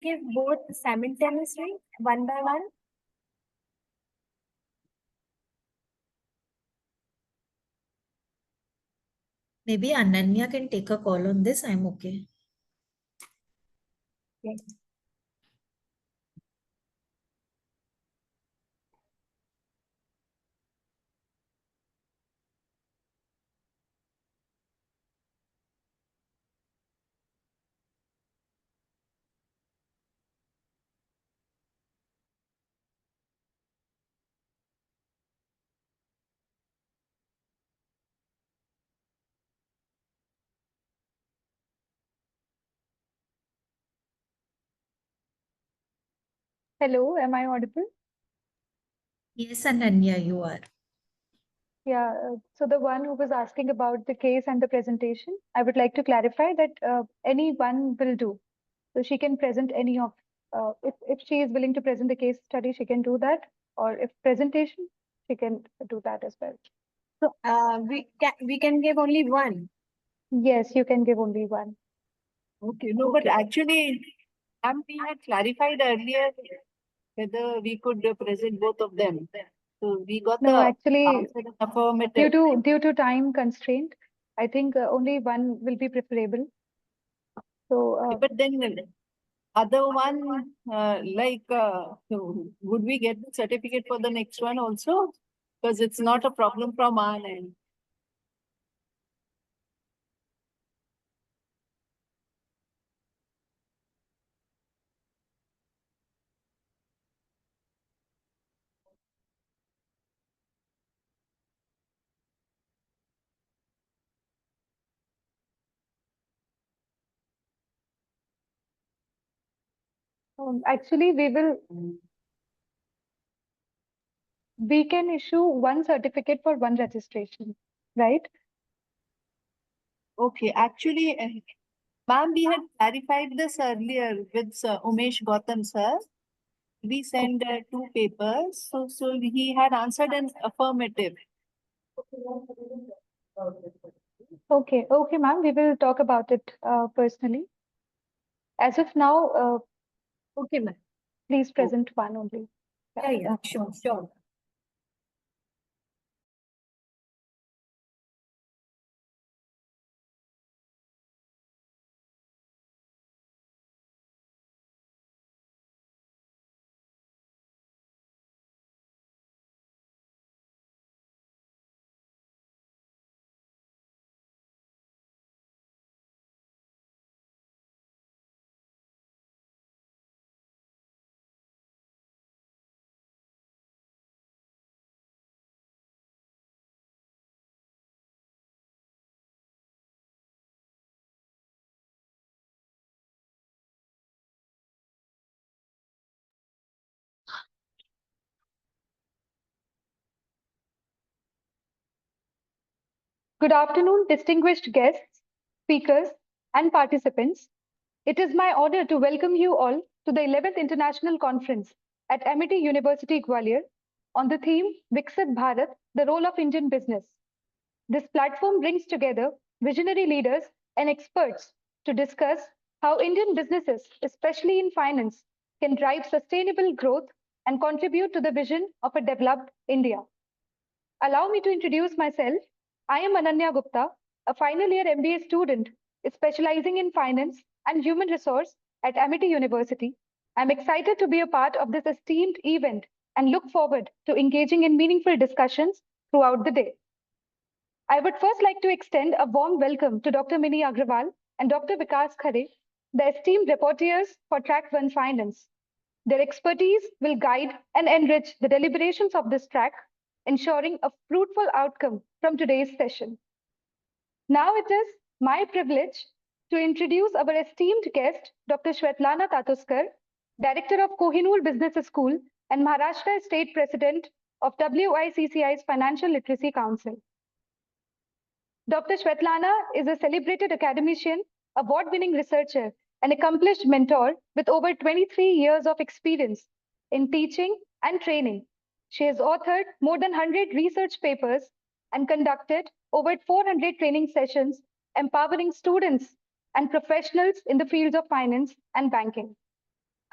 give both simultaneously, one by one? Maybe Ananya can take a call on this. I'm okay. Yes. Hello, am I audible? Yes, Ananya, you are. Yeah, so the one who was asking about the case and the presentation, I would like to clarify that any one will do. So she can present any of, if she is willing to present the case study, she can do that. Or if presentation, she can do that as well. So we can give only one. Yes, you can give only one. Okay, no, but actually, we had clarified earlier whether we could present both of them. So we got No, the actually, answer in affirmative. due to time constraint, I think only one will be preferable. So, But then other one, so would we get the certificate for the next one also? Because it's not a problem from our end. actually, we can issue one certificate for one registration, right? Okay, actually, ma'am, we had clarified this earlier with Umesh Gautam sir. We sent two papers, so he had answered an affirmative. Okay, okay, ma'am, we will talk about it personally. As of now, Okay, ma'am. please present one only. Yeah, sure, sure. Good afternoon, distinguished guests, speakers, and participants. It is my honor to welcome you all to the 11th International Conference at Amity University, Gwalior on the theme VIKSIT Bharat, the role of Indian business. This platform brings together visionary leaders and experts to discuss how Indian businesses, especially in finance, can drive sustainable growth and contribute to the vision of a developed India. Allow me to introduce myself. I am Ananya Gupta, a final year MBA student specializing in finance and human resource at Amity University. I'm excited to be a part of this esteemed event and look forward to engaging in meaningful discussions throughout the day. I would first like to extend a warm welcome to Dr. Mini Agrawal and Dr. Vikas Khare, the esteemed reporters for Track 1 Finance. Their expertise will guide and enrich the deliberations of this track, ensuring a fruitful outcome from today's session. Now it is my privilege to introduce our esteemed guest, Dr. Shwetlana Tatuskar, Director of Kohinoor Business School and Maharashtra State President of WICCI's Financial Literacy Council. Dr. Shwetlana is a celebrated academician, award-winning researcher, and accomplished mentor with over 23 years of experience in teaching and training. She has authored more than 100 research papers and conducted over 400 training sessions, empowering students and professionals in the fields of finance and banking.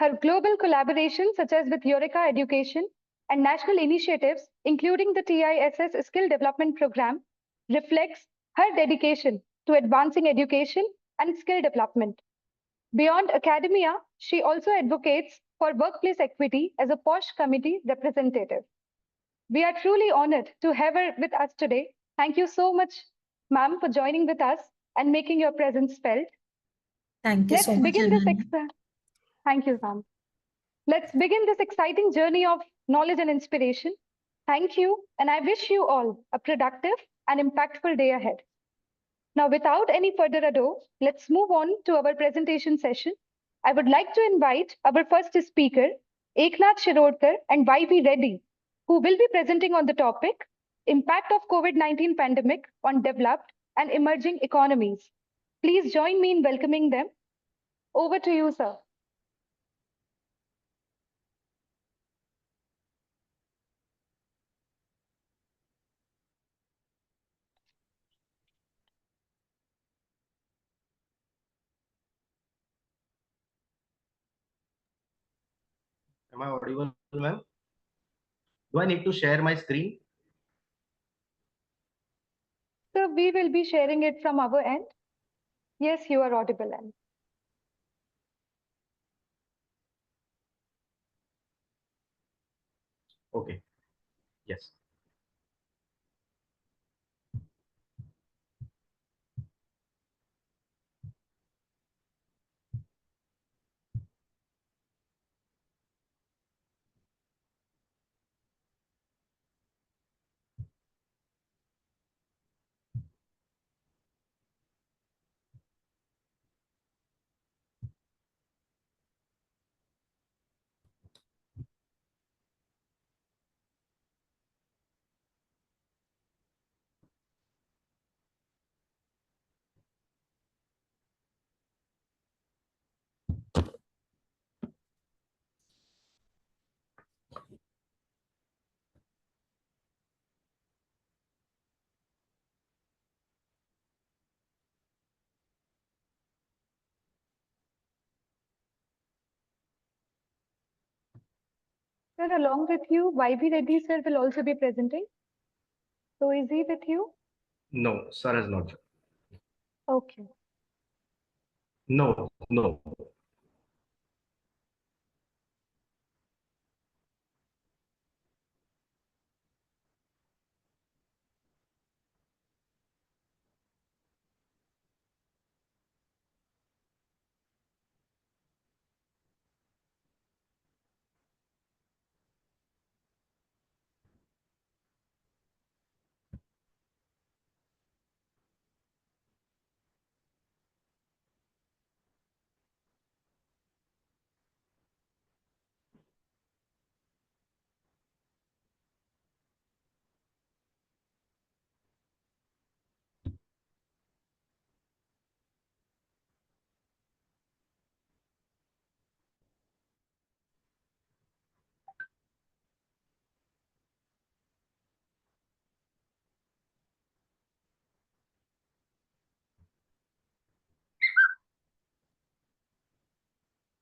Her global collaborations, such as with Eureka Education and national initiatives, including the TISS Skill Development Program, reflects her dedication to advancing education and skill development. Beyond academia, she also advocates for workplace equity as a POSH committee representative. We are truly honored to have her with us today. Thank you so much, ma'am, for joining with us and making your presence felt. Thank you Let's so much, begin this. Ananya. Thank you, ma'am. Let's begin this exciting journey of knowledge and inspiration. Thank you, and I wish you all a productive and impactful day ahead. Now, without any further ado, let's move on to our presentation session. I would like to invite our first speaker, Eknath Shirodkar and YV Reddy, who will be presenting on the topic, Impact of COVID-19 Pandemic on Developed and Emerging Economies. Please join me in welcoming them. Over to you, sir. Am I audible, ma'am? Do I need to share my screen? So we will be sharing it from our end. Yes, you are audible. And Okay. Yes. sir, along with you, YV Reddy sir will also be presenting. So is he with you? No, sir has not. Okay. No, no.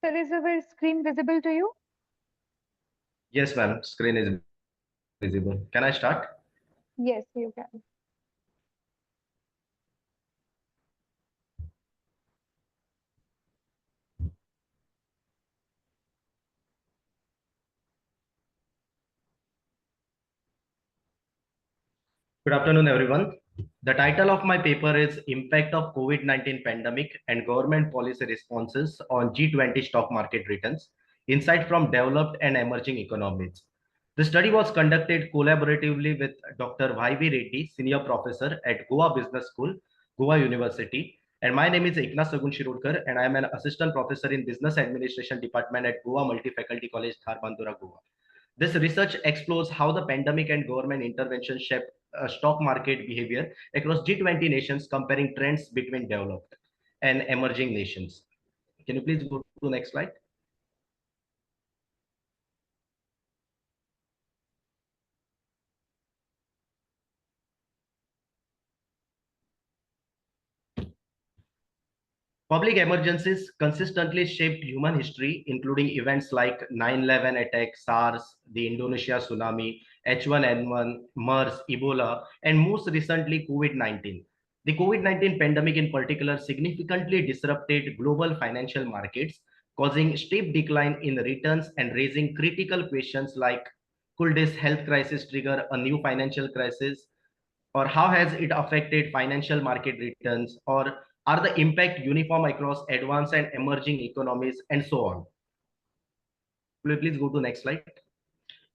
Sir, is our screen visible to you? Yes, ma'am. Screen is visible. Can I start? Yes, you can. Good afternoon, everyone. The title of my paper is Impact of COVID-19 Pandemic and Government Policy Responses on G20 Stock Market Returns, Insight from Developed and Emerging Economies. The study was conducted collaboratively with Dr. YV Reddy, Senior Professor at Goa Business School, Goa University, and my name is Eknath Shirodkar, and I am an Assistant Professor in Business Administration Department at Goa Multi-Faculty College, Dharbandura, Goa. This research explores how the pandemic and government intervention shaped stock market behavior across G20 nations, comparing trends between developed and emerging nations. Can you please go to the next slide? Public emergencies consistently shaped human history, including events like 9/11 attack, SARS, the Indonesia tsunami, H1N1, MERS, Ebola, and most recently COVID-19. The COVID-19 pandemic in particular significantly disrupted global financial markets, causing steep decline in returns and raising critical questions like, could this health crisis trigger a new financial crisis? Or how has it affected financial market returns? Or are the impact uniform across advanced and emerging economies, and so on? Will you please go to next slide?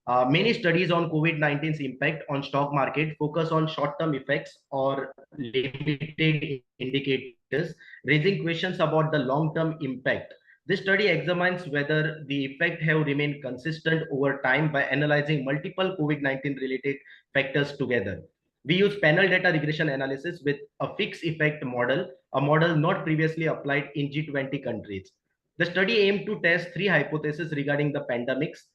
Many studies on COVID-19's impact on stock market focus on short-term effects or limited indicators, raising questions about the long-term impact. This study examines whether the effect have remained consistent over time by analyzing multiple COVID-19 related factors together. We use panel data regression analysis with a fixed effect model, a model not previously applied in G20 countries. The study aimed to test three hypotheses regarding the pandemic's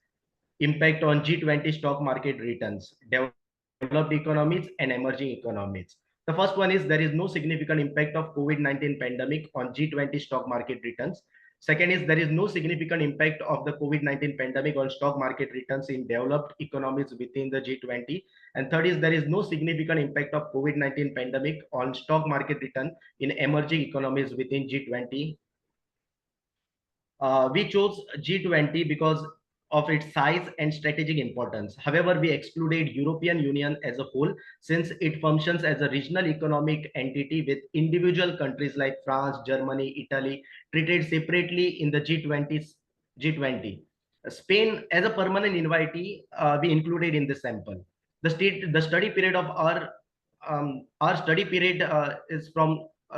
impact on G20 stock market returns, developed economies and emerging economies. The first one is there is no significant impact of COVID-19 pandemic on G20 stock market returns. Second is there is no significant impact of the COVID-19 pandemic on stock market returns in developed economies within the G20. And third is there is no significant impact of COVID-19 pandemic on stock market return in emerging economies within G20. We chose G20 because of its size and strategic importance. However, we excluded European Union as a whole since it functions as a regional economic entity with individual countries like France, Germany, Italy treated separately in the G20. Spain as a permanent invitee, we included in the sample. The study period of our study period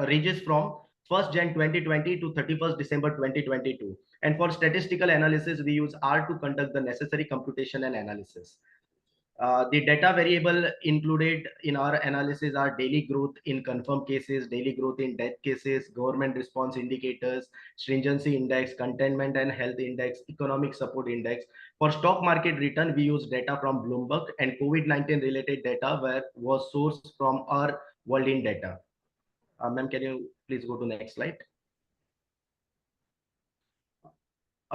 ranges from 1st Jan 2020 to 31st December 2022. And for statistical analysis, we use R to conduct the necessary computation and analysis. The data variable included in our analysis are daily growth in confirmed cases, daily growth in death cases, government response indicators, stringency index, containment and health index, economic support index. For stock market return, we use data from Bloomberg, and COVID-19 related data was sourced from our World in data. Ma'am, can you please go to next slide?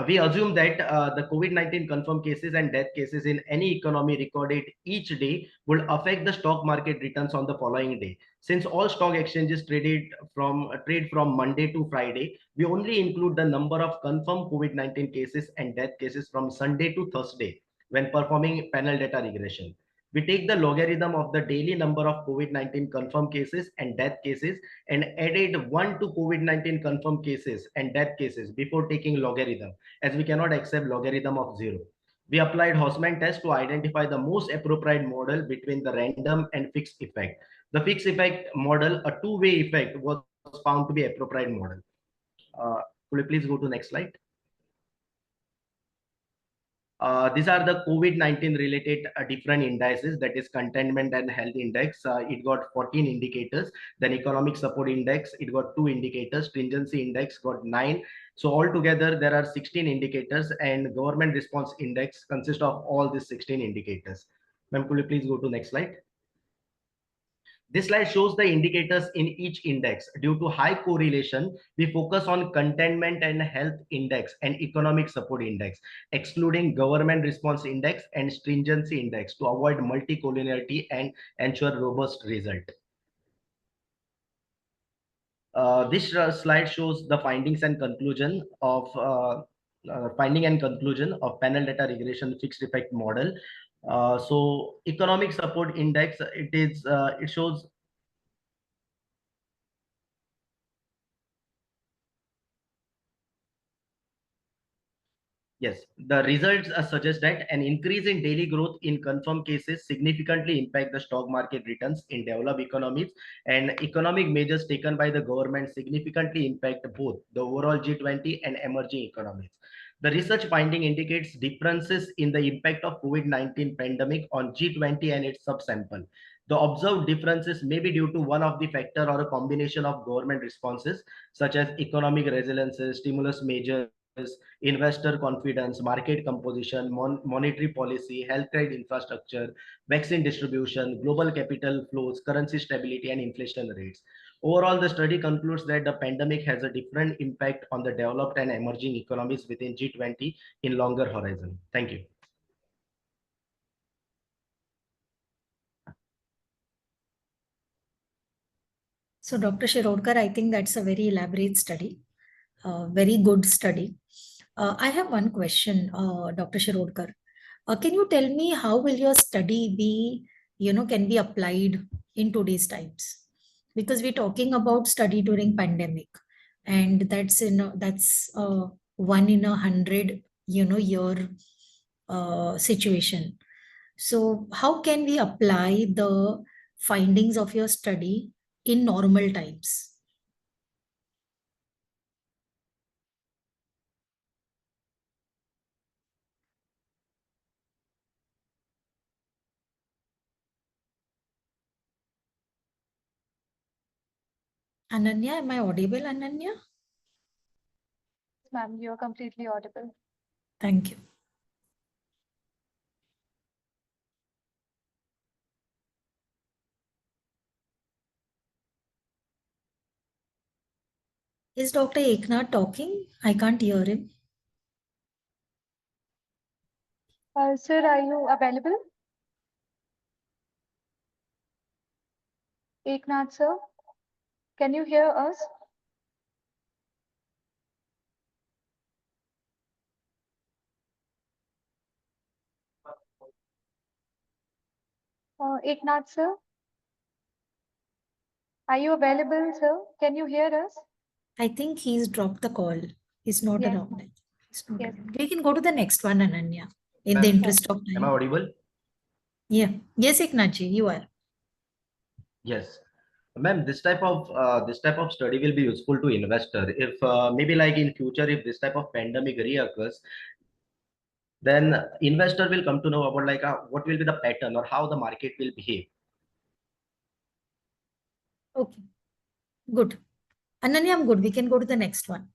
We assume that the COVID-19 confirmed cases and death cases in any economy recorded each day will affect the stock market returns on the following day. Since all stock exchanges trade from Monday to Friday, we only include the number of confirmed COVID-19 cases and death cases from Sunday to Thursday when performing panel data regression. We take the logarithm of the daily number of COVID-19 confirmed cases and death cases and added 1 to COVID-19 confirmed cases and death cases before taking logarithm, as we cannot accept logarithm of 0. We applied Hausman test to identify the most appropriate model between the random and fixed effect. The fixed effect model, a two-way effect, was found to be appropriate model. Could you please go to next slide? These are the COVID-19 related different indices, that is containment and health index. It got 14 indicators. Then economic support index, it got 2 indicators. Stringency index got 9. So altogether there are 16 indicators, and government response index consists of all these 16 indicators. Ma'am, could you please go to next slide? This slide shows the indicators in each index. Due to high correlation, we focus on containment and health index and economic support index, excluding government response index and stringency index to avoid multicollinearity and ensure robust result. This slide shows the findings and conclusion of panel data regression fixed effect model. So economic support index, it shows yes, the results suggest that an increase in daily growth in confirmed cases significantly impact the stock market returns in developed economies, and economic measures taken by the government significantly impact both the overall G20 and emerging economies. The research finding indicates differences in the impact of COVID-19 pandemic on G20 and its subsample. The observed differences may be due to one of the factor or a combination of government responses, such as economic resilience, stimulus measures, investor confidence, market composition, monetary policy, healthcare infrastructure, vaccine distribution, global capital flows, currency stability, and inflation rates. Overall, the study concludes that the pandemic has a different impact on the developed and emerging economies within G20 in longer horizon. Thank you. So, Dr. Shirodkar, I think that's a very elaborate study, very good study. I have one question, Dr. Shirodkar. Can you tell me how will your study be, can be applied in today's times? Because we're talking about study during pandemic, and that's one in 100, year situation. So how can we apply the findings of your study in normal times? Ananya, am I audible, Ananya? Ma'am, you are completely audible. Thank you. Is Dr. Eknath talking? I can't hear him. Sir, are you available? Eknath, sir, can you hear us? Eknath, sir, are you available, sir? Can you hear us? I think he's dropped the call. He's not Yes. around. He's not Yes. around. We can go to the next one, Ananya, in the Ma'am, interest of am I time. audible? Yeah. Yes, Eknathji, you are. Yes. Ma'am, this type of study will be useful to investor. If maybe like in future, if this type of pandemic reoccurs, then investor will come to know about like what will be the pattern or how the market will behave. Okay. Good. Ananya, I'm good. We can go to the next one.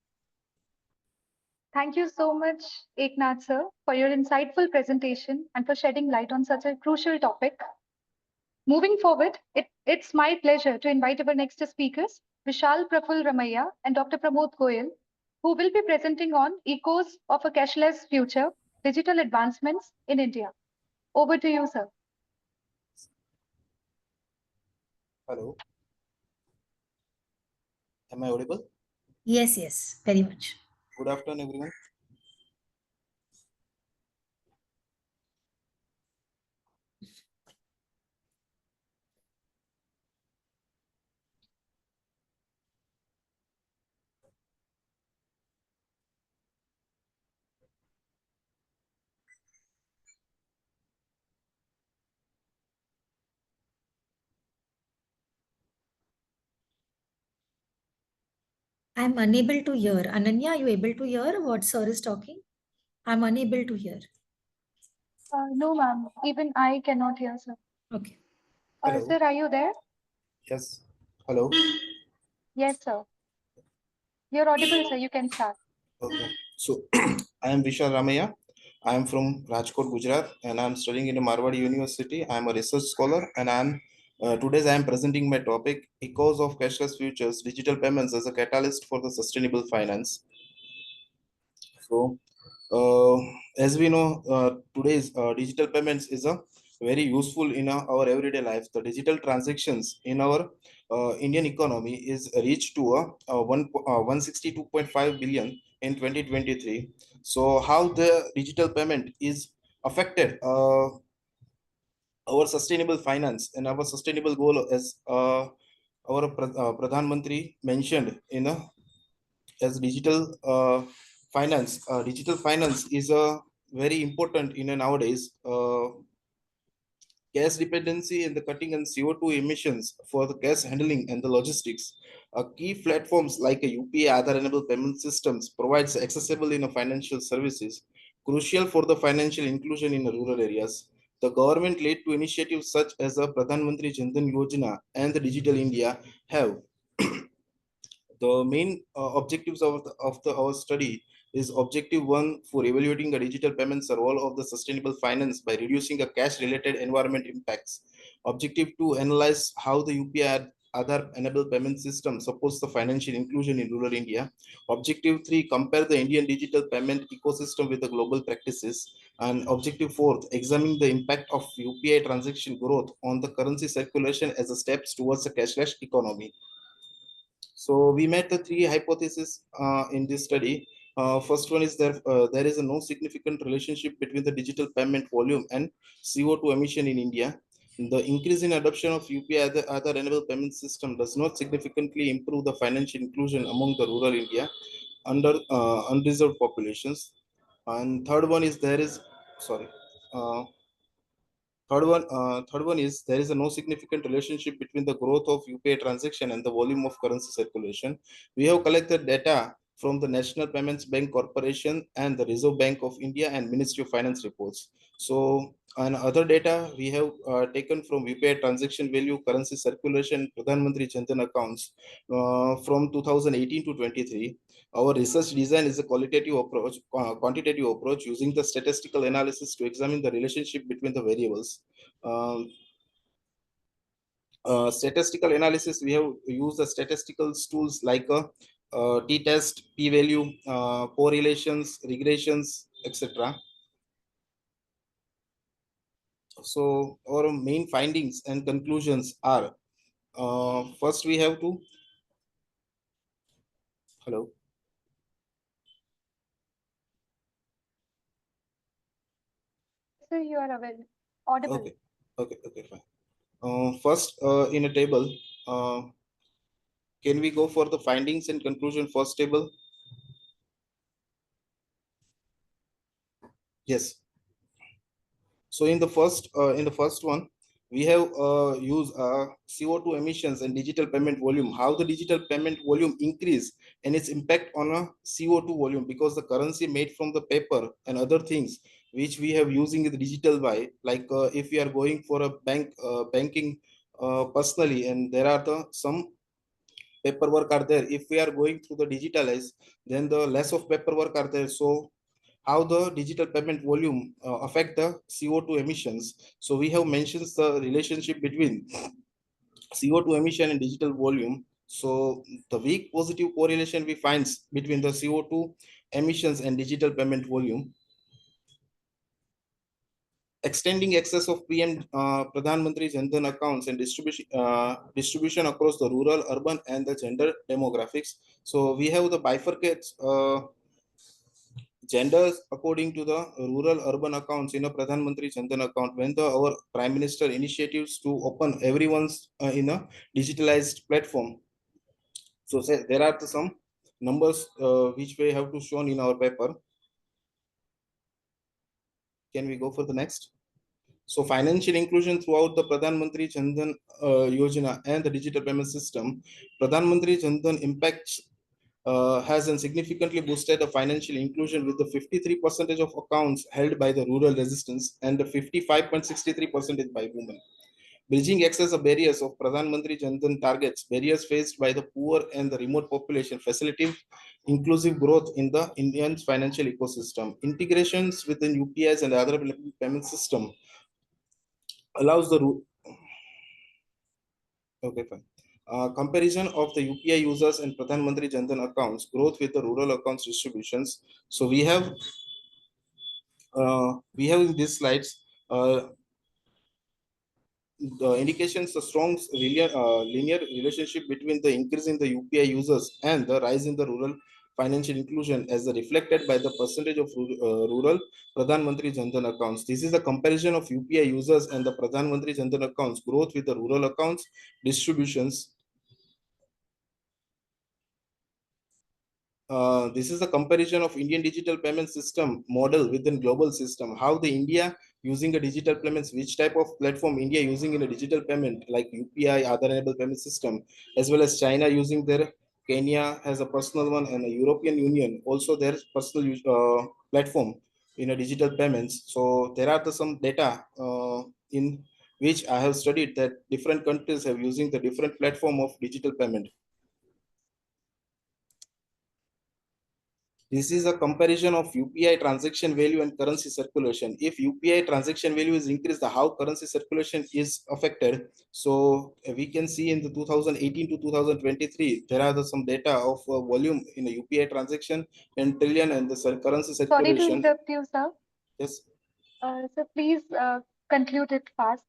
Thank you so much, Eknath, sir, for your insightful presentation and for shedding light on such a crucial topic. Moving forward, it's my pleasure to invite our next speakers, Vishal Praful Ramaiya and Dr. Pramod Goyal, who will be presenting on echoes of a cashless future, digital advancements in India. Over to you, sir. Hello. Am I audible? Yes, yes, very much. Good afternoon, everyone. I'm unable to hear. Ananya, are you able to hear what sir is talking? I'm unable to hear. No, ma'am. Even I cannot hear, sir. Okay. Hello. Sir, are you there? Yes. Hello. Yes, sir. You're audible, sir. You can start. Okay. So I am Vishal Ramaiya. I am from Rajkot, Gujarat, and I am studying in Marwadi University. I am a research scholar, and today I am presenting my topic: Echoes of Cashless Futures, Digital Payments as a Catalyst for the Sustainable Finance. So, as we know, today's digital payments is a very useful in our everyday life. The digital transactions in our Indian economy is reached to 162.5 billion in 2023. So, how the digital payment is affected our sustainable finance and our sustainable goal, as our Pradhan Mantri mentioned in a as digital finance is a very important in a nowadays gas dependency and the cutting and CO2 emissions for the gas handling and the logistics. Key platforms like a UPI Aadhaar enabled payment systems provides accessible in a financial services, crucial for the financial inclusion in the rural areas. The government led to initiatives such as the Pradhan Mantri Jan Dhan Yojana and the Digital India have the main objectives of our study is objective one for evaluating the digital payments role of the sustainable finance by reducing the cash related environment impacts. Objective two, analyze how the UPI Aadhaar-enabled payment system supports the financial inclusion in rural India. Objective 3, compare the Indian digital payment ecosystem with the global practices. And Objective 4, examine the impact of UPI transaction growth on the currency circulation as a steps towards a cashless economy. So we met the three hypotheses in this study. First one is there is no significant relationship between the digital payment volume and CO2 emission in India. The increase in adoption of UPI other enabled payment system does not significantly improve the financial inclusion among the rural India under unreserved populations. And third one is sorry. Uh, Third one is there is no significant relationship between the growth of UPI transaction and the volume of currency circulation. We have collected data from the National Payments Bank Corporation and the Reserve Bank of India and Ministry of Finance reports. So, and other data we have taken from UPI transaction value, currency circulation, Pradhan Mantri Jan Dhan accounts from 2018 to 23. Our research design is a quantitative approach using the statistical analysis to examine the relationship between the variables. Statistical analysis, we have used the statistical tools like t-test, p-value, correlations, regressions, etc. So our main findings and conclusions are, first we have to, hello. Sir, you are audible. Okay, fine. First, in a table, can we go for the findings and conclusion first table? Yes. So in the first one, we have used CO2 emissions and digital payment volume. How the digital payment volume increase and its impact on a CO2 volume, because the currency made from the paper and other things which we have using the digital by, like if we are going for a banking personally, and there are some paperwork are there. If we are going through the digitalize, then the less of paperwork are there. So how the digital payment volume affect the CO2 emissions. So we have mentioned the relationship between CO2 emission and digital volume. So the weak positive correlation we find between the CO2 emissions and digital payment volume. Extending access of PM Pradhan Mantri Jan Dhan accounts and distribution across the rural, urban, and the gender demographics. So we have the bifurcates genders according to the rural urban accounts in a Pradhan Mantri Jan Dhan account, when our Prime Minister initiatives to open everyone's in a digitalized platform. So say, there are some numbers which we have to shown in our paper. Can we go for the next? So financial inclusion throughout the Pradhan Mantri Jan Dhan Yojana and the digital payment system. Pradhan Mantri Jan Dhan impacts has significantly boosted the financial inclusion with the 53% of accounts held by the rural residents and the 55.63% by women. Bridging access of barriers of Pradhan Mantri Jan Dhan targets barriers faced by the poor and the remote population, facilitating inclusive growth in the Indian financial ecosystem. Integrations within UPIs and other payment system allows the okay, fine. Comparison of the UPI users and Pradhan Mantri Jan Dhan accounts, growth with the rural accounts distributions. So we have in these slides the indications a strong linear relationship between the increase in the UPI users and the rise in the rural financial inclusion, as reflected by the percentage of rural Pradhan Mantri Jan Dhan accounts. This is the comparison of UPI users and the Pradhan Mantri Jan Dhan accounts, growth with the rural accounts distributions. This is a comparison of Indian digital payment system model within global system. How the India using a digital payments, which type of platform India using in a digital payment like UPI, other enabled payment system, as well as China using their, Kenya has a personal one, and the European Union also their personal platform in a digital payments. So there are some data in which I have studied that different countries have using the different platform of digital payment. This is a comparison of UPI transaction value and currency circulation. If UPI transaction value is increased, how currency circulation is affected. So we can see in the 2018 to 2023, there are some data of volume in the UPI transaction and trillion and the currency Sorry to circulation. interrupt you, sir. Yes. So please conclude it fast.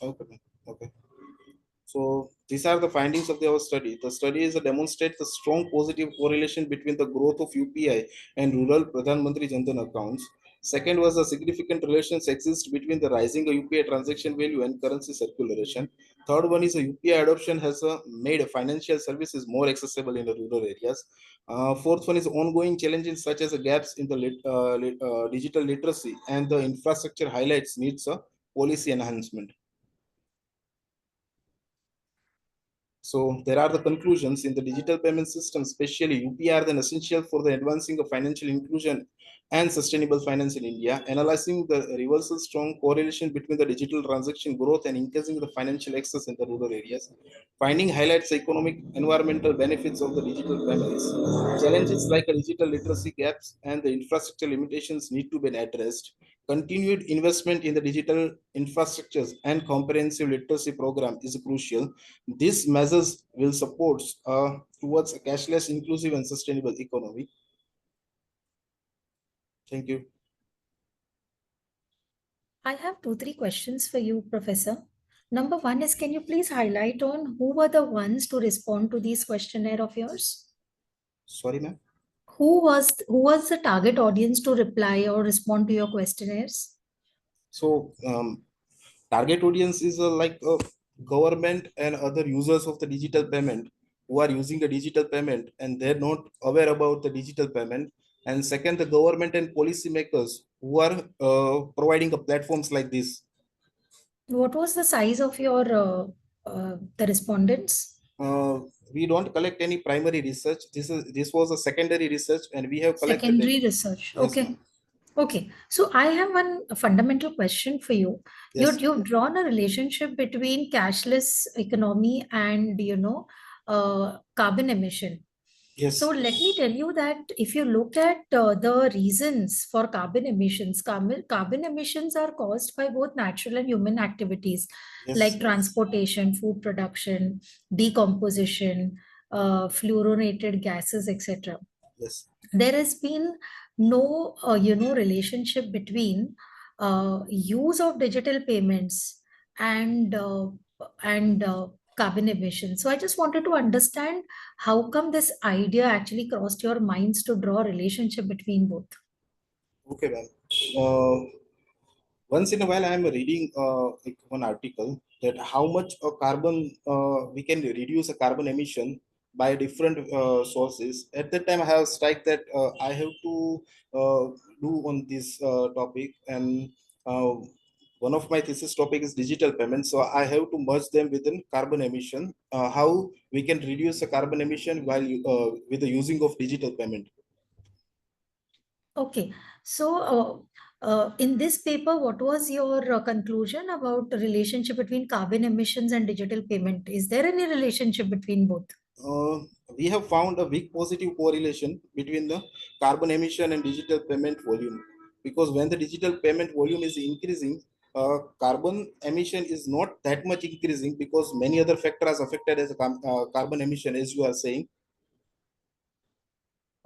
Okay. Okay. So these are the findings of our study. The study is demonstrates the strong positive correlation between the growth of UPI and rural Pradhan Mantri Jan Dhan accounts. Second was a significant relations exist between the rising UPI transaction value and currency circulation. Third one is a UPI adoption has made financial services more accessible in the rural areas. Fourth one is ongoing challenges such as gaps in the digital literacy and the infrastructure highlights needs a policy enhancement. So there are the conclusions in the digital payment system, especially UPI are then essential for the advancing of financial inclusion and sustainable finance in India, analyzing the reversal strong correlation between the digital transaction growth and increasing the financial access in the rural areas. Finding highlights the economic environmental benefits of the digital payments. Challenges like digital literacy gaps and the infrastructure limitations need to be addressed. Continued investment in the digital infrastructures and comprehensive literacy program is crucial. These measures will support towards a cashless, inclusive, and sustainable economy. Thank you. I have 2-3 questions for you, Professor. Number one is, can you please highlight on who were the ones to respond to these questionnaire of yours? Sorry, ma'am. Who was the target audience to reply or respond to your questionnaires? So target audience is like a government and other users of the digital payment who are using a digital payment and they're not aware about the digital payment. And second, the government and policymakers who are providing platforms like this. What was the size of your the respondents? We don't collect any primary research. This was a secondary research, and we have collected Secondary research. Yes, Okay. ma'am. Okay. So I have one fundamental question for you. Yes. You've drawn a relationship between cashless economy and carbon emission. Yes. So let me tell you that if you look at the reasons for carbon emissions are caused by both natural and human activities, Yes. like transportation, food production, decomposition, fluorinated gases, etc. Yes. There has been no relationship between use of digital payments and carbon emissions. So I just wanted to understand how come this idea actually crossed your minds to draw a relationship between both. Okay, ma'am. Once in a while, I am reading like one article that how much carbon we can reduce a carbon emission by different sources. At that time, I have strike that I have to do on this topic, and uh, one of my thesis topic is digital payment. So I have to merge them within carbon emission. How we can reduce the carbon emission while with the using of digital payment. Okay, so in this paper, what was your conclusion about the relationship between carbon emissions and digital payment? Is there any relationship between both? We have found a weak positive correlation between the carbon emission and digital payment volume, because when the digital payment volume is increasing, carbon emission is not that much increasing because many other factors affected as a carbon emission, as you are saying.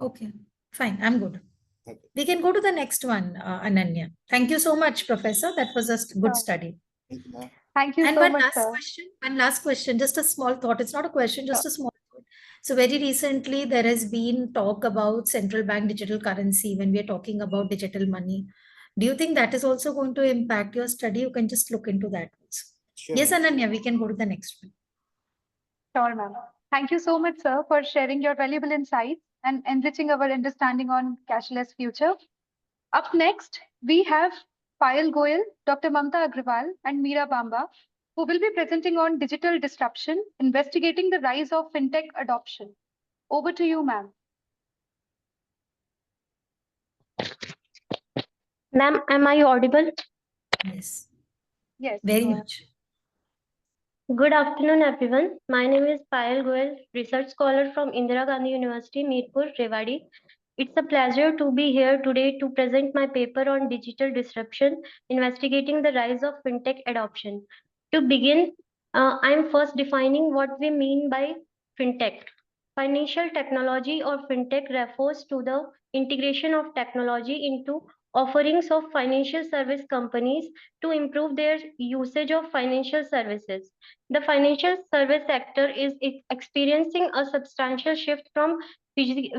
Okay, fine, I'm good. Okay. We can go to the next one, Ananya. Thank you so much, Professor. That was a good study. Thank you, ma'am. Thank you And so one much, last sir. question, just a small thought. It's not a question, just a small thought. So very recently, there has been talk about central bank digital currency when we are talking about digital money. Do you think that is also going to impact your study? You can just look into that also. Sure, Yes, ma'am. Ananya, we can go to the next one. Sure, ma'am. Thank you so much, sir, for sharing your valuable insights and enriching our understanding on cashless future. Up next, we have Payal Goyal, Dr. Mamta Agrawal, and Meera Bamba, who will be presenting on digital disruption, investigating the rise of fintech adoption. Over to you, ma'am. Ma'am, am I audible? Yes, Yes. very go ahead. much. Good afternoon, everyone. My name is Payal Goyal, research scholar from Indira Gandhi University, Mirpur, Rewari. It's a pleasure to be here today to present my paper on digital disruption, investigating the rise of fintech adoption. To begin, I'm first defining what we mean by fintech. Financial technology or fintech refers to the integration of technology into offerings of financial service companies to improve their usage of financial services. The financial service sector is experiencing a substantial shift from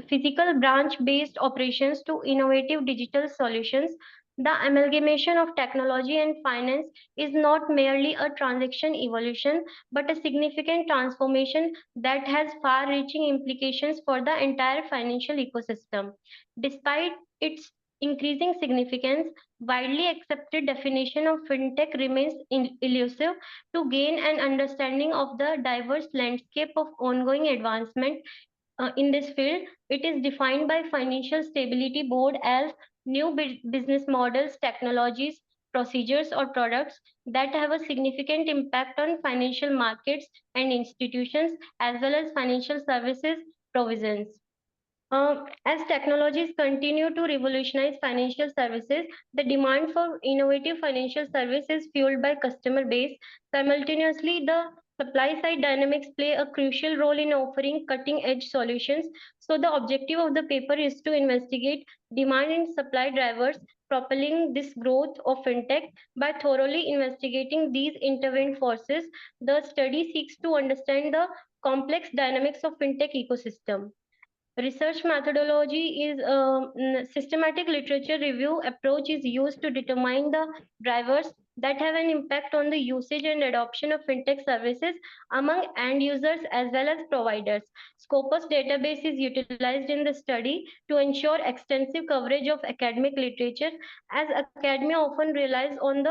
physical branch-based operations to innovative digital solutions. The amalgamation of technology and finance is not merely a transaction evolution, but a significant transformation that has far-reaching implications for the entire financial ecosystem. Despite its increasing significance, widely accepted definition of fintech remains elusive. To gain an understanding of the diverse landscape of ongoing advancement in this field, it is defined by Financial Stability Board as new business models, technologies, procedures, or products that have a significant impact on financial markets and institutions, as well as financial services provisions. As technologies continue to revolutionize financial services, the demand for innovative financial services is fueled by customer base. Simultaneously, the supply side dynamics play a crucial role in offering cutting edge solutions. So, the objective of the paper is to investigate demand and supply drivers propelling this growth of fintech. By thoroughly investigating these intervened forces, the study seeks to understand the complex dynamics of fintech ecosystem. Research methodology is systematic literature review approach is used to determine the drivers that have an impact on the usage and adoption of fintech services among end users as well as providers. Scopus database is utilized in the study to ensure extensive coverage of academic literature, as academia often relies on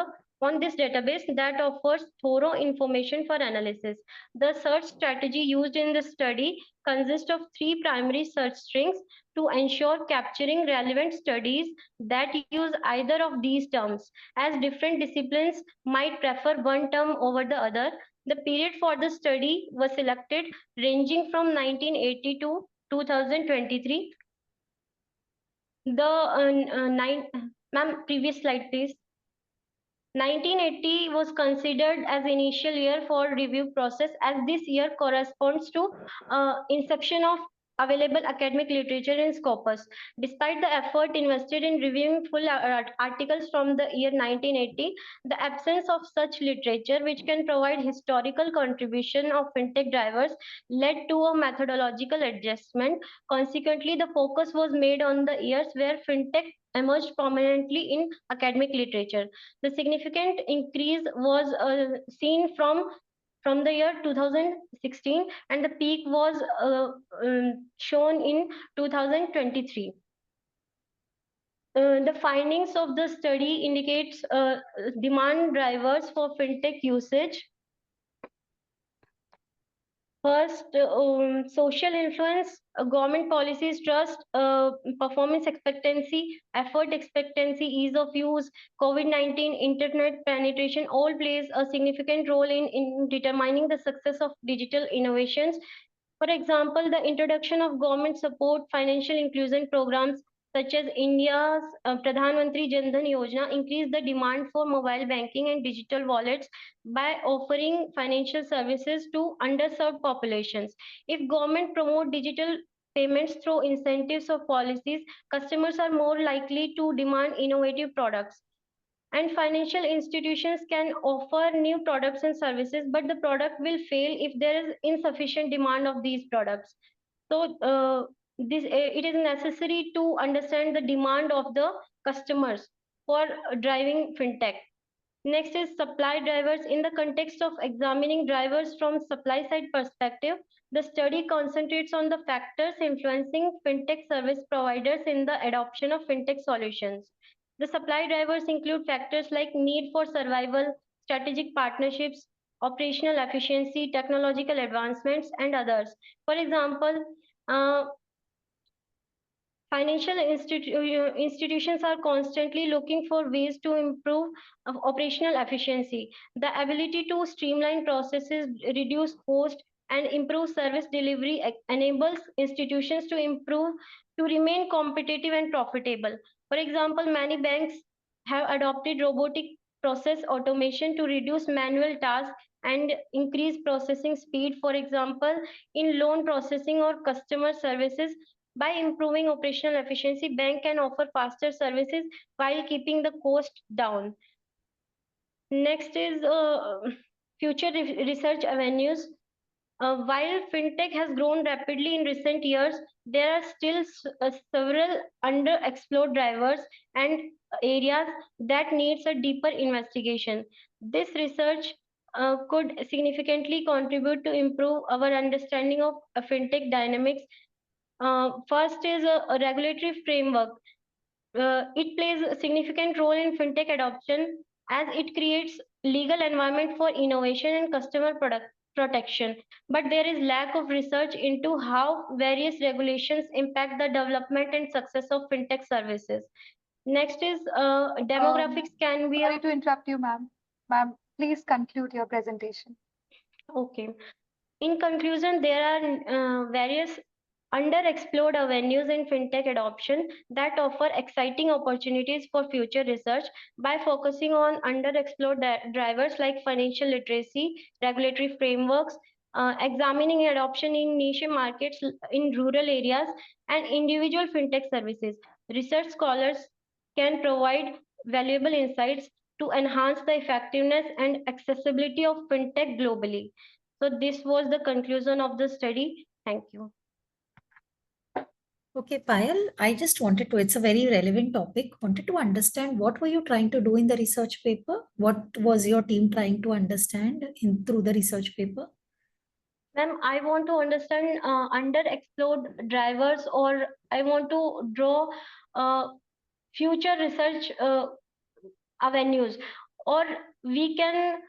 this database that offers thorough information for analysis. The search strategy used in the study consists of three primary search strings to ensure capturing relevant studies that use either of these terms, as different disciplines might prefer one term over the other. The period for the study was selected ranging from 1980 to 2023. The ma'am, previous slide, please. 1980 was considered as initial year for review process, as this year corresponds to inception of available academic literature in Scopus. Despite the effort invested in reviewing full articles from the year 1980, the absence of such literature which can provide historical contribution of fintech drivers led to a methodological adjustment. Consequently, the focus was made on the years where fintech emerged prominently in academic literature. The significant increase was seen from the year 2016, and the peak was shown in 2023. The findings of the study indicates demand drivers for fintech usage. First, social influence, government policies, trust, performance expectancy, effort expectancy, ease of use, COVID-19, internet penetration all plays a significant role in determining the success of digital innovations. For example, the introduction of government support financial inclusion programs such as India's Pradhan Mantri Jan Dhan Yojana increased the demand for mobile banking and digital wallets by offering financial services to underserved populations. If government promote digital payments through incentives or policies, customers are more likely to demand innovative products. And financial institutions can offer new products and services, but the product will fail if there is insufficient demand of these products. So it is necessary to understand the demand of the customers for driving fintech. Next is supply drivers. In the context of examining drivers from supply side perspective, the study concentrates on the factors influencing fintech service providers in the adoption of fintech solutions. The supply drivers include factors like need for survival, strategic partnerships, operational efficiency, technological advancements, and others. For example, uh, financial institutions are constantly looking for ways to improve operational efficiency. The ability to streamline processes, reduce cost, and improve service delivery enables institutions to improve to remain competitive and profitable. For example, many banks have adopted robotic process automation to reduce manual tasks and increase processing speed. For example, in loan processing or customer services, by improving operational efficiency, bank can offer faster services while keeping the cost down. Next is future research avenues. While fintech has grown rapidly in recent years, there are still several underexplored drivers and areas that needs a deeper investigation. This research could significantly contribute to improve our understanding of fintech dynamics. First is a regulatory framework. It plays a significant role in fintech adoption as it creates legal environment for innovation and customer product protection. But there is lack of research into how various regulations impact the development and success of fintech services. Next is demographics can be Sorry to interrupt you, ma'am. Ma'am, please conclude your presentation. okay. In conclusion, there are various underexplored avenues in fintech adoption that offer exciting opportunities for future research. By focusing on underexplored drivers like financial literacy, regulatory frameworks, examining adoption in niche markets in rural areas, and individual fintech services. Research scholars can provide valuable insights to enhance the effectiveness and accessibility of fintech globally. So this was the conclusion of the study. Thank you. Okay, Payal, I just wanted to, it's a very relevant topic, wanted to understand what were you trying to do in the research paper? What was your team trying to understand through the research paper? Ma'am, I want to understand underexplored drivers, or I want to draw future research avenues, or we can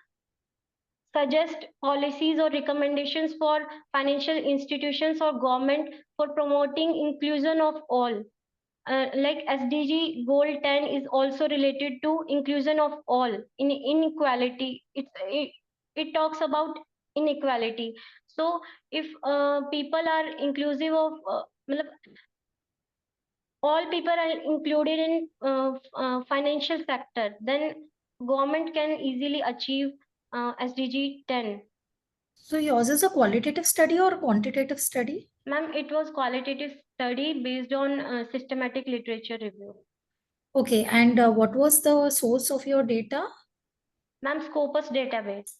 suggest policies or recommendations for financial institutions or government for promoting inclusion of all. Like SDG Goal 10 is also related to inclusion of all in inequality. It talks about inequality. So if people are inclusive of all people are included in financial sector, then government can easily achieve SDG 10. So yours is a qualitative study or quantitative study? Ma'am, it was qualitative study based on systematic literature review. Okay, and what was the source of your data? Ma'am, Scopus database.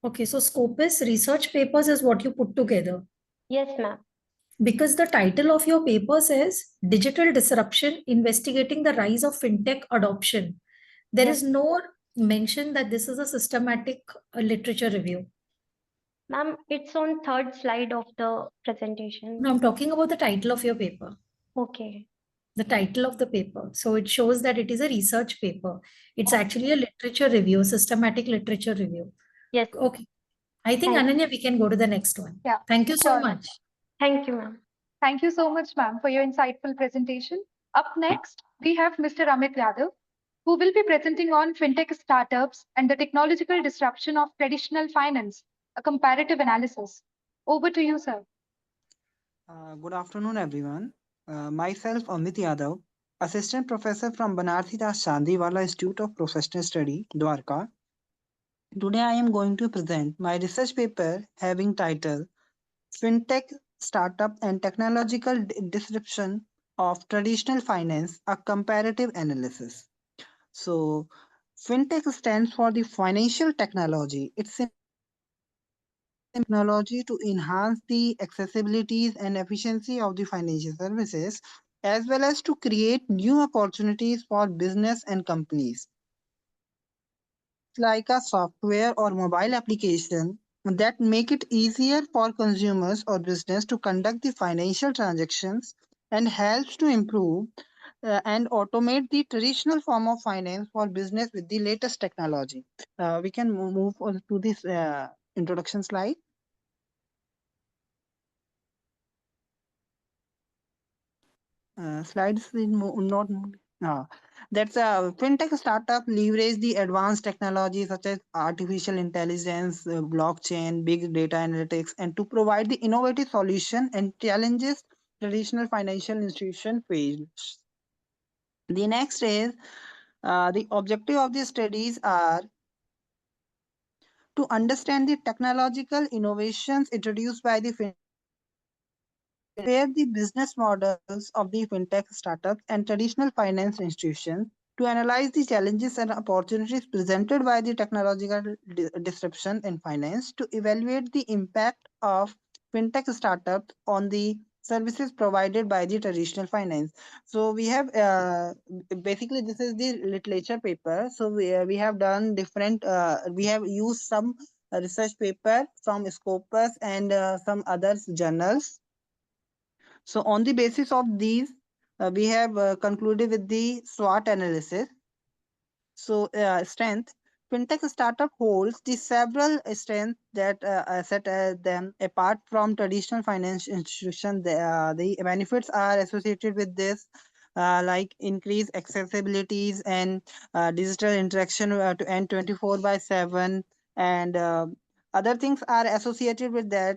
Okay, so Scopus research papers is what you put together. Yes, ma'am. Because the title of your paper says Digital Disruption Investigating the Rise of FinTech Adoption. There Yes. is no mention that this is a systematic literature review. Ma'am, it's on third slide of the presentation. No, I'm talking about the title of your paper. Okay. The title of the paper. So it shows that it is a research paper. It's actually a literature review, systematic literature review. Yes. Okay. I think, Thank Ananya, we can go to the next one. Yeah, Thank you so sure. much. Thank you, ma'am. Thank you so much, ma'am, for your insightful presentation. Up next, we have Mr. Amit Yadav, who will be presenting on fintech startups and the technological disruption of traditional finance, a comparative analysis. Over to you, sir. Good afternoon, everyone. Myself, Amit Yadav, Assistant Professor from Banarthi Das Chandiwala Institute of Professional Study, Dwarka. Today, I am going to present my research paper having title Fintech Startup and Technological Disruption of Traditional Finance, a Comparative Analysis. So, Fintech stands for the financial technology. It's technology to enhance the accessibilities and efficiency of the financial services, as well as to create new opportunities for business and companies. It's like a software or mobile application that make it easier for consumers or business to conduct the financial transactions and helps to improve and automate the traditional form of finance for business with the latest technology. We can move on to this introduction slide. Slides is not. That's a fintech startup leverage the advanced technology such as artificial intelligence, blockchain, big data analytics, and to provide the innovative solution and challenges traditional financial institution face. The next is the objective of the studies are to understand the technological innovations introduced by the compare the business models of the fintech startups and traditional finance institutions to analyze the challenges and opportunities presented by the technological disruption in finance, to evaluate the impact of fintech startups on the services provided by the traditional finance. So we have basically this is the literature paper. So we have done different, we have used some research paper from Scopus and some other journals. So on the basis of these, we have concluded with the SWOT analysis. So strength, fintech startup holds the several strengths that set them apart from traditional financial institutions. The benefits are associated with this, like increased accessibilities and digital interaction to end 24 by 7, and other things are associated with that.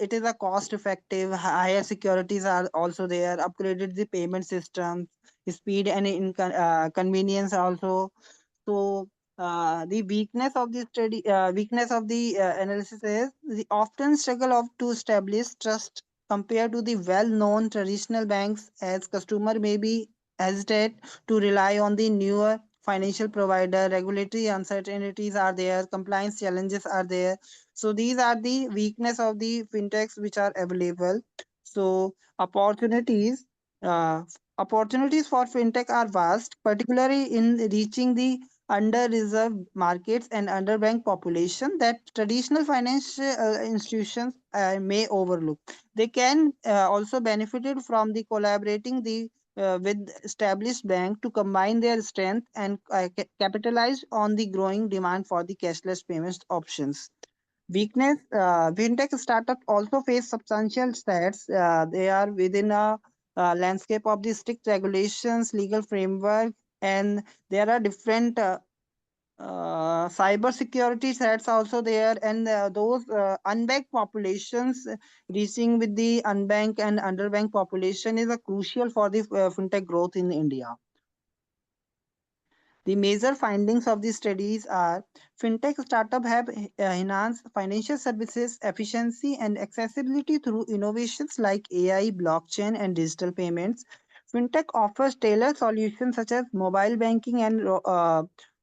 It is a cost effective, higher securities are also there, upgraded the payment systems, speed and convenience also. So the weakness of the study, weakness of the analysis is the often struggle of to establish trust compared to the well-known traditional banks, as customer may be hesitate to rely on the newer financial provider. Regulatory uncertainties are there, compliance challenges are there. So these are the weakness of the fintechs which are available. So uh, opportunities for fintech are vast, particularly in reaching the under-reserved markets and underbanked population that traditional financial institutions may overlook. They can also benefited from the collaborating with established bank to combine their strength and capitalize on the growing demand for the cashless payments options. Weakness, fintech startups also face substantial threats. They are within a landscape of the strict regulations, legal framework, and there are different cyber security threats also there, and those unbanked populations reaching with the unbanked and underbanked population is a crucial for the fintech growth in India. The major findings of the studies are fintech startups have enhanced financial services efficiency and accessibility through innovations like AI, blockchain, and digital payments. Fintech offers tailored solutions such as mobile banking and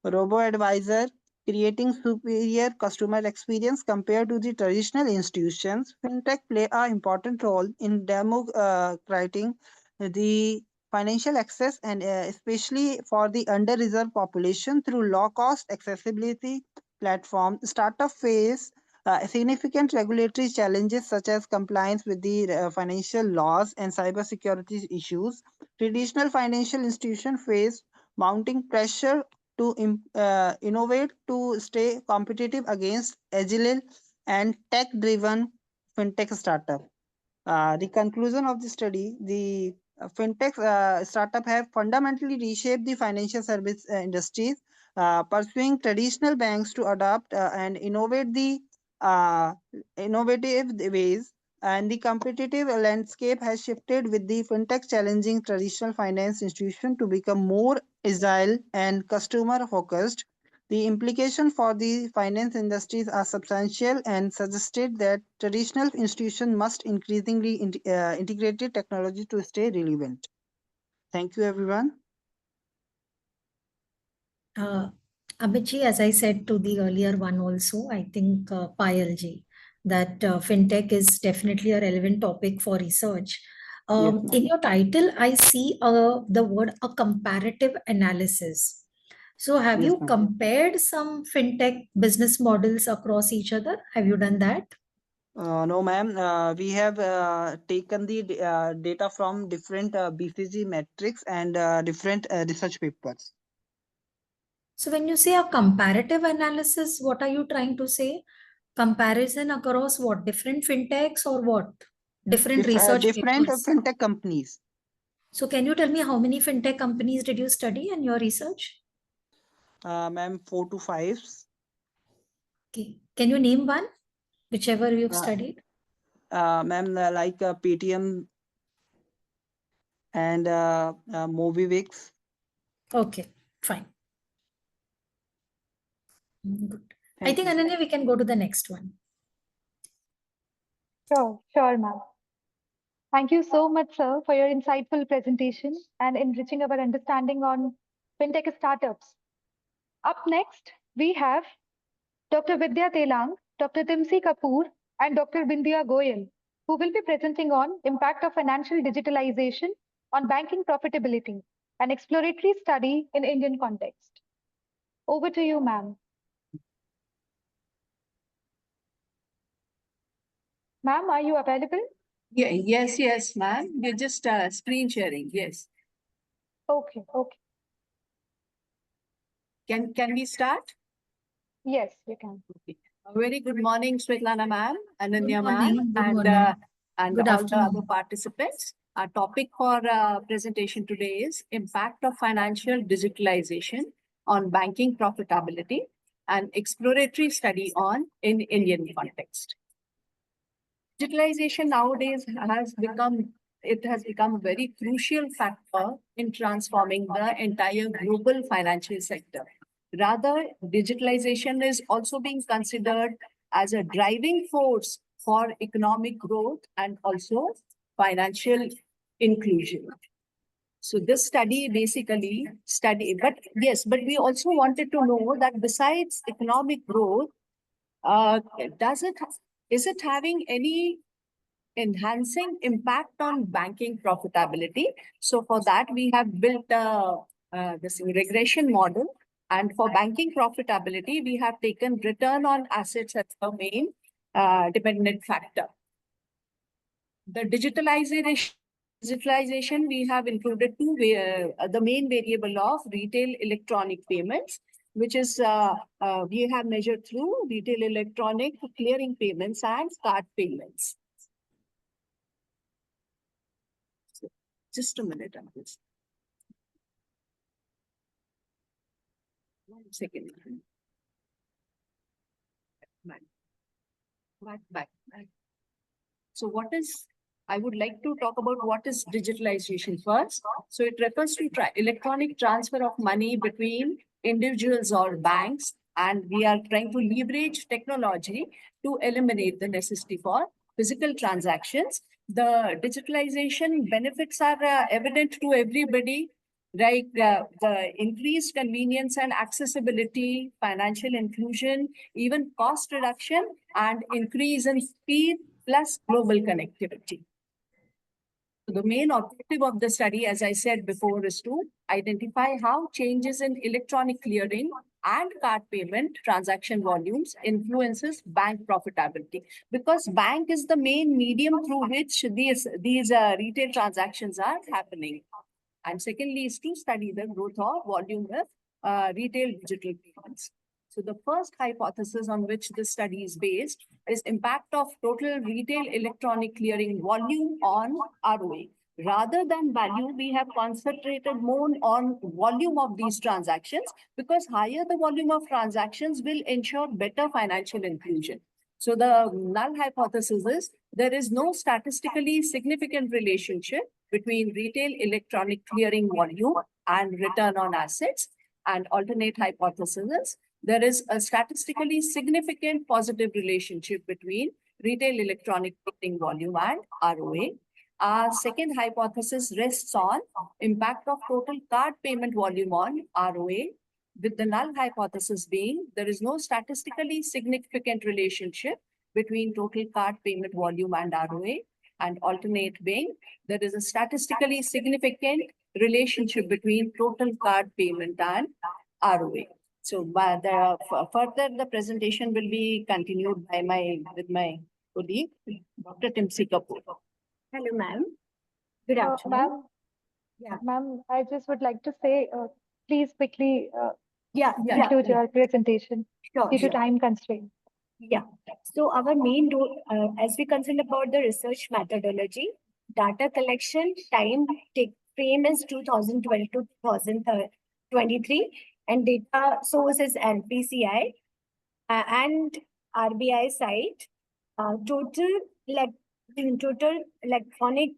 robo-advisor, creating superior customer experience compared to the traditional institutions. Fintech play an important role in democratizing the financial access and especially for the under-reserved population through low-cost accessibility platform. Startup face significant regulatory challenges such as compliance with the financial laws and cybersecurity issues. Traditional financial institutions face mounting pressure to innovate to stay competitive against agile and tech-driven fintech startup. The conclusion of the study, the fintech startup have fundamentally reshaped the financial service industries, pursuing traditional banks to adopt and innovate the uh, innovative ways. And the competitive landscape has shifted with the fintech challenging traditional finance institution to become more agile and customer focused. The implications for the finance industries are substantial and suggested that traditional institutions must increasingly integrate technology to stay relevant. Thank you, everyone. Abhijit, as I said to the earlier one also, I think Payal ji, that fintech is definitely a relevant topic for research. Yes, ma'am. In your title, I see the word a comparative analysis. So have Yes, you ma'am. compared some fintech business models across each other? Have you done that? No, ma'am. We have taken the data from different BCG metrics and different research papers. So when you say a comparative analysis, what are you trying to say? Comparison across what? Different fintechs or what? Different research Different papers. fintech companies. So can you tell me how many fintech companies did you study in your research? Ma'am, 4 to 5. Okay. Can you name one, whichever you've studied? Ma'am, like Paytm and MobiVix. Okay, fine. Good. I Thank think, you. Ananya, we can go to the next one. Sure, ma'am. Thank you so much, sir, for your insightful presentation and enriching our understanding on fintech startups. Up next, we have Dr. Vidya Telang, Dr. Timsi Kapoor, and Dr. Bindiya Goyal, who will be presenting on impact of financial digitalization on banking profitability, an exploratory study in Indian context. Over to you, ma'am. Ma'am, are you available? Yeah, yes, ma'am. You're just screen sharing. Yes. Okay. Can we start? Yes, you can. Okay. A very good morning, Svetlana ma'am, Ananya ma'am, morning, good and morning. and Good all the afternoon. other participants. Our topic for presentation today is impact of financial digitalization on banking profitability, an exploratory study on in Indian context. Digitalization nowadays has become a very crucial factor in transforming the entire global financial sector. Rather, digitalization is also being considered as a driving force for economic growth and also financial inclusion. So this study basically but we also wanted to know that besides economic growth, uh, does it is it having any enhancing impact on banking profitability? So for that, we have built this regression model. And for banking profitability, we have taken return on assets as the main dependent factor. The digitalization, we have included the main variable of retail electronic payments, which is we have measured through retail electronic clearing payments and card payments. Just a minute, I'm just. 1 second. Back. So I would like to talk about what is digitalization first. So it refers to electronic transfer of money between individuals or banks. And we are trying to leverage technology to eliminate the necessity for physical transactions. The digitalization benefits are evident to everybody, like the increased convenience and accessibility, financial inclusion, even cost reduction, and increase in speed plus global connectivity. The main objective of the study, as I said before, is to identify how changes in electronic clearing and card payment transaction volumes influences bank profitability, because bank is the main medium through which these retail transactions are happening. And secondly is to study the growth of volume of retail digital payments. So the first hypothesis on which this study is based is impact of total retail electronic clearing volume on ROA. Rather than value, we have concentrated more on volume of these transactions, because higher the volume of transactions will ensure better financial inclusion. So the null hypothesis is there is no statistically significant relationship between retail electronic clearing volume and return on assets. And alternate hypothesis is there is a statistically significant positive relationship between retail electronic clearing volume and ROA. Our second hypothesis rests on impact of total card payment volume on ROA, with the null hypothesis being there is no statistically significant relationship between total card payment volume and ROA, and alternate being there is a statistically significant relationship between total card payment and ROA. So further the presentation will be continued by with my colleague, Dr. Timsi Kapoor. Hello, ma'am. Good afternoon. Ma'am, I just would like to say, please quickly Yeah. conclude your presentation Sure, due to sure. time constraint. Yeah. So our main role, as we concerned about the research methodology, data collection time frame is 2012 to 2023, and data source is NPCI and RBI site. Total electronic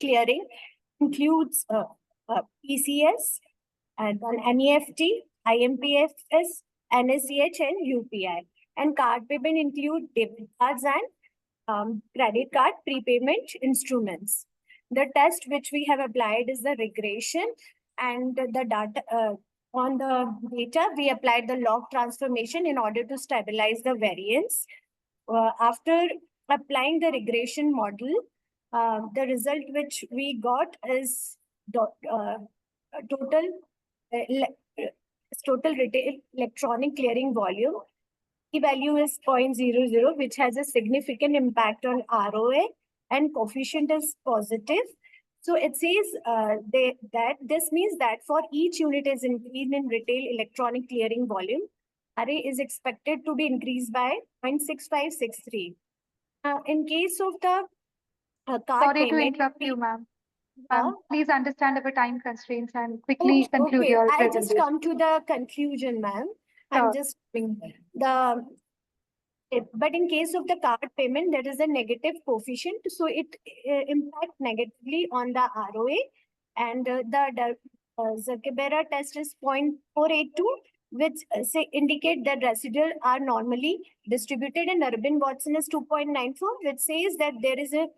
clearing includes PCS, and then NEFT, IMPFS, NSCH, and UPI. And card payment include debit cards and credit card prepayment instruments. The test which we have applied is the regression, and the data on the data we applied the log transformation in order to stabilize the variance. After applying the regression model, the result which we got is total total retail electronic clearing volume. The value is 0.00, which has a significant impact on ROA, and coefficient is positive. So it says that this means that for each unit is increased in retail electronic clearing volume, RA is expected to be increased by 0.6563. In case of the card Sorry to payment, interrupt you, ma'am. Uh, Please understand our time constraints and quickly conclude okay. your I'll just presentation. come to the conclusion, ma'am. I'm Sure. just but in case of the card payment, there is a negative coefficient, so it impacts negatively on the ROA, and the Zuckerberg test is 0.482, which indicate that residual are normally distributed, and Urban Watson is 2.94, which says that there is a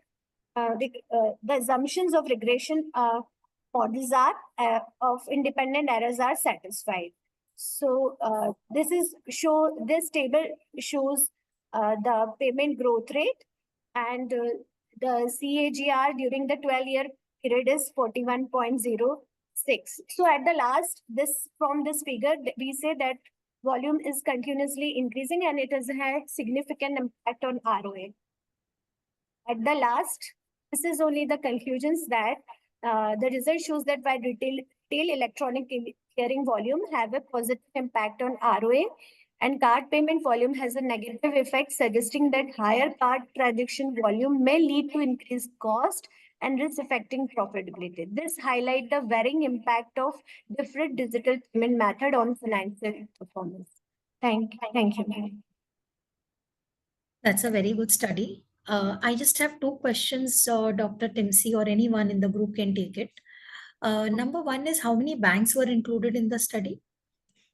the assumptions of regression models are of independent errors are satisfied. So this table shows the payment growth rate, and the CAGR during the 12-year period is 41.06. So at the last, from this figure, we say that volume is continuously increasing and it has had significant impact on ROA. At the last, this is only the conclusions that the result shows that while retail electronic clearing volume have a positive impact on ROA, and card payment volume has a negative effect, suggesting that higher card transaction volume may lead to increased cost and risk affecting profitability. This highlights the varying impact of different digital payment method on financial performance. Thank you. That's a very good study. I just have two questions, Dr. Timsey or anyone in the group can take it. Number one is, how many banks were included in the study?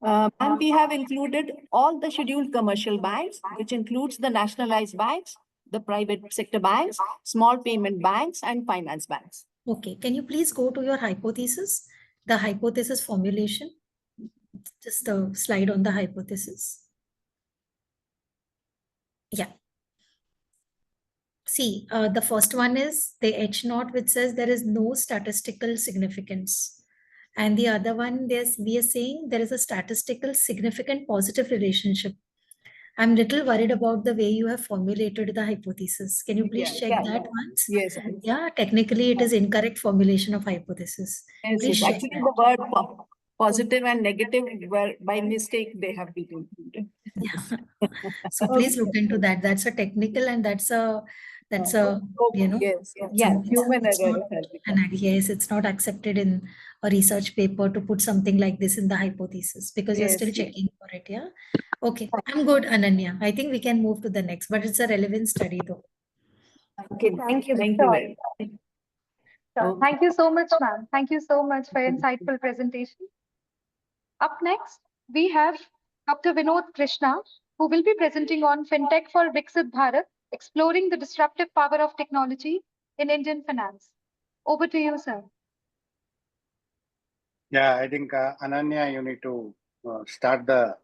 And we have included all the scheduled commercial banks, which includes the nationalized banks, the private sector banks, small payment banks, and finance banks. Okay, can you please go to your hypothesis, the hypothesis formulation? Just a slide on the hypothesis. Yeah. See, the first one is the H0, which says there is no statistical significance. And the other one, we are saying there is a statistical significant positive relationship. I'm little worried about the way you have formulated the hypothesis. Can you please check that once? Yes. Yeah, technically it is incorrect formulation of hypothesis. Please check Actually, that. the word positive and negative were by mistake they have been included. Yeah. So please look into that. That's a technical and that's a you know, Yes, it's human it's error. not yes, it's not accepted in a research paper to put something like this in the hypothesis because you're still checking for it. Yeah. Okay, I'm good, Ananya. I think we can move to the next, but it's a relevant study though. Okay, thank you very much. Sure. Thank you so much, ma'am. Thank you so much for your insightful presentation. Up next, we have Dr. Vinod Krishna, who will be presenting on FinTech for VIKSIT Bharat, exploring the disruptive power of technology in Indian finance. Over to you, sir. Yeah, I think Ananya, you need to start the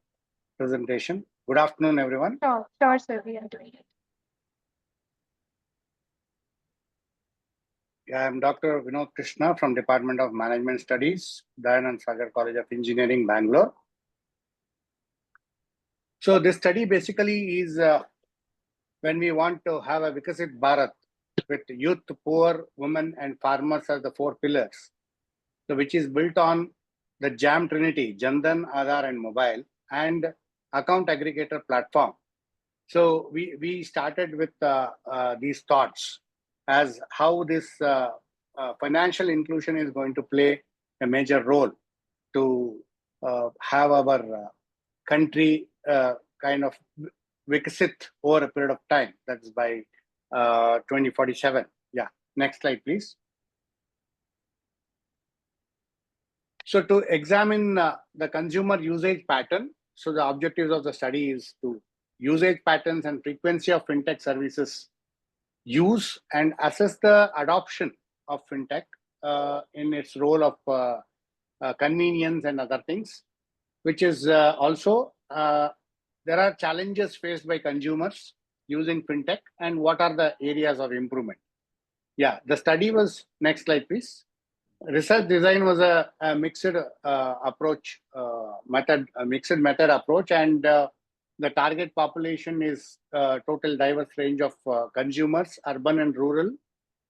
presentation. Good afternoon, everyone. Sure, sir. We are doing it. Yeah, I'm Dr. Vinod Krishna from Department of Management Studies, Dayanand Sagar College of Engineering, Bangalore. So this study basically is when we want to have a VIKSIT Bharat with youth, poor, women, and farmers as the four pillars. So which is built on the JAM Trinity, Jandan, Aadhaar, and Mobile, and account aggregator platform. So we started with these thoughts as how this financial inclusion is going to play a major role to have our country kind of VIKSIT over a period of time. That's by 2047. Yeah, next slide, please. So to examine the consumer usage pattern, so the objectives of the study is to usage patterns and frequency of fintech services use and assess the adoption of fintech in its role of convenience and other things, which is also there are challenges faced by consumers using fintech and what are the areas of improvement. Yeah, the study was, next slide, please. Research design was a mixed approach method, a mixed method approach, and the target population is total diverse range of consumers, urban and rural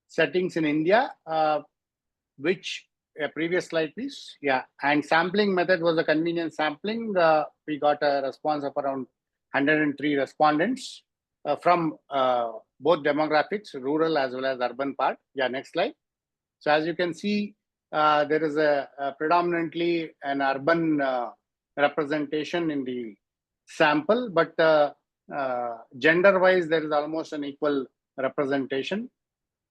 settings in India, which previous slide, please. Yeah, and sampling method was a convenience sampling. We got a response of around 103 respondents from both demographics, rural as well as urban part. Yeah, next slide. So as you can see, there is a predominantly an urban representation in the sample, but gender-wise, there is almost an equal representation.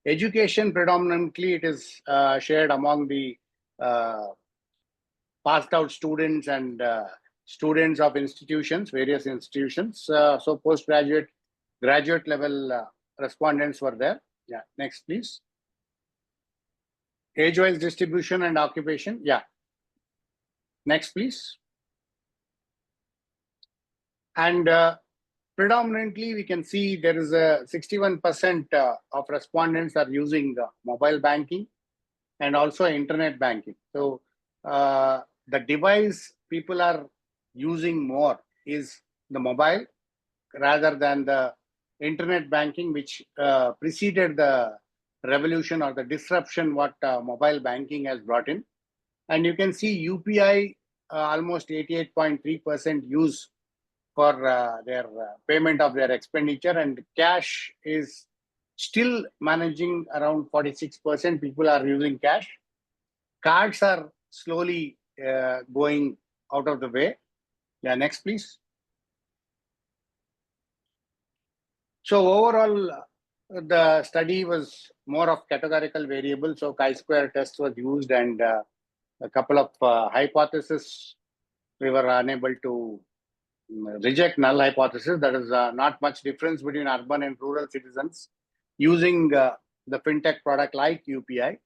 Education, predominantly, it is shared among the passed out students and students of institutions, various institutions. So postgraduate, graduate level respondents were there. Yeah, next, please. Age-wise distribution and occupation. Yeah. Next, please. And predominantly, we can see there is a 61% of respondents are using mobile banking and also internet banking. So the device people are using more is the mobile rather than the internet banking, which preceded the revolution or the disruption what mobile banking has brought in. And you can see UPI almost 88.3% use for their payment of their expenditure, and cash is still managing around 46% people are using cash. Cards are slowly going out of the way. Yeah, next, please. So overall, the study was more of categorical variable. So chi-square test was used, and a couple of hypotheses we were unable to reject null hypothesis. That is not much difference between urban and rural citizens using the fintech product like UPI.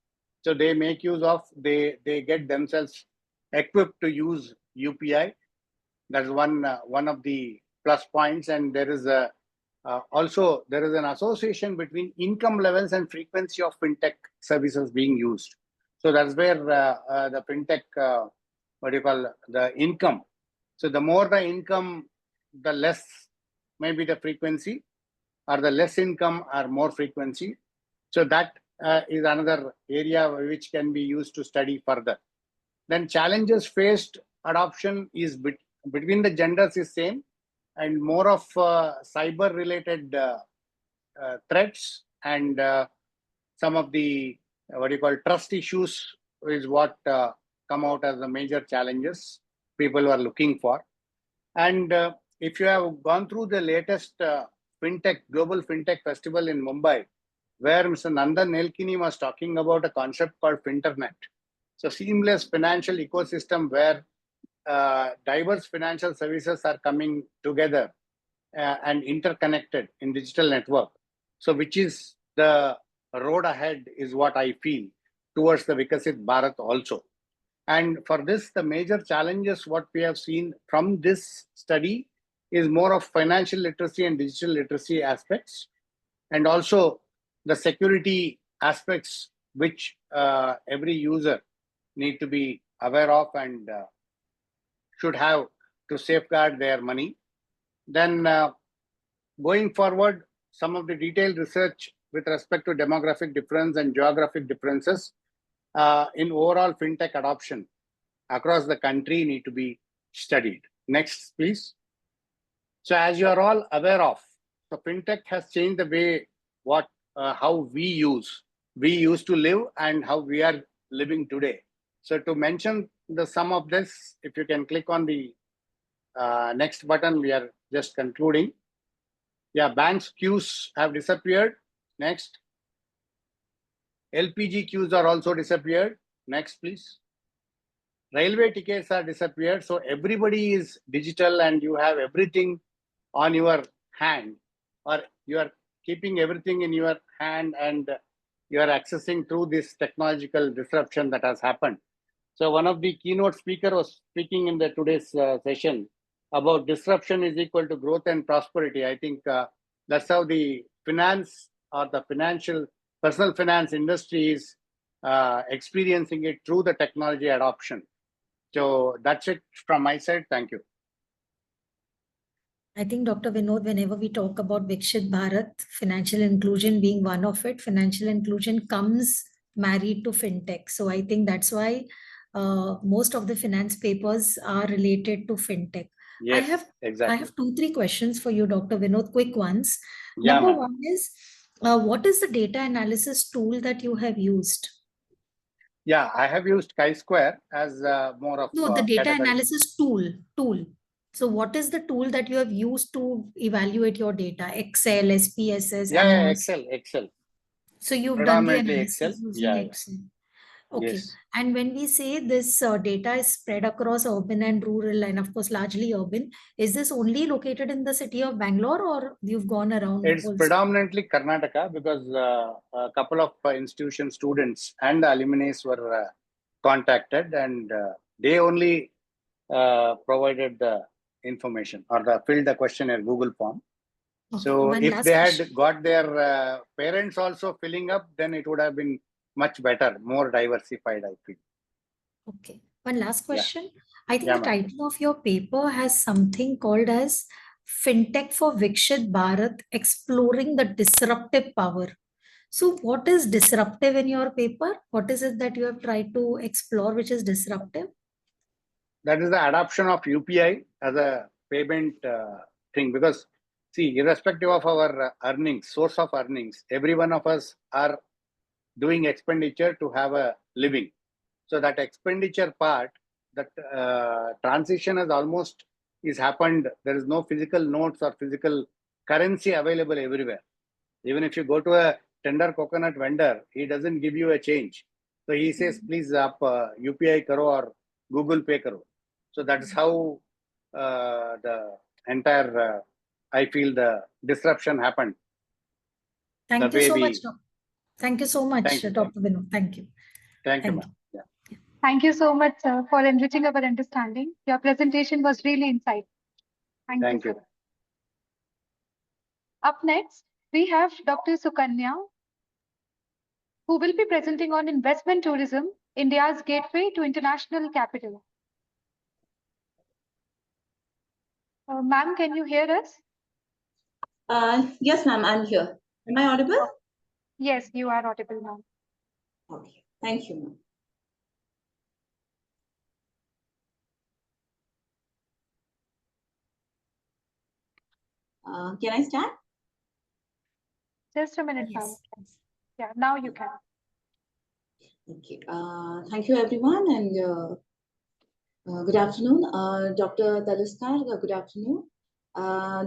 So they make use of, they get themselves equipped to use UPI. That's one of the plus points. And there is a also there is an association between income levels and frequency of fintech services being used. So that's where the fintech, what do you call, the income. So the more the income, the less maybe the frequency, or the less income or more frequency. So that is another area which can be used to study further. Then challenges faced adoption is between the genders is same, and more of cyber related threats and some of the what you call trust issues is what come out as the major challenges people are looking for. And if you have gone through the latest global fintech festival in Mumbai, where Mr. Nandan Nelkini was talking about a concept called Finternet. So seamless financial ecosystem where diverse financial services are coming together and interconnected in digital network. So which is the road ahead is what I feel towards the VIKSIT Bharat also. And for this, the major challenges what we have seen from this study is more of financial literacy and digital literacy aspects, and also the security aspects which every user need to be aware of and should have to safeguard their money. Then going forward, some of the detailed research with respect to demographic difference and geographic differences in overall fintech adoption across the country need to be studied. Next, please. So as you are all aware of, so fintech has changed the way how we use we used to live and how we are living today. So to mention the sum of this, if you can click on the next button, we are just concluding. Yeah, banks queues have disappeared. Next. LPG queues are also disappeared. Next, please. Railway tickets are disappeared. So everybody is digital and you have everything on your hand, or you are keeping everything in your hand and you are accessing through this technological disruption that has happened. So one of the keynote speaker was speaking in the today's session about disruption is equal to growth and prosperity. I think that's how the finance or the personal finance industry is experiencing it through the technology adoption. So that's it from my side. Thank you. I think, Dr. Vinod, whenever we talk about VIKSIT Bharat, financial inclusion being one of it, financial inclusion comes married to fintech. So I think that's why most of the finance papers are related to fintech. Yes, exactly. I have 2-3 questions for you, Dr. Vinod, quick ones. Yeah, Number ma'am. one is, what is the data analysis tool that you have used? Yeah, I have used Chi-Square as more of No, the data category. analysis tool. So what is the tool that you have used to evaluate your data? Excel, SPSS, Yeah, AMOS. Excel. So you've done the Predominantly Excel. analysis using Yeah. Excel. Okay. Yes. And when we say this data is spread across urban and rural, and of course largely urban, is this only located in the city of Bangalore, or you've gone around It's also? predominantly Karnataka because a couple of institution students and alumni were contacted, and they only provided the information or filled the questionnaire Google form. Okay, So one if last they question. had got their parents also filling up, then it would have been much better, more diversified, I feel. Okay, one last question. I think Yeah, the ma'am. title of your paper has something called as Fintech for VIKSIT Bharat, Exploring the Disruptive Power. So what is disruptive in your paper? What is it that you have tried to explore which is disruptive? That is the adoption of UPI as a payment thing, because see, irrespective of our earnings, source of earnings, every one of us are doing expenditure to have a living. So that expenditure part, that transition has almost is happened. There is no physical notes or physical currency available everywhere. Even if you go to a tender coconut vendor, he doesn't give you a change. So he says, please up UPI karo or Google Pay karo. So that's how the entire, I feel the disruption happened. Thank you so much, we... Doctor. Thank you so much, Thank you. Dr. Vinod. Thank you. Thank you, ma'am. Yeah. Thank you so much, sir, for enriching our understanding. Your presentation was really insightful. Thank you, sir. Up next, we have Dr. Sukanya, who will be presenting on investment tourism, India's gateway to international capital. Ma'am, can you hear us? Yes, ma'am, I'm here. Am I audible? Yes, you are audible, ma'am. Okay, thank you, ma'am. Can I start? Just a minute, ma'am. Yeah, now you can. Okay. Thank you, everyone, and good afternoon. Dr. Taliskar, good afternoon.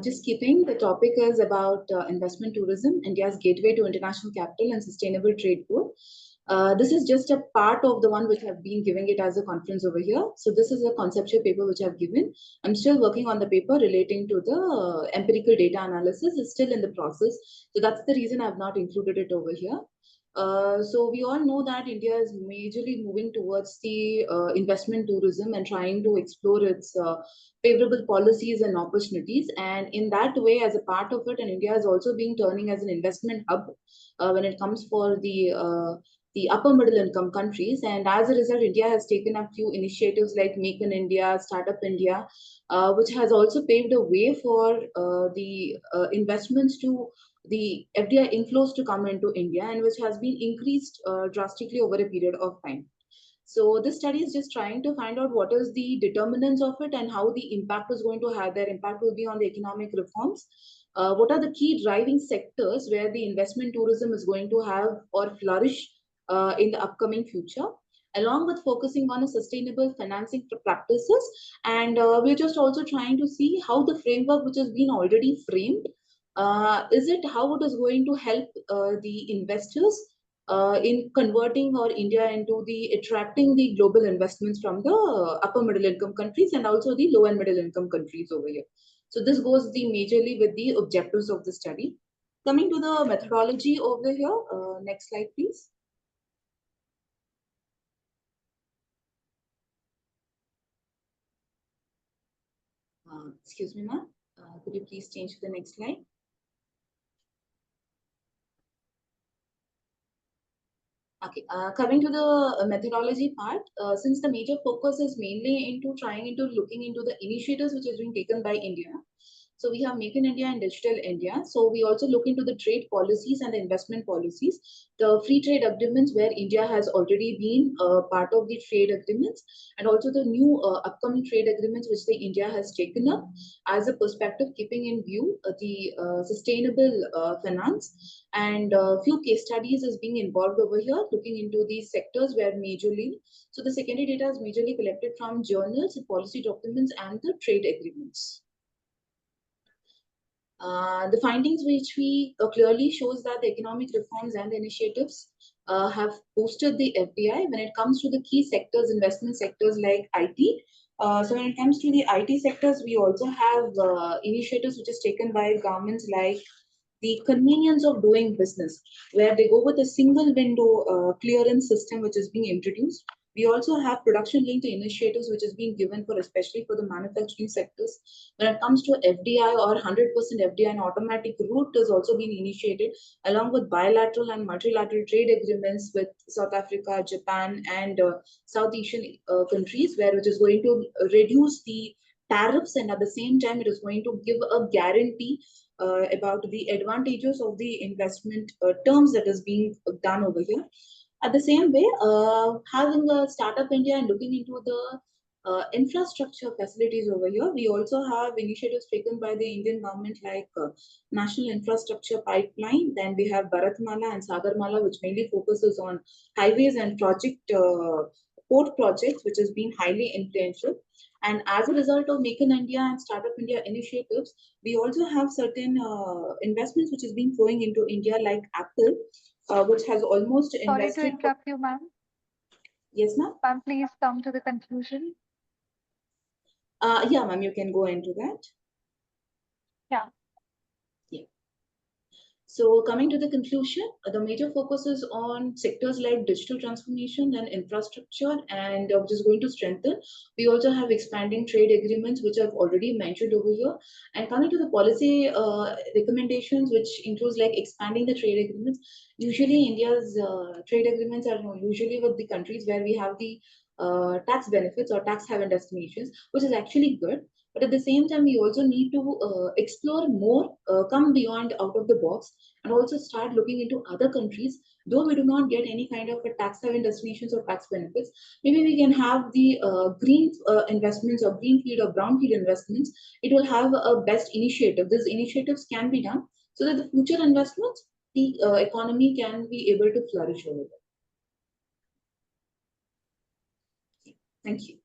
Just keeping, the topic is about investment tourism, India's gateway to international capital and sustainable trade growth. This is just a part of the one which I've been giving it as a conference over here. So this is a conceptual paper which I've given. I'm still working on the paper relating to the empirical data analysis. It's still in the process. So that's the reason I've not included it over here. So we all know that India is majorly moving towards the investment tourism and trying to explore its favorable policies and opportunities. And in that way, as a part of it, and India is also being turning as an investment hub when it comes for the upper middle income countries. And as a result, India has taken up few initiatives like Make in India, Startup India, which has also paved a way for the investments to the FDI inflows to come into India, and which has been increased drastically over a period of time. So this study is just trying to find out what is the determinants of it and how the impact is going to have. Their impact will be on the economic reforms, what are the key driving sectors where the investment tourism is going to have or flourish in the upcoming future, along with focusing on a sustainable financing practices. And we're just also trying to see how the framework which has been already framed, is it how it is going to help the investors in converting or India into the attracting the global investments from the upper middle income countries and also the low and middle income countries over here. So this goes the majorly with the objectives of the study. Coming to the methodology over here, next slide, please. Excuse me, ma'am. Could you please change to the next slide? Okay, coming to the methodology part, since the major focus is mainly into trying into looking into the initiatives which has been taken by India. So we have Make in India and Digital India. So we also look into the trade policies and the investment policies, the free trade agreements where India has already been part of the trade agreements, and also the new upcoming trade agreements which the India has taken up as a perspective, keeping in view the sustainable finance. And a few case studies is being involved over here, looking into these sectors where majorly, so the secondary data is majorly collected from journals, policy documents, and the trade agreements. The findings which we clearly shows that the economic reforms and initiatives have boosted the FDI when it comes to the key sectors, investment sectors like IT. So when it comes to the IT sectors, we also have initiatives which is taken by governments like the convenience of doing business, where they go with a single window clearance system which is being introduced. We also have production linked initiatives which is being given for especially for the manufacturing sectors. When it comes to FDI or 100% FDI, an automatic route is also being initiated along with bilateral and multilateral trade agreements with South Africa, Japan, and South Asian countries, where which is going to reduce the tariffs, and at the same time it is going to give a guarantee about the advantages of the investment terms that is being done over here. At the same way, having a startup India and looking into the infrastructure facilities over here, we also have initiatives taken by the Indian government like National Infrastructure Pipeline. Then we have Bharatmala and Sagarmala, which mainly focuses on highways and port projects, which has been highly influential. And as a result of Make in India and Startup India initiatives, we also have certain investments which is being flowing into India, like Apple, which has almost Sorry invested. to interrupt you, ma'am. Yes, ma'am. Ma'am, please come to the conclusion. Yeah, ma'am, you can go into that. Yeah. Yeah. So coming to the conclusion, the major focus is on sectors like digital transformation and infrastructure, and which is going to strengthen. We also have expanding trade agreements, which I've already mentioned over here. And coming to the policy recommendations, which includes like expanding the trade agreements. Usually India's trade agreements are usually with the countries where we have the tax benefits or tax haven destinations, which is actually good. But at the same time, we also need to explore more, come beyond out of the box, and also start looking into other countries. Though we do not get any kind of a tax haven destinations or tax benefits, maybe we can have the green investments or greenfield or brownfield investments. It will have a best initiative. These initiatives can be done so that the future investments, the economy can be able to flourish over there. Thank you.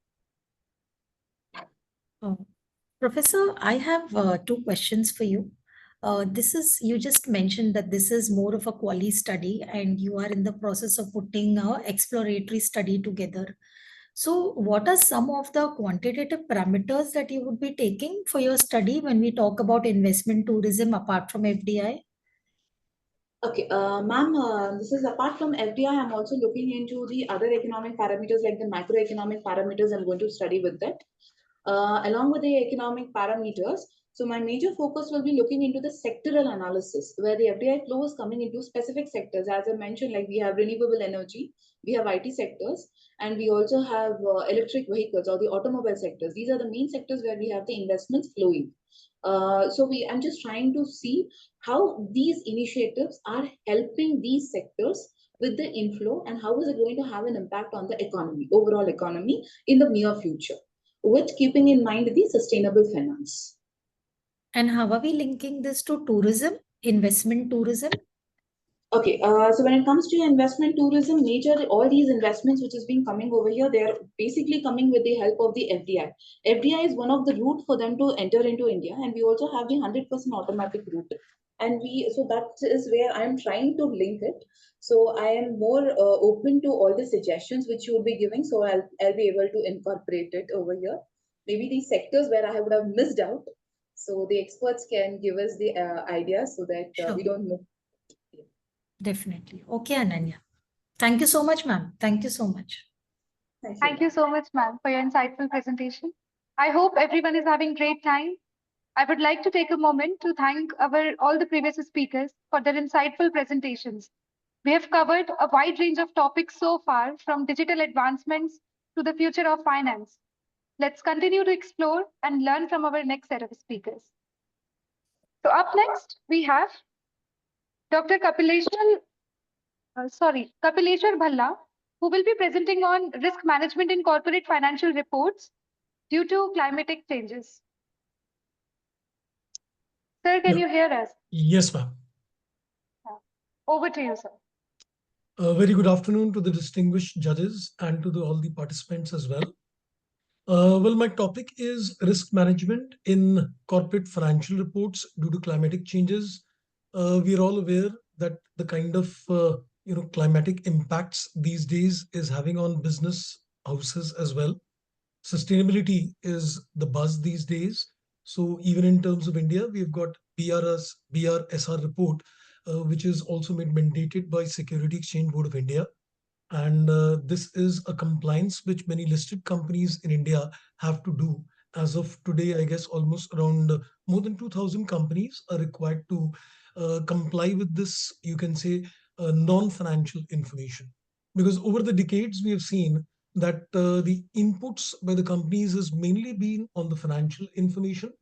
Professor, I have two questions for you. You just mentioned that this is more of a quali study and you are in the process of putting a exploratory study together. So what are some of the quantitative parameters that you would be taking for your study when we talk about investment tourism apart from FDI? Okay, ma'am, this is apart from FDI, I'm also looking into the other economic parameters like the macroeconomic parameters. I'm going to study with that. Along with the economic parameters, so my major focus will be looking into the sectoral analysis, where the FDI flow is coming into specific sectors. As I mentioned, like we have renewable energy, we have IT sectors, and we also have electric vehicles or the automobile sectors. These are the main sectors where we have the investments flowing. I'm just trying to see how these initiatives are helping these sectors with the inflow, and how is it going to have an impact on the economy, overall economy in the near future, with keeping in mind the sustainable finance. And how are we linking this to tourism, investment tourism? Okay, so when it comes to investment tourism, major all these investments which has been coming over here, they are basically coming with the help of the FDI. FDI is one of the route for them to enter into India, and we also have the 100% automatic route. And so that is where I'm trying to link it. So I am more open to all the suggestions which you will be giving. So I'll be able to incorporate it over here. Maybe these sectors where I would have missed out. So the experts can give us the ideas so that we Sure. don't miss. Definitely. Okay, Ananya. Thank you so much, ma'am. Thank you so much. Thank you so much, ma'am, for your insightful presentation. I hope everyone is having great time. I would like to take a moment to thank all the previous speakers for their insightful presentations. We have covered a wide range of topics so far, from digital advancements to the future of finance. Let's continue to explore and learn from our next set of speakers. So up next, we have Dr. Kapileshwar Bhalla, who will be presenting on risk management in corporate financial reports due to climatic changes. Sir, can you hear us? Yes, ma'am. Over to you, sir. Very good afternoon to the distinguished judges and to all the participants as well. Well, my topic is risk management in corporate financial reports due to climatic changes. We are all aware that the kind of climatic impacts these days is having on business houses as well. Sustainability is the buzz these days. So even in terms of India, we've got BRSR report, which is also made mandated by Security Exchange Board of India. And this is a compliance which many listed companies in India have to do. As of today, I guess almost around more than 2,000 companies are required to comply with this, you can say, non-financial information. Because over the decades, we have seen that the inputs by the companies has mainly been on the financial information.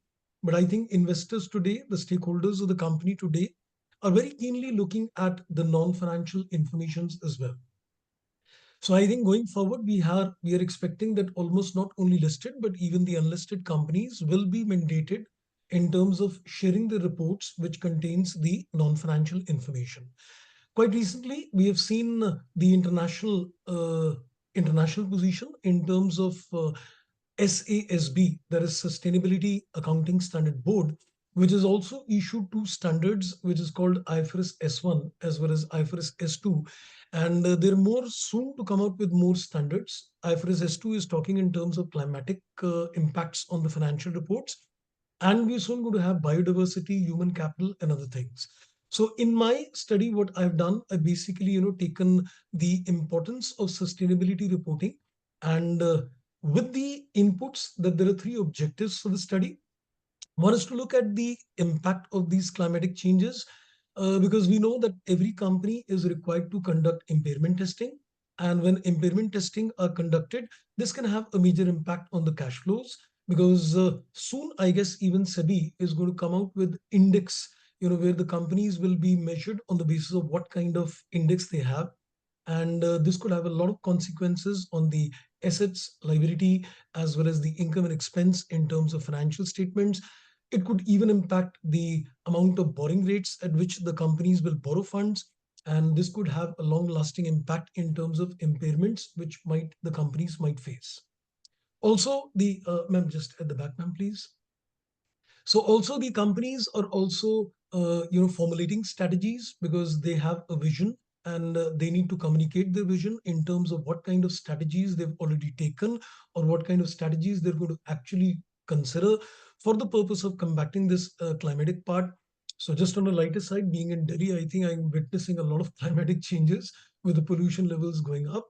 But I think investors today, the stakeholders of the company today, are very keenly looking at the non-financial informations as well. So I think going forward, we are expecting that almost not only listed, but even the unlisted companies will be mandated in terms of sharing the reports which contains the non-financial information. Quite recently, we have seen the international position in terms of SASB, that is Sustainability Accounting Standard Board, which has also issued two standards, which is called IFRS S1 as well as IFRS S2. And they're more soon to come out with more standards. IFRS S2 is talking in terms of climatic impacts on the financial reports. And we're soon going to have biodiversity, human capital, and other things. So in my study, what I've done, I basically, taken the importance of sustainability reporting, and with the inputs that there are three objectives for the study. One is to look at the impact of these climatic changes, because we know that every company is required to conduct impairment testing. And when impairment testing are conducted, this can have a major impact on the cash flows, because soon, I guess, even SEBI is going to come out with index, where the companies will be measured on the basis of what kind of index they have. And this could have a lot of consequences on the assets, liability, as well as the income and expense in terms of financial statements. It could even impact the amount of borrowing rates at which the companies will borrow funds. And this could have a long lasting impact in terms of impairments, which the companies might face. Also, ma'am, just at the back, ma'am, please. So also the companies are also, formulating strategies, because they have a vision, and they need to communicate their vision in terms of what kind of strategies they've already taken, or what kind of strategies they're going to actually consider for the purpose of combating this climatic part. So just on the lighter side, being in Delhi, I think I'm witnessing a lot of climatic changes with the pollution levels going up.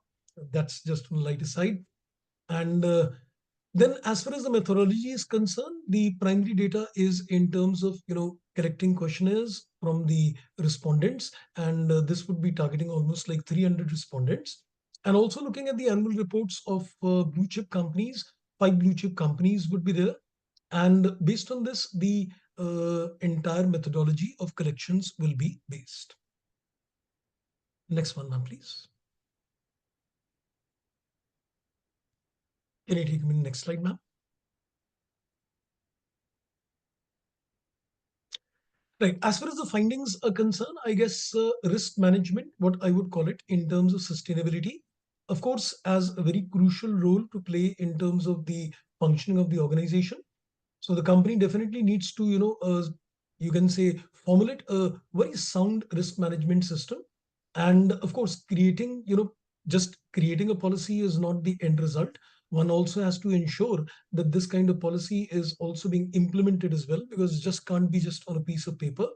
That's just on the lighter side. And then as far as the methodology is concerned, the primary data is in terms of, collecting questionnaires from the respondents. And this would be targeting almost like 300 respondents. And also looking at the annual reports of blue chip companies, 5 blue chip companies would be there. And based on this, the entire methodology of collections will be based. Next one, ma'am, please. Can you take me to the next slide, ma'am? Right. As far as the findings are concerned, I guess risk management, what I would call it in terms of sustainability, of course, has a very crucial role to play in terms of the functioning of the organization. So the company definitely needs to, you can say, formulate a very sound risk management system. And of course, just creating a policy is not the end result. One also has to ensure that this kind of policy is also being implemented as well, because it just can't be just on a piece of paper.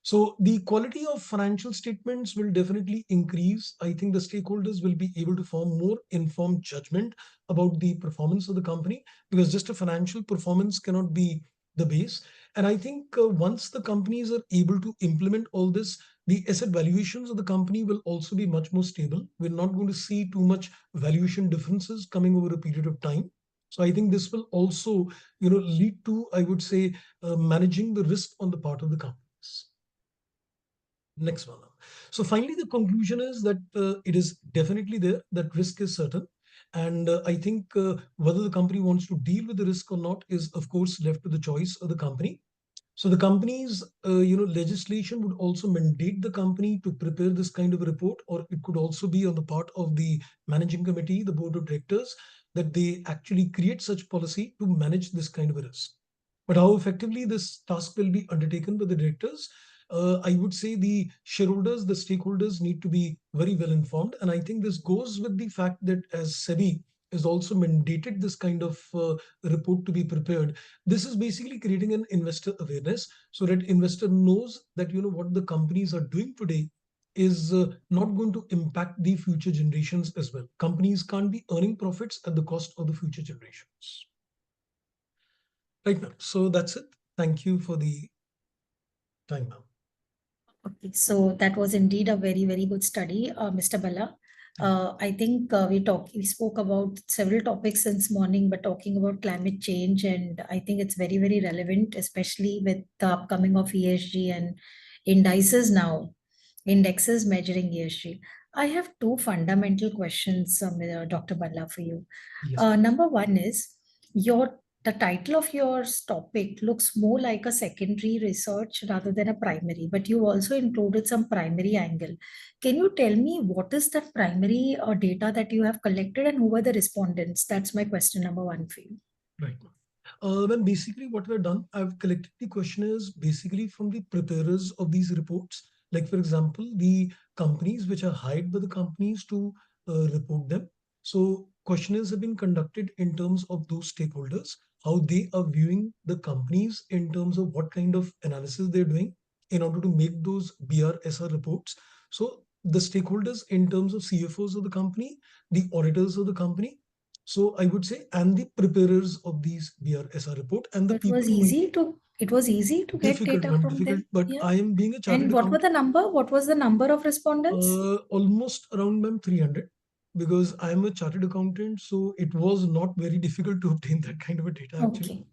So the quality of financial statements will definitely increase. I think the stakeholders will be able to form more informed judgment about the performance of the company, because just a financial performance cannot be the base. And I think once the companies are able to implement all this, the asset valuations of the company will also be much more stable. We're not going to see too much valuation differences coming over a period of time. So I think this will also, lead to, I would say, managing the risk on the part of the companies. Next one. So finally, the conclusion is that it is definitely there, that risk is certain. And I think whether the company wants to deal with the risk or not is, of course, left to the choice of the company. So the company's, legislation would also mandate the company to prepare this kind of a report, or it could also be on the part of the managing committee, the board of directors, that they actually create such policy to manage this kind of a risk. But how effectively this task will be undertaken by the directors, I would say the shareholders, the stakeholders need to be very well informed. And I think this goes with the fact that as SEBI is also mandated this kind of report to be prepared. This is basically creating an investor awareness, so that investor knows that what the companies are doing today is not going to impact the future generations as well. Companies can't be earning profits at the cost of the future generations. Right, ma'am. So that's it. Thank you for the time, ma'am. Okay, so that was indeed a very, very good study, Mr. Bala. I think we spoke about several topics since morning, but talking about climate change, and I think it's very, very relevant, especially with the upcoming of ESG and indices now, indexes measuring ESG. I have two fundamental questions, Dr. Bala, for you. Yes. Number one is the title of your topic looks more like a secondary research rather than a primary, but you also included some primary angle. Can you tell me what is that primary data that you have collected and who were the respondents? That's my question number one for you. Right. Then basically what we've done, I've collected the questionnaires basically from the preparers of these reports. Like for example, the companies which are hired by the companies to report them. So questionnaires have been conducted in terms of those stakeholders, how they are viewing the companies in terms of what kind of analysis they're doing in order to make those BRSR reports. So the stakeholders in terms of CFOs of the company, the auditors of the company, so I would say, and the preparers of these BRSR report and the It people was who easy to get difficult, data ma'am, from difficult. them. But Yeah. I am being a chartered And what were accountant. the number? What was the number of respondents? Almost around, ma'am, 300, because I am a chartered accountant, so it was not very difficult to obtain that kind of a data actually. Okay.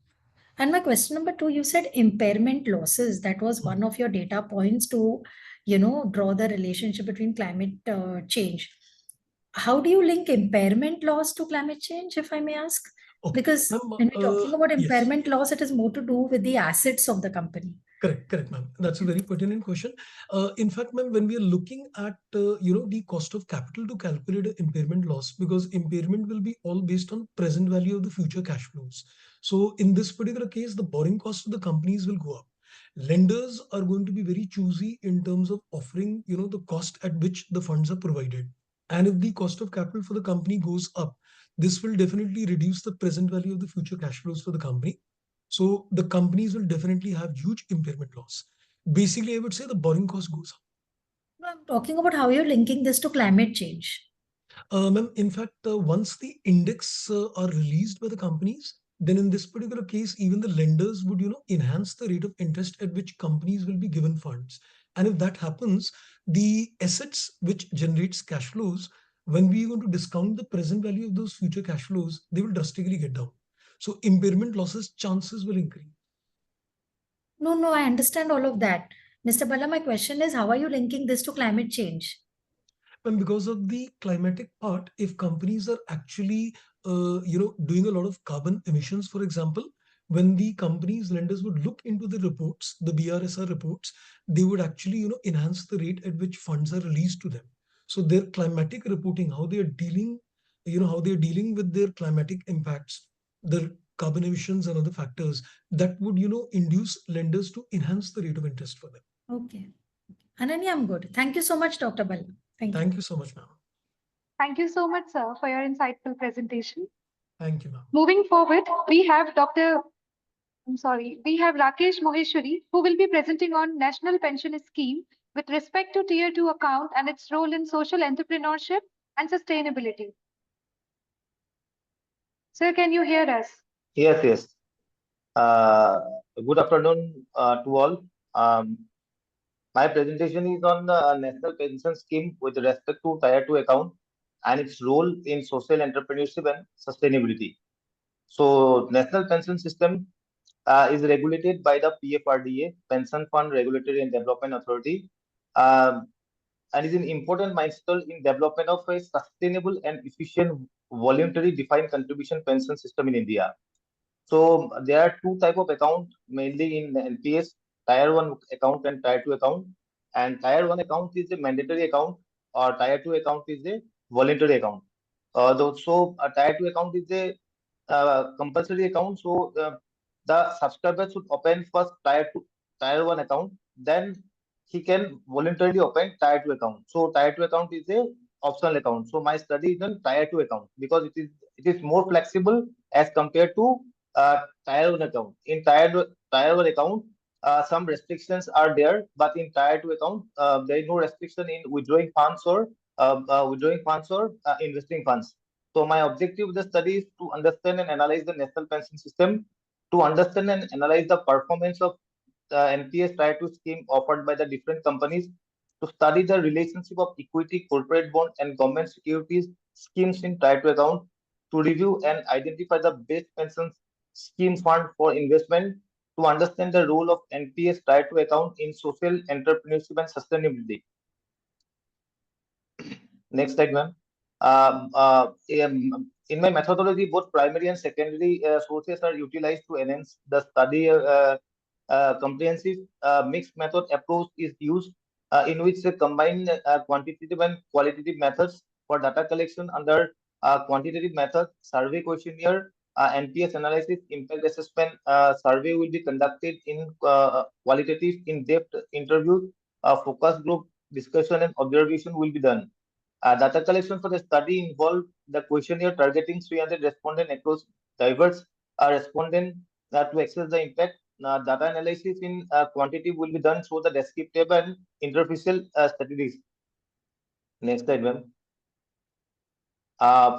And my question number two, you said impairment losses. That was one of your data points to, draw the relationship between climate change. How do you link impairment loss to climate change, if I may ask? Okay. Because Ma'am, when we're talking about yes. impairment loss, it is more to do with the assets of the company. Correct, ma'am. That's a very pertinent question. In fact, ma'am, when we are looking at the cost of capital to calculate an impairment loss, because impairment will be all based on present value of the future cash flows. So in this particular case, the borrowing cost of the companies will go up. Lenders are going to be very choosy in terms of offering the cost at which the funds are provided. And if the cost of capital for the company goes up, this will definitely reduce the present value of the future cash flows for the company. So the companies will definitely have huge impairment loss. Basically, I would say the borrowing cost goes up. I'm talking about how you're linking this to climate change. Ma'am, in fact, once the index are released by the companies, then in this particular case, even the lenders would, enhance the rate of interest at which companies will be given funds. And if that happens, the assets which generates cash flows, when we are going to discount the present value of those future cash flows, they will drastically get down. So impairment losses chances will increase. No, I understand all of that. Mr. Bala, my question is, how are you linking this to climate change? And because of the climatic part, if companies are actually, doing a lot of carbon emissions, for example, when the companies, lenders would look into the reports, the BRSR reports, they would actually, enhance the rate at which funds are released to them. So their climatic reporting, how they are dealing, how they are dealing with their climatic impacts, the carbon emissions and other factors, that would, induce lenders to enhance the rate of interest for them. Okay. Ananya, I'm good. Thank you so much, Dr. Balla. Thank you. Thank you so much, ma'am. Thank you so much, sir, for your insightful presentation. Thank you, ma'am. Moving forward, we have we have Rakesh Moheshwari, who will be presenting on National Pension Scheme with respect to Tier 2 account and its role in social entrepreneurship and sustainability. Sir, can you hear us? Yes, yes. Good afternoon to all. My presentation is on the National Pension Scheme with respect to Tier 2 account and its role in social entrepreneurship and sustainability. So, National Pension System is regulated by the PFRDA, Pension Fund Regulatory and Development Authority, and is an important milestone in development of a sustainable and efficient voluntary defined contribution pension system in India. So there are two type of account mainly in the NPS, Tier 1 account and Tier 2 account. And Tier 1 account is a mandatory account or Tier 2 account is a voluntary account. So a Tier 2 account is a compulsory account. So the subscriber should open first Tier 1 account, then he can voluntarily open Tier 2 account. So Tier 2 account is a optional account. So my study is on Tier 2 account because it is more flexible as compared to Tier 1 account. In Tier 1 account, some restrictions are there, but in Tier 2 account, there is no restriction in withdrawing funds or investing funds. So my objective of the study is to understand and analyze the national pension system, to understand and analyze the performance of the NPS Tier 2 scheme offered by the different companies, to study the relationship of equity, corporate bond, and government securities schemes in Tier 2 account, to review and identify the best pension scheme fund for investment, to understand the role of NPS Tier 2 account in social entrepreneurship and sustainability. Next slide, ma'am. In my methodology, both primary and secondary sources are utilized to enhance the study. Comprehensive mixed method approach is used, in which they combine quantitative and qualitative methods for data collection under quantitative method, survey questionnaire, NPS analysis, impact assessment survey will be conducted in qualitative in-depth interviews, focus group discussion and observation will be done. Data collection for the study involved the questionnaire targeting 300 respondents across diverse respondents to assess the impact. Data analysis in quantity will be done through the descriptive and interfacial studies. Next slide, ma'am.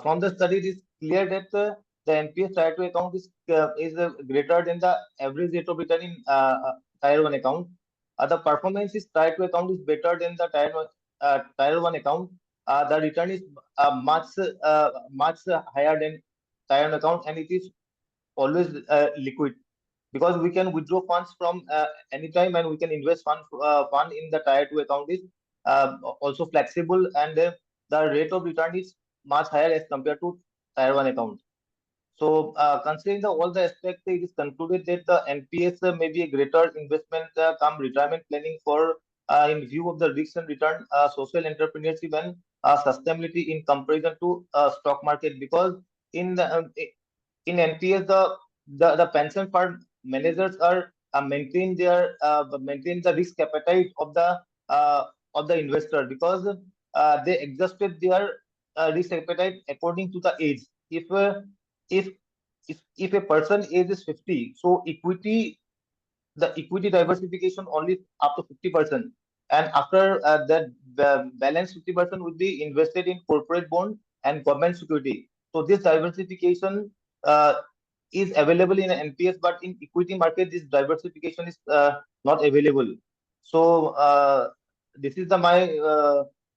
From the study, it is clear that the NPS Tier 2 account is greater than the average rate of return in Tier 1 account. The performance is Tier 2 account is better than the Tier 1 account. The return is much higher than Tier 1 account, and it is always liquid, because we can withdraw funds from anytime, and we can invest fund in the Tier 2 account is also flexible, and the rate of return is much higher as compared to Tier 1 account. So, considering all the aspects, it is concluded that the NPS may be a greater investment come retirement planning for in view of the risk and return, social entrepreneurship and sustainability in comparison to stock market, because in in NPS the pension fund managers are maintain the risk appetite of the investor, because they adjusted their risk appetite according to the age. If if a person age is 50, so the equity diversification only up to 50%, and after that the balance 50% would be invested in corporate bond and government security. So this diversification uh, is available in NPS, but in equity market this diversification is not available. So this is my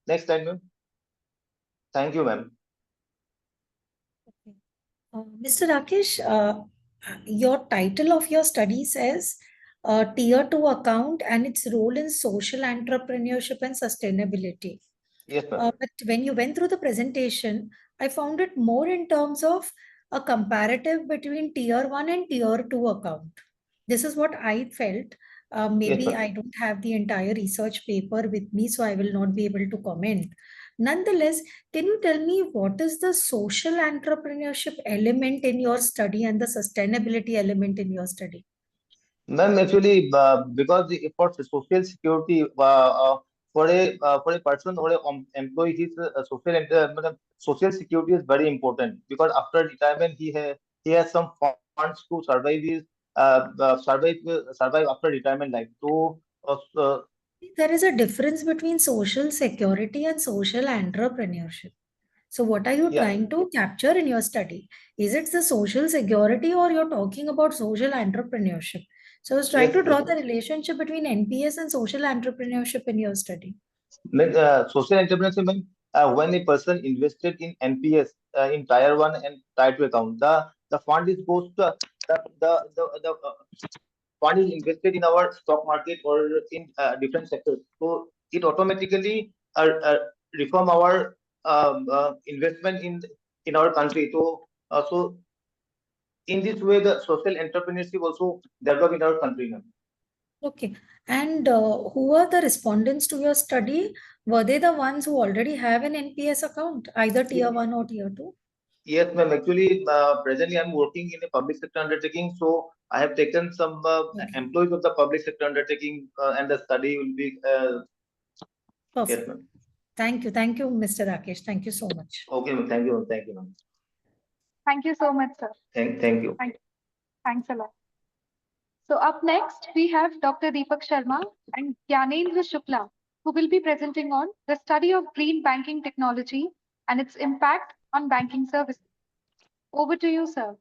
next slide, ma'am. Thank you, ma'am. Mr. Rakesh, your title of your study says Tier 2 account and its role in social entrepreneurship and sustainability. Yes, ma'am. But when you went through the presentation, I found it more in terms of a comparative between tier 1 and tier 2 account. This is what I felt. Maybe ma'am. I don't have the entire research paper with me, so I will not be able to comment. Nonetheless, can you tell me what is the social entrepreneurship element in your study and the sustainability element in your study? Ma'am, actually, because for the social security, for a person or a employee, his social security is very important because after retirement he has some funds to survive his survive after retirement life. So There is a difference between social security and social entrepreneurship. So what are you yeah, trying to capture in your study? Is it the social security or you're talking about social entrepreneurship? So I was trying yes, to draw the relationship between NPS and social entrepreneurship in your study. social entrepreneurship means when a person invested in NPS in tier 1 and tier 2 account, the fund is goes to the fund is invested in our stock market or in different sectors. So it automatically reform our investment in our country. So in this way, the social entrepreneurship also develop in our country now. Okay. And who are the respondents to your study? Were they the ones who already have an NPS account, either tier 1 or tier 2? Yes, ma'am. Actually, presently I'm working in a public sector undertaking, so I have taken some Okay. employees of the public sector undertaking, and the study will be. Yes, Perfect. ma'am. Thank you. Thank you, Mr. Rakesh. Thank you so much. Okay, ma'am. Thank you, ma'am. Thank you, ma'am. Thank you so much, sir. Thank you. Thanks a lot. So up next, we have Dr. Deepak Sharma and Gyanendra Shukla, who will be presenting on the study of green banking technology and its impact on banking services. Over to you, sir.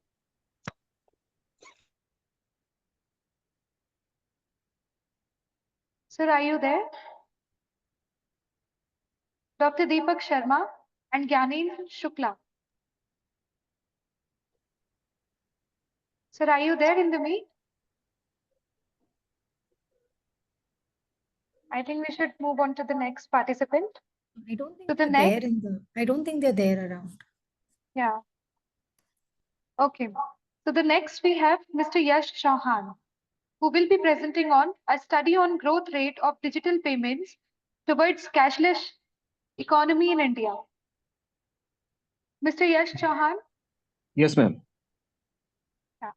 Sir, are you there? Dr. Deepak Sharma and Gyanendra Shukla. Sir, are you there in the meet? I think we should move on to the next participant. I don't think So the they're there next, in the, I don't think they're there around. yeah. Okay. So the next we have Mr. Yash Chauhan, who will be presenting on a study on growth rate of digital payments towards cashless economy in India. Mr. Yash Chauhan, Yes, ma'am.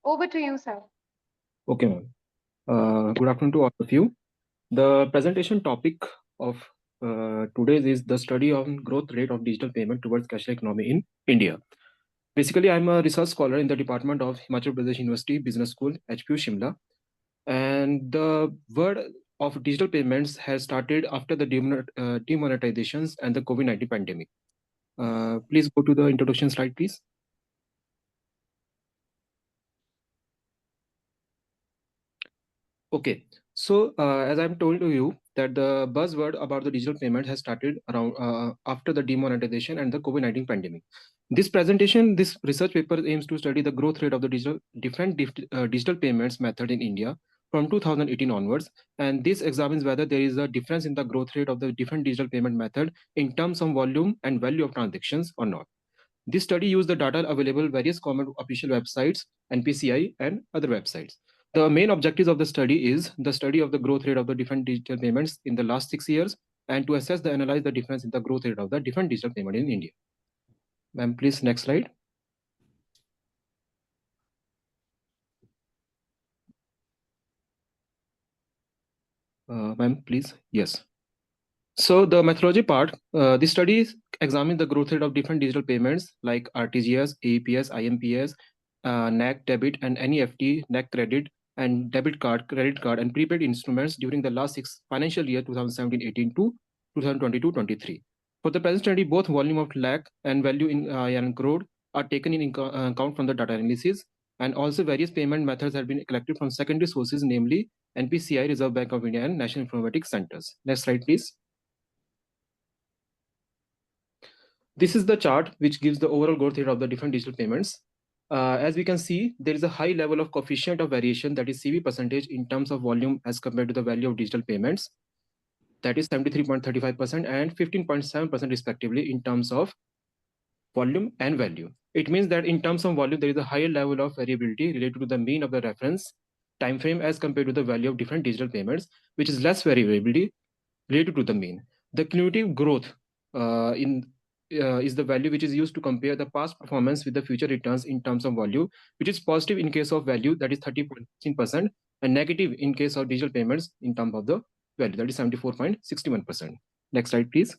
over to you, sir. Okay, ma'am. Good afternoon to all of you. The presentation topic of today's is the study on growth rate of digital payment towards cashless economy in India. Basically, I'm a research scholar in the department of Himachal Pradesh University Business School, HPU Shimla. And the word of digital payments has started after the demonetizations and the COVID-19 pandemic. Please go to the introduction slide, please. Okay, so as I'm told to you that the buzzword about the digital payment has started around after the demonetization and the COVID-19 pandemic. This presentation, this research paper aims to study the growth rate of the different digital payments method in India from 2018 onwards, and this examines whether there is a difference in the growth rate of the different digital payment method in terms of volume and value of transactions or not. This study used the data available various common official websites, NPCI, and other websites. The main objectives of the study is the study of the growth rate of the different digital payments in the last 6 years and to assess analyze the difference in the growth rate of the different digital payment in India. Ma'am, please, next slide. Ma'am, please. Yes. So the methodology part, the study examines the growth rate of different digital payments like RTGS, AEPS, IMPS, NAC debit and NEFT, NAC credit, and debit card, credit card, and prepaid instruments during the last 6 financial year 2017-18 to 2022-23. For the present study, both volume of lakh and value in crore are taken in account from the data analysis, and also various payment methods have been collected from secondary sources, namely NPCI, Reserve Bank of India, and National Informatics Centers. Next slide, please. This is the chart which gives the overall growth rate of the different digital payments. As we can see, there is a high level of coefficient of variation, that is CV percentage, in terms of volume as compared to the value of digital payments. That is 73.35% and 15.7% respectively in terms of volume and value. It means that in terms of volume, there is a higher level of variability related to the mean of the reference time frame as compared to the value of different digital payments, which is less variability related to the mean. The cumulative growth is the value which is used to compare the past performance with the future returns in terms of value, which is positive in case of value, that is 30.16%, and negative in case of digital payments in terms of the value, that is 74.61%. Next slide, please.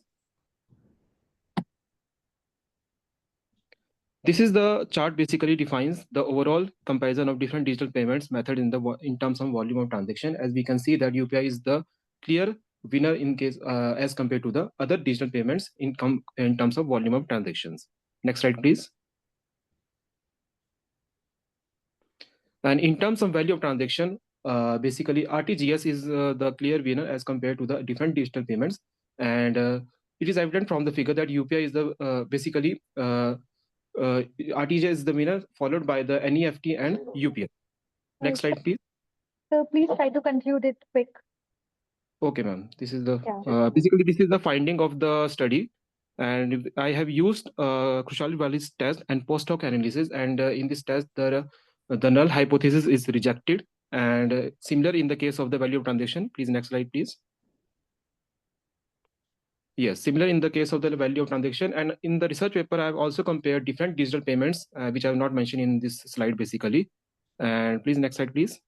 This is the chart basically defines the overall comparison of different digital payments method in terms of volume of transaction. As we can see that UPI is the clear winner in case as compared to the other digital payments in terms of volume of transactions. Next slide, please. And in terms of value of transaction, basically RTGS is the clear winner as compared to the different digital payments. And it is evident from the figure that UPI is the basically RTGS is the winner, followed by the NEFT and UPI. Next slide, please. So please try to conclude it quick. Okay, ma'am. This is the basically this is the finding of the study, and I have used Khrushali-Wallis test and post hoc analysis, and in this test the null hypothesis is rejected, and similar in the case of the value of transaction. Please, next slide, please. Yes, similar in the case of the value of transaction, and in the research paper, I have also compared different digital payments, which I have not mentioned in this slide, basically. And please, next slide, please.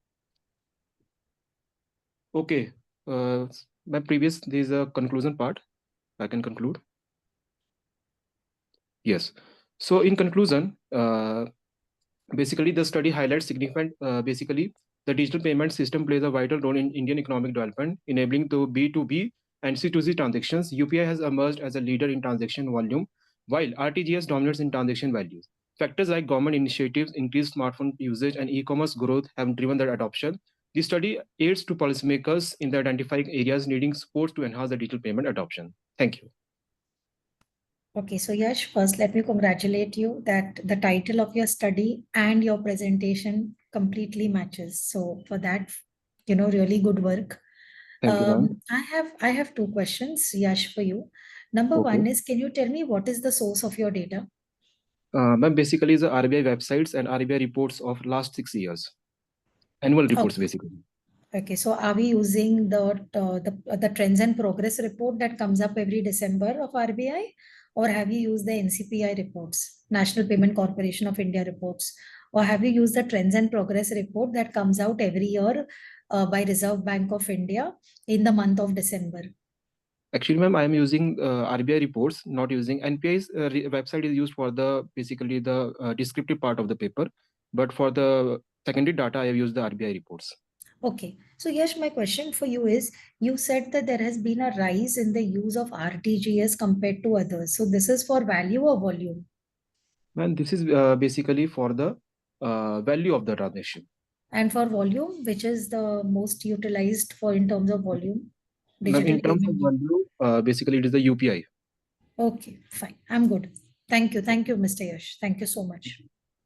Okay, my previous, this is a conclusion part. I can conclude. Yes. So in conclusion, basically the study highlights significant, basically the digital payment system plays a vital role in Indian economic development, enabling the B2B and C2C transactions. UPI has emerged as a leader in transaction volume, while RTGS dominates in transaction values. Factors like government initiatives, increased smartphone usage, and e-commerce growth have driven their adoption. The study aids to policymakers in identifying areas needing support to enhance the digital payment adoption. Thank you. Okay, so Yash, first let me congratulate you that the title of your study and your presentation completely matches. So for that, really good work. Thank you, ma'am. I have two questions, Yash, for you. Number one is, can you tell me what is the source of your data? Ma'am, basically the RBI websites and RBI reports of last 6 years. Annual reports, basically. Okay, so are we using the trends and progress report that comes up every December of RBI, or have you used the NCPI reports, National Payment Corporation of India reports, or have you used the trends and progress report that comes out every year by Reserve Bank of India in the month of December? Actually, ma'am, I am using RBI reports, not using NPI's website is used for the basically the descriptive part of the paper, but for the secondary data, I have used the RBI reports. Okay, so Yash, my question for you is, you said that there has been a rise in the use of RTGS compared to others. So this is for value or volume? Man, this is basically for the value of the transaction. And for volume, which is the most utilized for in terms of volume? Ma'am, in terms of value, basically it is the UPI. Okay, fine. I'm good. Thank you. Thank you, Mr. Yash. Thank you so much.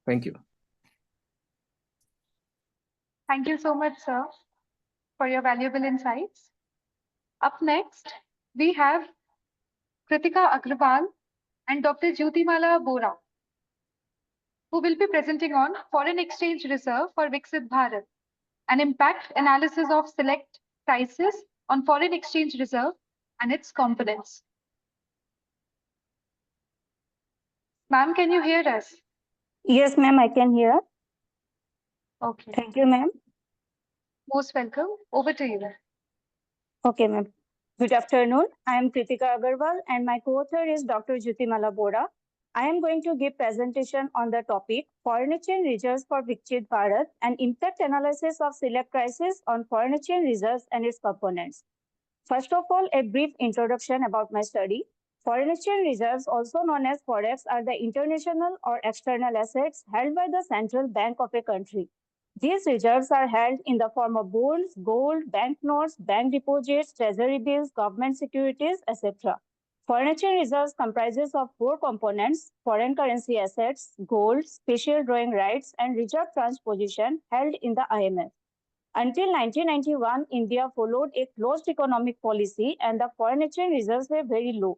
Thank you. Thank you so much, sir, for your valuable insights. Up next, we have Kritika Agrawal and Dr. Jyotimala Bora, who will be presenting on Foreign Exchange Reserve for VIKSIT Bharat, an impact analysis of select prices on foreign exchange reserve and its components. Ma'am, can you hear us? Yes, ma'am, I can hear. Okay. Thank you, ma'am. Most welcome. Over to you. Okay, ma'am. Good afternoon. I am Kritika Agarwal and my co-author is Dr. Jyotimala Bora. I am going to give presentation on the topic Foreign Exchange Reserves for VIKSIT Bharat, an impact analysis of select prices on foreign exchange reserves and its components. First of all, a brief introduction about my study. Foreign exchange reserves, also known as forex, are the international or external assets held by the central bank of a country. These reserves are held in the form of bonds, gold, banknotes, bank deposits, treasury bills, government securities, etc. Foreign exchange reserves comprises of four components: foreign currency assets, gold, special drawing rights, and reserve tranche position held in the IMF. Until 1991, India followed a closed economic policy and the foreign exchange reserves were very low.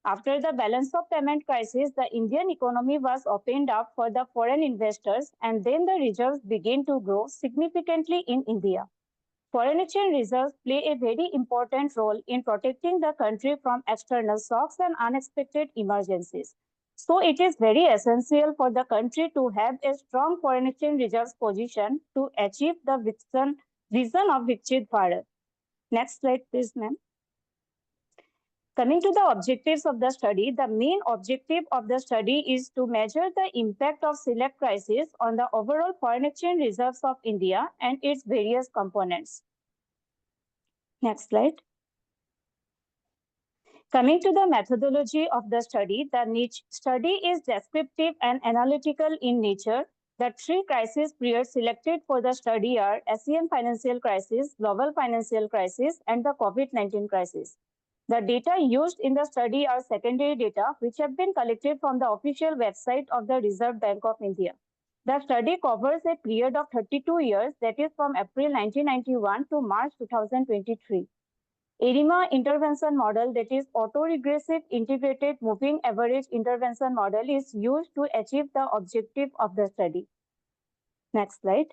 After the balance of payment crisis, the Indian economy was opened up for the foreign investors, and then the reserves began to grow significantly in India. Foreign exchange reserves play a very important role in protecting the country from external shocks and unexpected emergencies. So it is very essential for the country to have a strong foreign exchange reserves position to achieve the vision of VIKSIT Bharat. Next slide, please, ma'am. Coming to the objectives of the study, the main objective of the study is to measure the impact of select crisis on the overall foreign exchange reserves of India and its various components. Next slide. Coming to the methodology of the study, the niche study is descriptive and analytical in nature. The three crisis periods selected for the study are ASEAN financial crisis, global financial crisis, and the COVID-19 crisis. The data used in the study are secondary data, which have been collected from the official website of the Reserve Bank of India. The study covers a period of 32 years, that is from April 1991 to March 2023. ARIMA intervention model, that is autoregressive integrated moving average intervention model, is used to achieve the objective of the study. Next slide.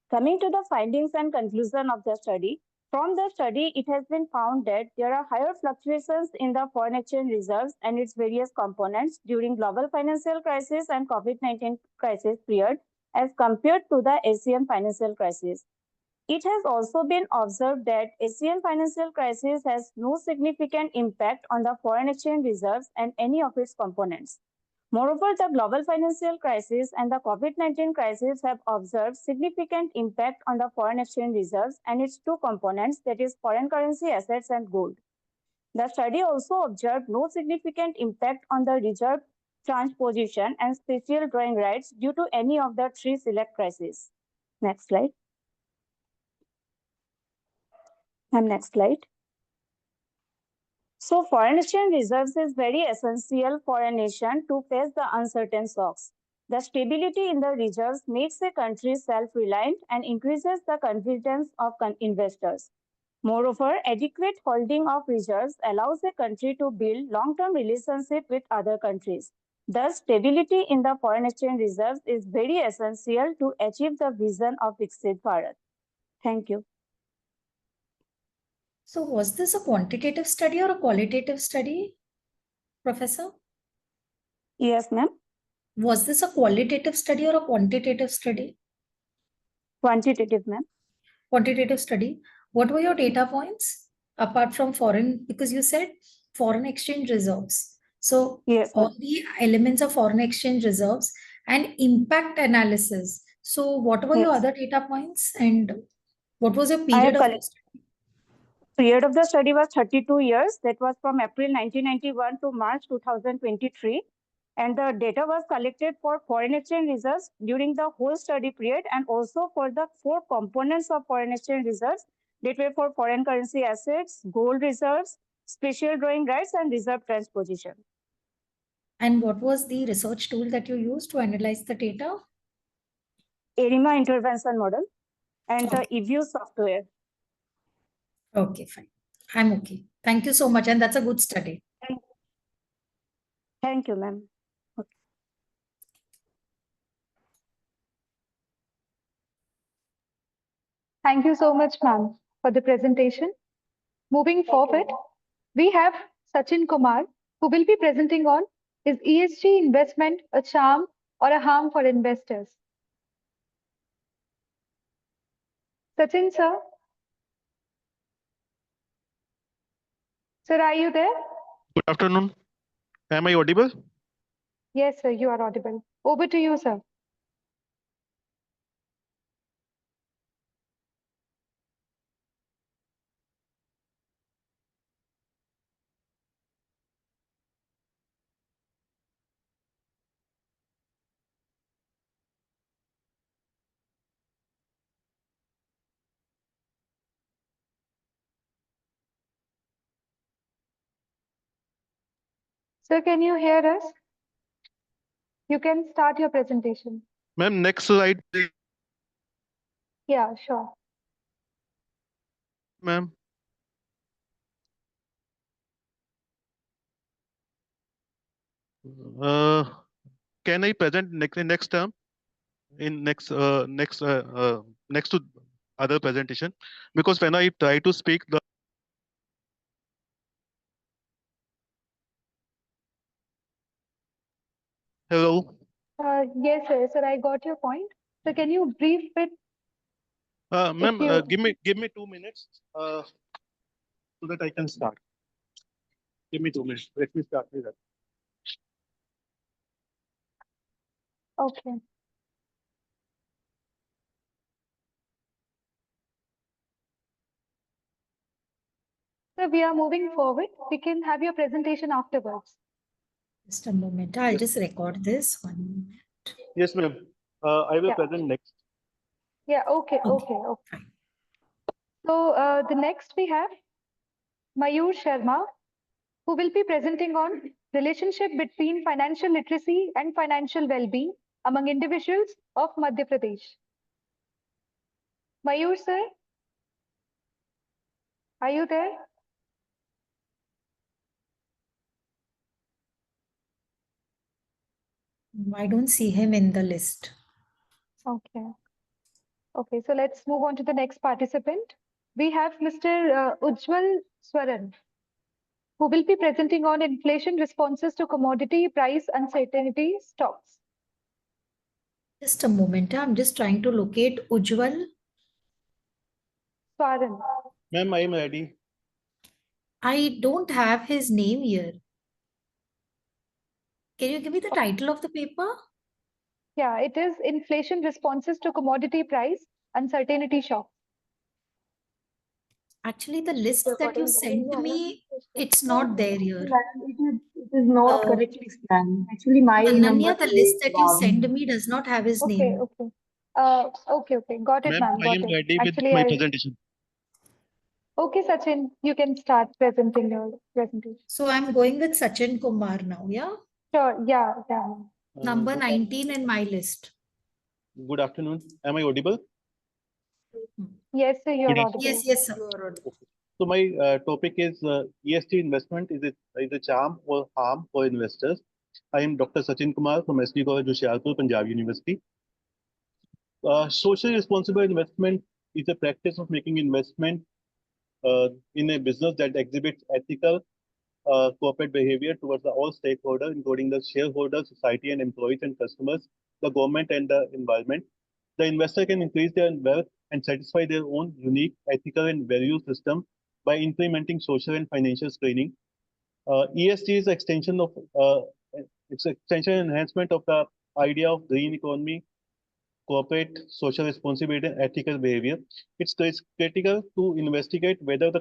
Coming to the findings and conclusion of the study, from the study, it has been found that there are higher fluctuations in the foreign exchange reserves and its various components during global financial crisis and COVID-19 crisis period as compared to the ASEAN financial crisis. It has also been observed that ASEAN financial crisis has no significant impact on the foreign exchange reserves and any of its components. Moreover, the global financial crisis and the COVID-19 crisis have observed significant impact on the foreign exchange reserves and its two components, that is foreign currency assets and gold. The study also observed no significant impact on the reserve transposition and special drawing rights due to any of the three select crises. Next slide. And next slide. So foreign exchange reserves is very essential for a nation to face the uncertain shocks. The stability in the reserves makes a country self-reliant and increases the confidence of investors. Moreover, adequate holding of reserves allows a country to build long-term relationships with other countries. Thus, stability in the foreign exchange reserves is very essential to achieve the vision of VIKSIT Bharat. Thank you. So was this a quantitative study or a qualitative study, Professor? Yes, ma'am. Was this a qualitative study or a quantitative study? Quantitative, ma'am. Quantitative study. What were your data points apart from foreign? Because you said foreign exchange reserves. So yes, all the elements of foreign exchange reserves and impact analysis. So what were your other data points and what was your period of study? Period of the study was 32 years. That was from April 1991 to March 2023. And the data was collected for foreign exchange reserves during the whole study period and also for the four components of foreign exchange reserves that were for foreign currency assets, gold reserves, special drawing rights, and reserve transposition. And what was the research tool that you used to analyze the data? ARIMA intervention model and the EView software. Okay, fine. I'm okay. Thank you so much. And that's a good study. Thank you, ma'am. Okay. Thank you so much, ma'am, for the presentation. Moving forward, we have Sachin Kumar, who will be presenting on is ESG investment a charm or a harm for investors? Sachin, sir? Sir, are you there? Good afternoon. Am I audible? Yes, sir, you are audible. Over to you, sir. Sir, can you hear us? You can start your presentation. Ma'am, next slide, please. Yeah, sure. Ma'am. Uh, can I present next term in next to other presentation? Because when I try to speak the hello, Yes, sir. Sir, I got your point. So can you brief it if ma'am, you? give me 2 minutes so that I can start. Give me 2 minutes. Let me start with that. Okay. So we are moving forward. We can have your presentation afterwards. Just a moment. I'll Yes. just record this one. Yes, ma'am. I will Yeah. present next. Yeah. Okay. Okay. Okay. So the next we have Mayur Sharma, who will be presenting on relationship between financial literacy and financial well-being among individuals of Madhya Pradesh. Mayur sir, are you there? I don't see him in the list. Okay. Okay, so let's move on to the next participant. We have Mr. Ujjwal Swaran, who will be presenting on inflation responses to commodity price uncertainty stocks. Just a moment. I'm just trying to locate Ujjwal. Swaran. Ma'am, I am ready. I don't have his name here. Can you give me the title of the paper? Yeah, it is inflation responses to commodity price uncertainty shock. Actually, the list that you sent me, it's not there here. It is not Uh, correctly scanned. Actually, my number Ananya, the list is that you send me does not have his Okay, name. okay. Okay. Got it, Ma'am, ma'am. I Got am it. ready with Actually, my I. presentation. Okay, Sachin, you can start presenting your presentation. So I'm going with Sachin Kumar now, yeah? Sure, yeah. Number 19 in my list. Good afternoon. Am I audible? Yes, sir, you're Good audible. Yes, sir. Okay. So my topic is ESG investment. Is a charm or harm for investors? I am Dr. Sachin Kumar from SD College, Hoshiarpur, Punjab University. Social responsible investment is a practice of making investment in a business that exhibits ethical corporate behavior towards all stakeholders, including the shareholders, society and employees and customers, the government and the environment. The investor can increase their wealth and satisfy their own unique ethical and value system by implementing social and financial screening. ESG is extension of it's extension and enhancement of the idea of green economy, corporate social responsibility, and ethical behavior. It's critical to investigate whether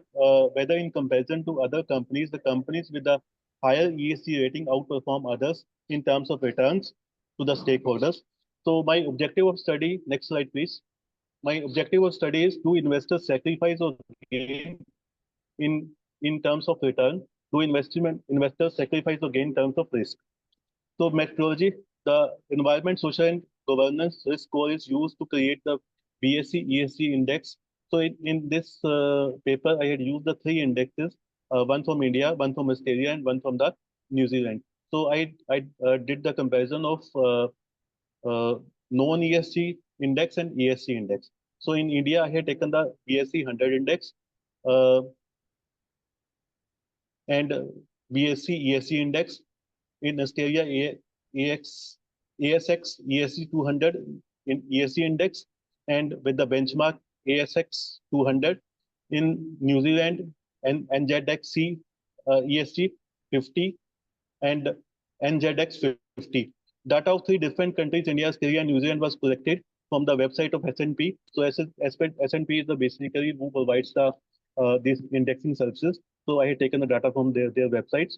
in comparison to other companies, the companies with the higher ESG rating outperform others in terms of returns to the stakeholders. So my objective of study, next slide please. My objective of study is, do investors sacrifice or gain in terms of return? Do investors sacrifice or gain in terms of risk? So methodology, the environment, social and governance risk score is used to create the BSc ESG index. So in this paper, I had used the three indexes, one from India, one from Australia, and one from the New Zealand. So I did the comparison of non-ESG index and ESG index. So in India, I had taken the BSc 100 index and BSc ESG index. In Australia, ASX ESG 200 in ESG index, and with the benchmark ASX 200 in New Zealand, and NZXC ESG 50 and NZX 50. Data of three different countries, India, Australia, and New Zealand, was collected from the website of S&P. So S&P is the basically who provides the these indexing services. So I had taken the data from their websites.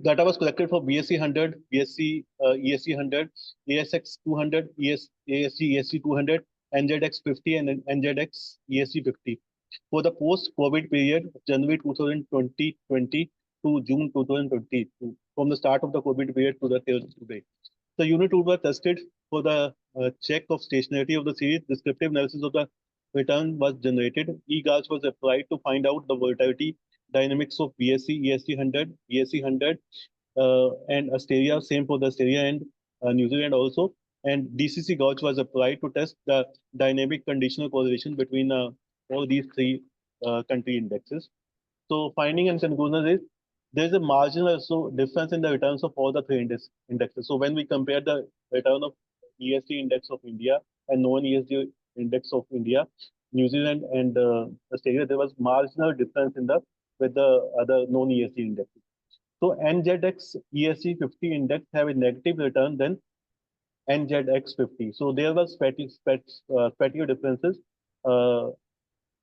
Data was collected for BSc 100, BSc ESC 100, ASX 200, ASC ESC 200, NZX 50, and NZX ESC 50. For the post-COVID period, January 2020 to June 2020, from the start of the COVID period to the till today. The unit tool was tested for the check of stationarity of the series. Descriptive analysis of the return was generated. E-GALS was applied to find out the volatility dynamics of BSc, ESC 100, BSc 100, and Australia, same for the Australia and New Zealand also. And DCC gauge was applied to test the dynamic conditional correlation between all these three country indexes. So finding and conclusion is there's a marginal also difference in the returns of all the three indexes. So when we compare the return of ESG index of India and non-ESG index of India, New Zealand and Australia, there was marginal difference in the with the other non-ESG indexes. So NZX ESG 50 index have a negative return than NZX 50. So there was petty differences uh,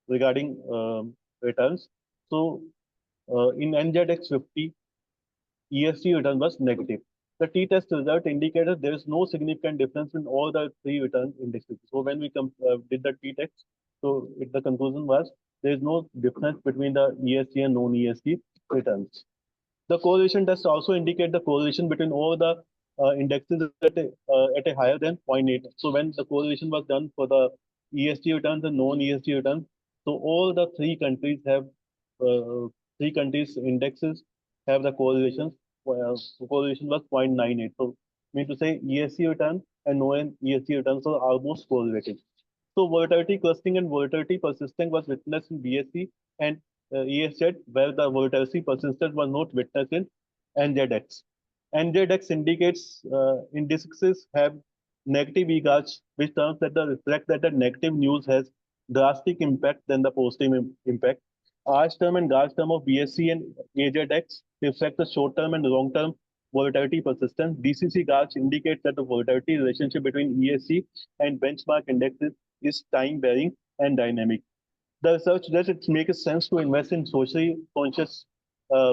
regarding returns. So in NZX 50, ESG return was negative. The t-test result indicated there is no significant difference in all the three return indexes. So when we did the t-test, so the conclusion was there is no difference between the ESG and non-ESG returns. The correlation test also indicate the correlation between all the indexes at a higher than 0.8. So when the correlation was done for the ESG returns and non-ESG returns, so all the three countries indexes have the correlations. Correlation was 0.98. So mean to say ESG return and non-ESG returns are almost correlated. So volatility clustering and volatility persistence was witnessed in BSC and ESZ, where the volatility persistence was not witnessed in NZX. NZX indicates indices have negative EGACH, which terms that reflect that the negative news has drastic impact than the positive impact. Arch term and Gauge term of BSC and AZX reflect the short-term and long-term volatility persistence. DCC Gauge indicates that the volatility relationship between ESC and benchmark indexes is time-varying and dynamic. The research that it makes sense to invest in socially conscious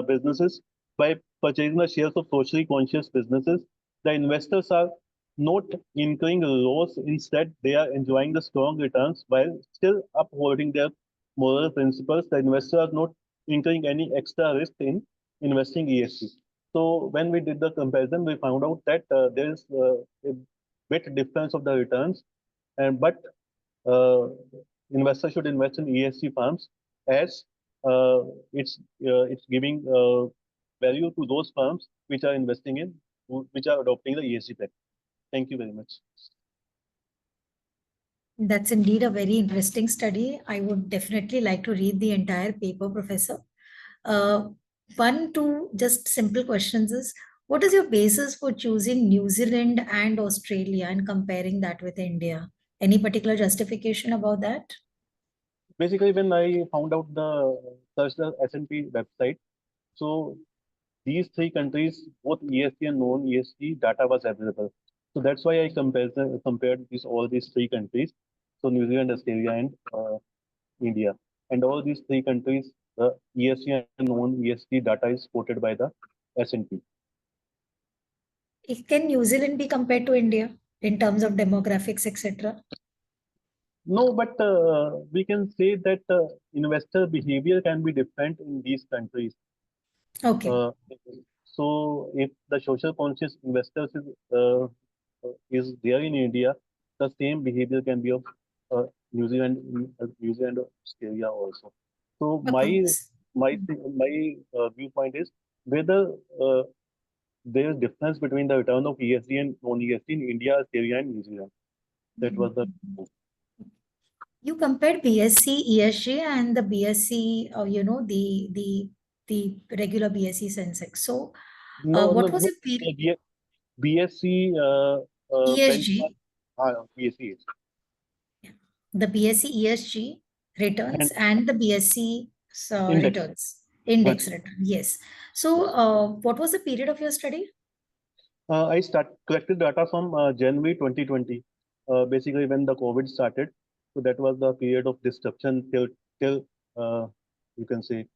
businesses by purchasing the shares of socially conscious businesses. The investors are not incurring loss. Instead, they are enjoying the strong returns while still upholding their moral principles. The investor are not incurring any extra risk in investing ESG. So when we did the comparison, we found out that there is a bit difference of the returns, but investors should invest in ESG firms as it's giving value to those firms which are investing in, which are adopting the ESG practice. Thank you very much. That's indeed a very interesting study. I would definitely like to read the entire paper, Professor. One, two just simple questions is, what is your basis for choosing New Zealand and Australia and comparing that with India? Any particular justification about that? Basically, when I found out search the S&P website, so these three countries, both ESG and non-ESG data was available. So that's why I compared all these three countries. So New Zealand, Australia, and India. And all these three countries, the ESG and non-ESG data is quoted by the S&P. Can New Zealand be compared to India in terms of demographics, etc.? No, but we can say that investor behavior can be different in these countries. Okay. So if the social conscious investors is there in India, the same behavior can be of New Zealand, Australia also. So my viewpoint is whether there is difference between the return of ESG and non-ESG in India, Australia, and New Zealand. That was the. You compared BSc ESG and the BSc, the regular BSc Sensex. So, what was your period? BSc ESG. BSc. The BSc ESG returns and the BSc returns. Index return. Yes. So, what was the period of your study? I collected data from January 2020, basically when the COVID started. So that was the period of disruption till you can say.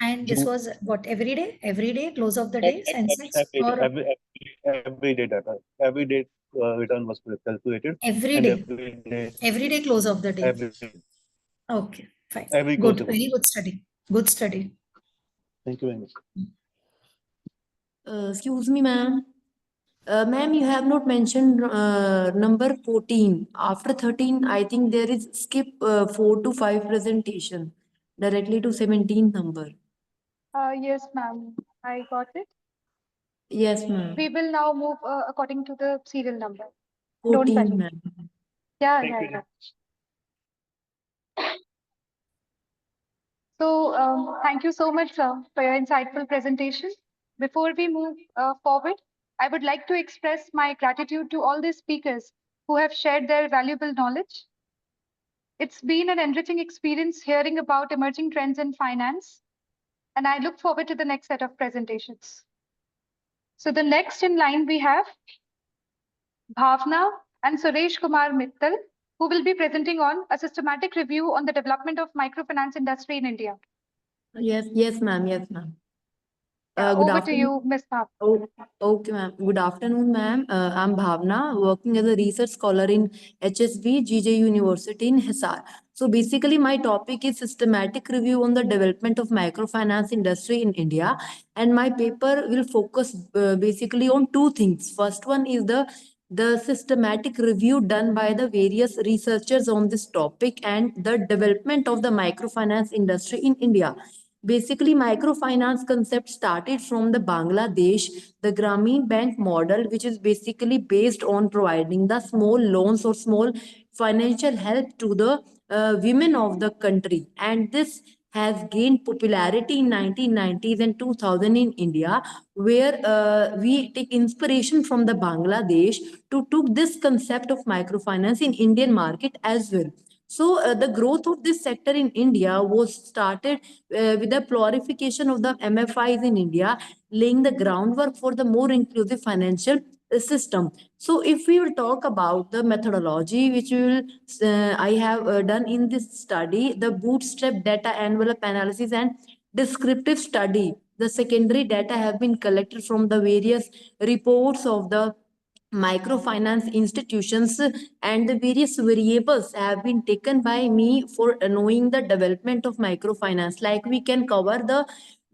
And this was what, every day? Every day, close of the day, every day data. Every day return was calculated. Every day. Every day close of the day. Every day. Okay, fine. Good. Very good study. Good study. Thank you very much. Excuse me, ma'am. Ma'am, you have not mentioned number 14. After 13, I think there is skip 4 to 5 presentation directly to 17th number. Yes, ma'am. I got it. Yes, ma'am. We will now move according to the serial number. Don't 14, panic. ma'am. Yeah, Thank yeah, you. yeah. So thank you so much for your insightful presentation. Before we move forward, I would like to express my gratitude to all the speakers who have shared their valuable knowledge. It's been an enriching experience hearing about emerging trends in finance, and I look forward to the next set of presentations. So the next in line we have Bhavna and Suresh Kumar Mittal, who will be presenting on a systematic review on the development of microfinance industry in India. Yes, ma'am. Yes, ma'am. Yeah, Good over to afternoon. you, Ms. Bhavna. Oh, okay, ma'am. Good afternoon, ma'am. I'm Bhavna, working as a research scholar in HSB GJ University in Hisar. So basically, my topic is systematic review on the development of microfinance industry in India, and my paper will focus basically on two things. First one is the systematic review done by the various researchers on this topic and the development of the microfinance industry in India. Basically, microfinance concept started from the Bangladesh, the Grameen Bank model, which is basically based on providing the small loans or small financial help to the women of the country. And this has gained popularity in 1990s and 2000 in India, where we take inspiration from the Bangladesh to took this concept of microfinance in Indian market as well. So the growth of this sector in India was started with the glorification of the MFIs in India, laying the groundwork for the more inclusive financial system. So if we will talk about the methodology which I have done in this study, the bootstrap data envelope analysis and descriptive study, the secondary data have been collected from the various reports of the microfinance institutions, and the various variables have been taken by me for knowing the development of microfinance. Like we can cover the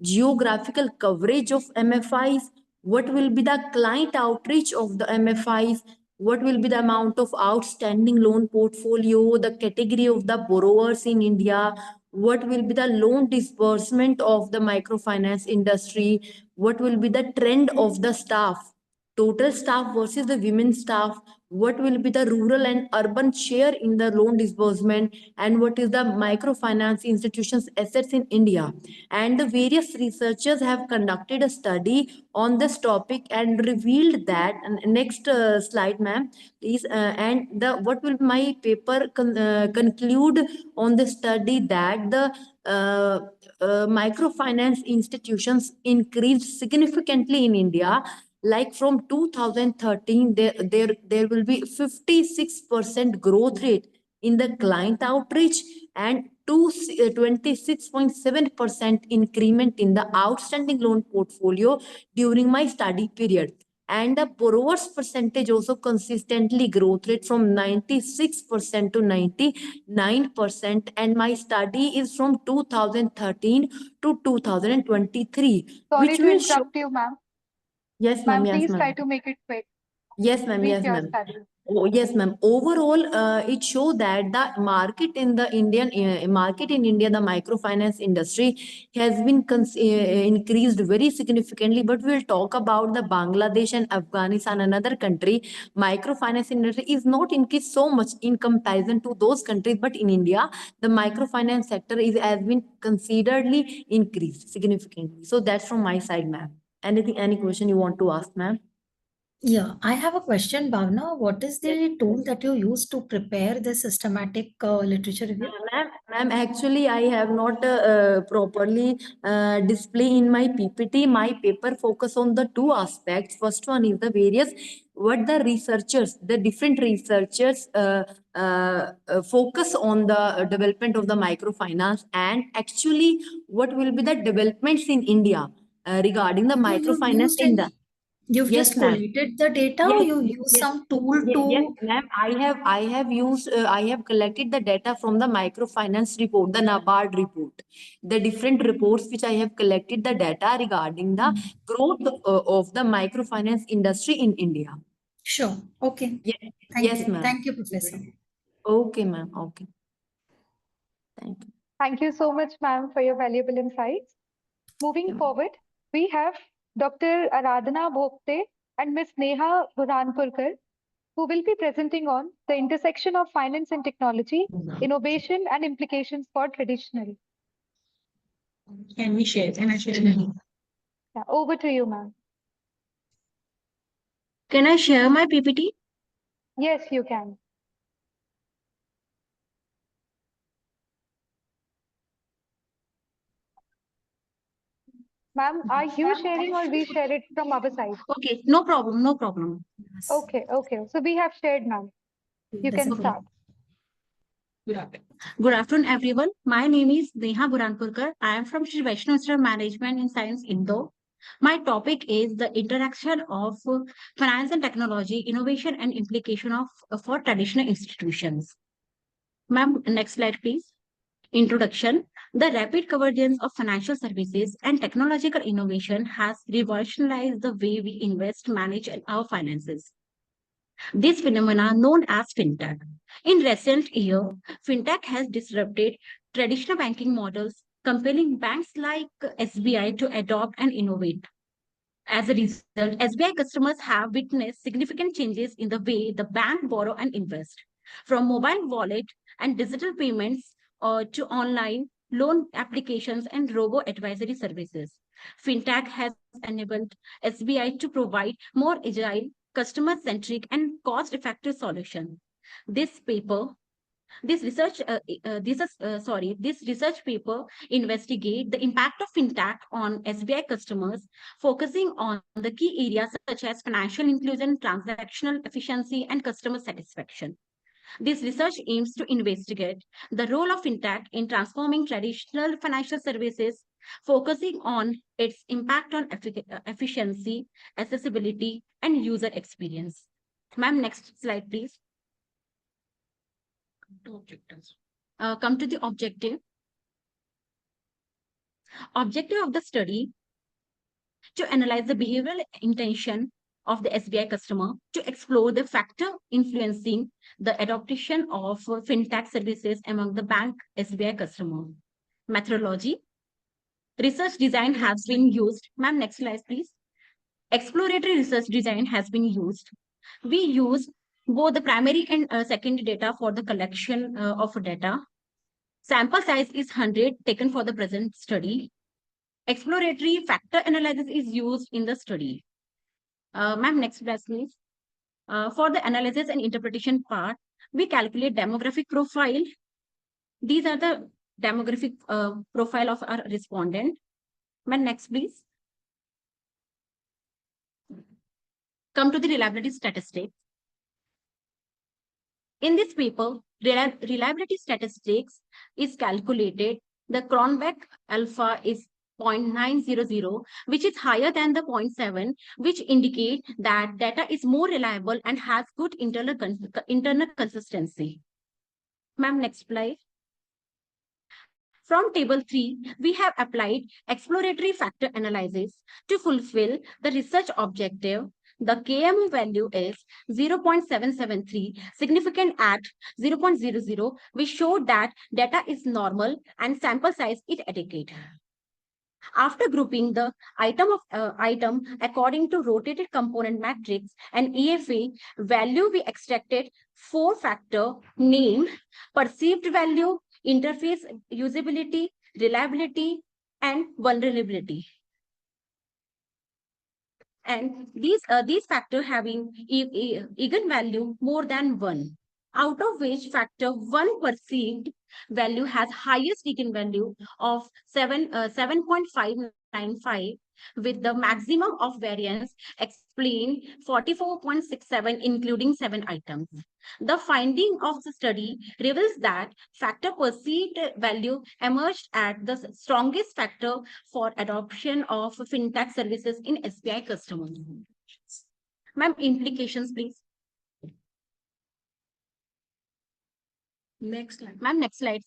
geographical coverage of MFIs, what will be the client outreach of the MFIs, what will be the amount of outstanding loan portfolio, the category of the borrowers in India, what will be the loan disbursement of the microfinance industry, what will be the trend of the staff, total staff versus the women staff, what will be the rural and urban share in the loan disbursement, and what is the microfinance institutions assets in India. And the various researchers have conducted a study on this topic and revealed that, and next slide ma'am please, and the what will my paper conclude on the study that the microfinance institutions increased significantly in India. Like from 2013, there will be 56% growth rate in the client outreach and 26.7% increment in the outstanding loan portfolio during my study period. And the borrowers percentage also consistently growth rate from 96% to 99%. And my study is from 2013 to 2023, Sorry which to will show. interrupt you, ma'am. Yes, ma'am. Ma'am, Yes, please try ma'am. to make it quick. Yes, ma'am. Brief Yes, your ma'am. study. Oh, yes, ma'am. Overall, it show that the market in the Indian market in India, the microfinance industry has been increased very significantly. But we'll talk about the Bangladesh and Afghanistan, another country. Microfinance industry is not increased so much in comparison to those countries. But in India, the microfinance sector has been considerably increased significantly. So that's from my side, ma'am. Any question you want to ask, ma'am? Yeah, I have a question, Bhavna. What is the tool that you use to prepare the systematic literature review? Ma'am, actually, I have not properly display in my PPT. My paper focus on the two aspects. First one is the various what the researchers, the different researchers focus on the development of the microfinance, and actually what will be the developments in India regarding the So you've microfinance used in the. any, you've Yes, just ma'am. collated the data, or Yes, you use yes, some tool yes, to. ma'am. I have collected the data from the microfinance report, the NABARD report, the different reports which I have collected the data regarding the growth of the microfinance industry in India. Sure. Okay. Yes, Thank yes, you. ma'am. Thank you, Professor. Okay, ma'am. Okay. Thank you. Thank you so much, ma'am, for your valuable insights. Moving forward, we have Dr. Aradhana Bhopte and Ms. Neha Buranpurkar, who will be presenting on the intersection of finance and technology, innovation and implications for traditional. Can we share? Can I share? Yeah, over to you, ma'am. Can I share my PPT? Yes, you can. Ma'am, are you sharing or we share it from our side? Okay, no problem, no problem. Okay, okay. So we have shared, ma'am. You That's can okay. start. Good afternoon, everyone. My name is Neha Buranpurkar. I am from Sri Vaishnav Institute of Management and Science, Indore. My topic is the interaction of finance and technology, innovation and implication of for traditional institutions. Ma'am, next slide, please. Introduction. The rapid convergence of financial services and technological innovation has revolutionized the way we invest, manage our finances. This phenomena known as fintech. In recent years, fintech has disrupted traditional banking models, compelling banks like SBI to adopt and innovate. As a result, SBI customers have witnessed significant changes in the way the bank borrow and invest. From mobile wallet and digital payments to online loan applications and robo-advisory services. Fintech has enabled SBI to provide more agile, customer-centric, and cost-effective solutions. This paper this research, this research paper investigate the impact of fintech on SBI customers, focusing on the key areas such as financial inclusion, transactional efficiency, and customer satisfaction. This research aims to investigate the role of fintech in transforming traditional financial services, focusing on its impact on efficiency, accessibility, and user experience. Ma'am, next slide, please. Come to the objective. Objective of the study to analyze the behavioral intention of the SBI customer, to explore the factor influencing the adoption of fintech services among the bank SBI customer. Methodology. Research design has been used. Ma'am, next slide, please. Exploratory research design has been used. We use both the primary and secondary data for the collection of data. Sample size is 100 taken for the present study. Exploratory factor analysis is used in the study. Ma'am, next slide, please. For the analysis and interpretation part, we calculate demographic profile. These are the demographic profile of our respondent. Ma'am, next, please. Come to the reliability statistics. In this paper, reliability statistics is calculated. The Cronbach alpha is 0.900, which is higher than the 0.7, which indicate that data is more reliable and has good internal consistency. Ma'am, next slide. From table 3, we have applied exploratory factor analysis to fulfill the research objective. The KMU value is 0.773, significant at 0.00. We showed that data is normal and sample size is adequate. After grouping the item according to rotated component matrix and EFA value, we extracted 4 factor: name, perceived value, interface usability, reliability, and vulnerability. And these factors having eigenvalue more than 1, out of which factor 1 perceived value has highest eigenvalue of 7.595, with the maximum of variance explained 44.67, including 7 items. The finding of the study reveals that factor perceived value emerged at the strongest factor for adoption of fintech services in SBI customers. Ma'am, implications, please. Next slide. Ma'am, next slide.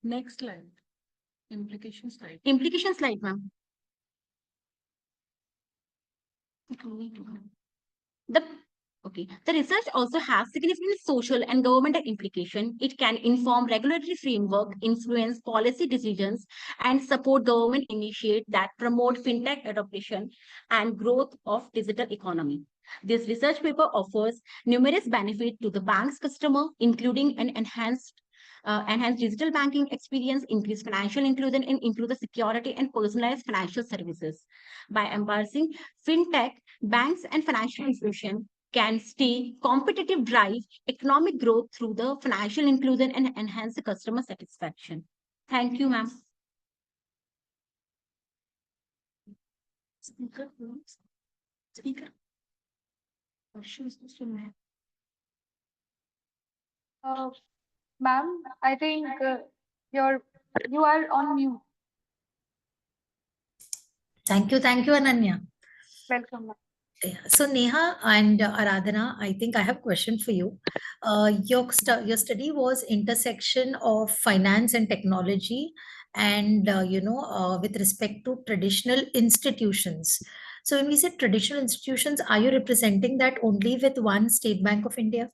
Next slide. Implication slide. Implication slide, ma'am. Okay. The research also has significant social and governmental implication. It can inform regulatory framework, influence policy decisions, and support government initiatives that promote fintech adoption and growth of digital economy. This research paper offers numerous benefits to the bank's customer, including an enhanced digital banking experience, increased financial inclusion, and improve the security and personalized financial services. By embracing fintech, banks and financial institutions can stay competitive, drive economic growth through the financial inclusion and enhance the customer satisfaction. Thank you, ma'am. Speaker, please. Speaker. Ma'am, I think you are on mute. Thank you, Ananya. Welcome, ma'am. Yeah. So Neha and Aradhana, I think I have a question for you. Your study was intersection of finance and technology, and with respect to traditional institutions. So when we say traditional institutions, are you representing that only with one State Bank of India?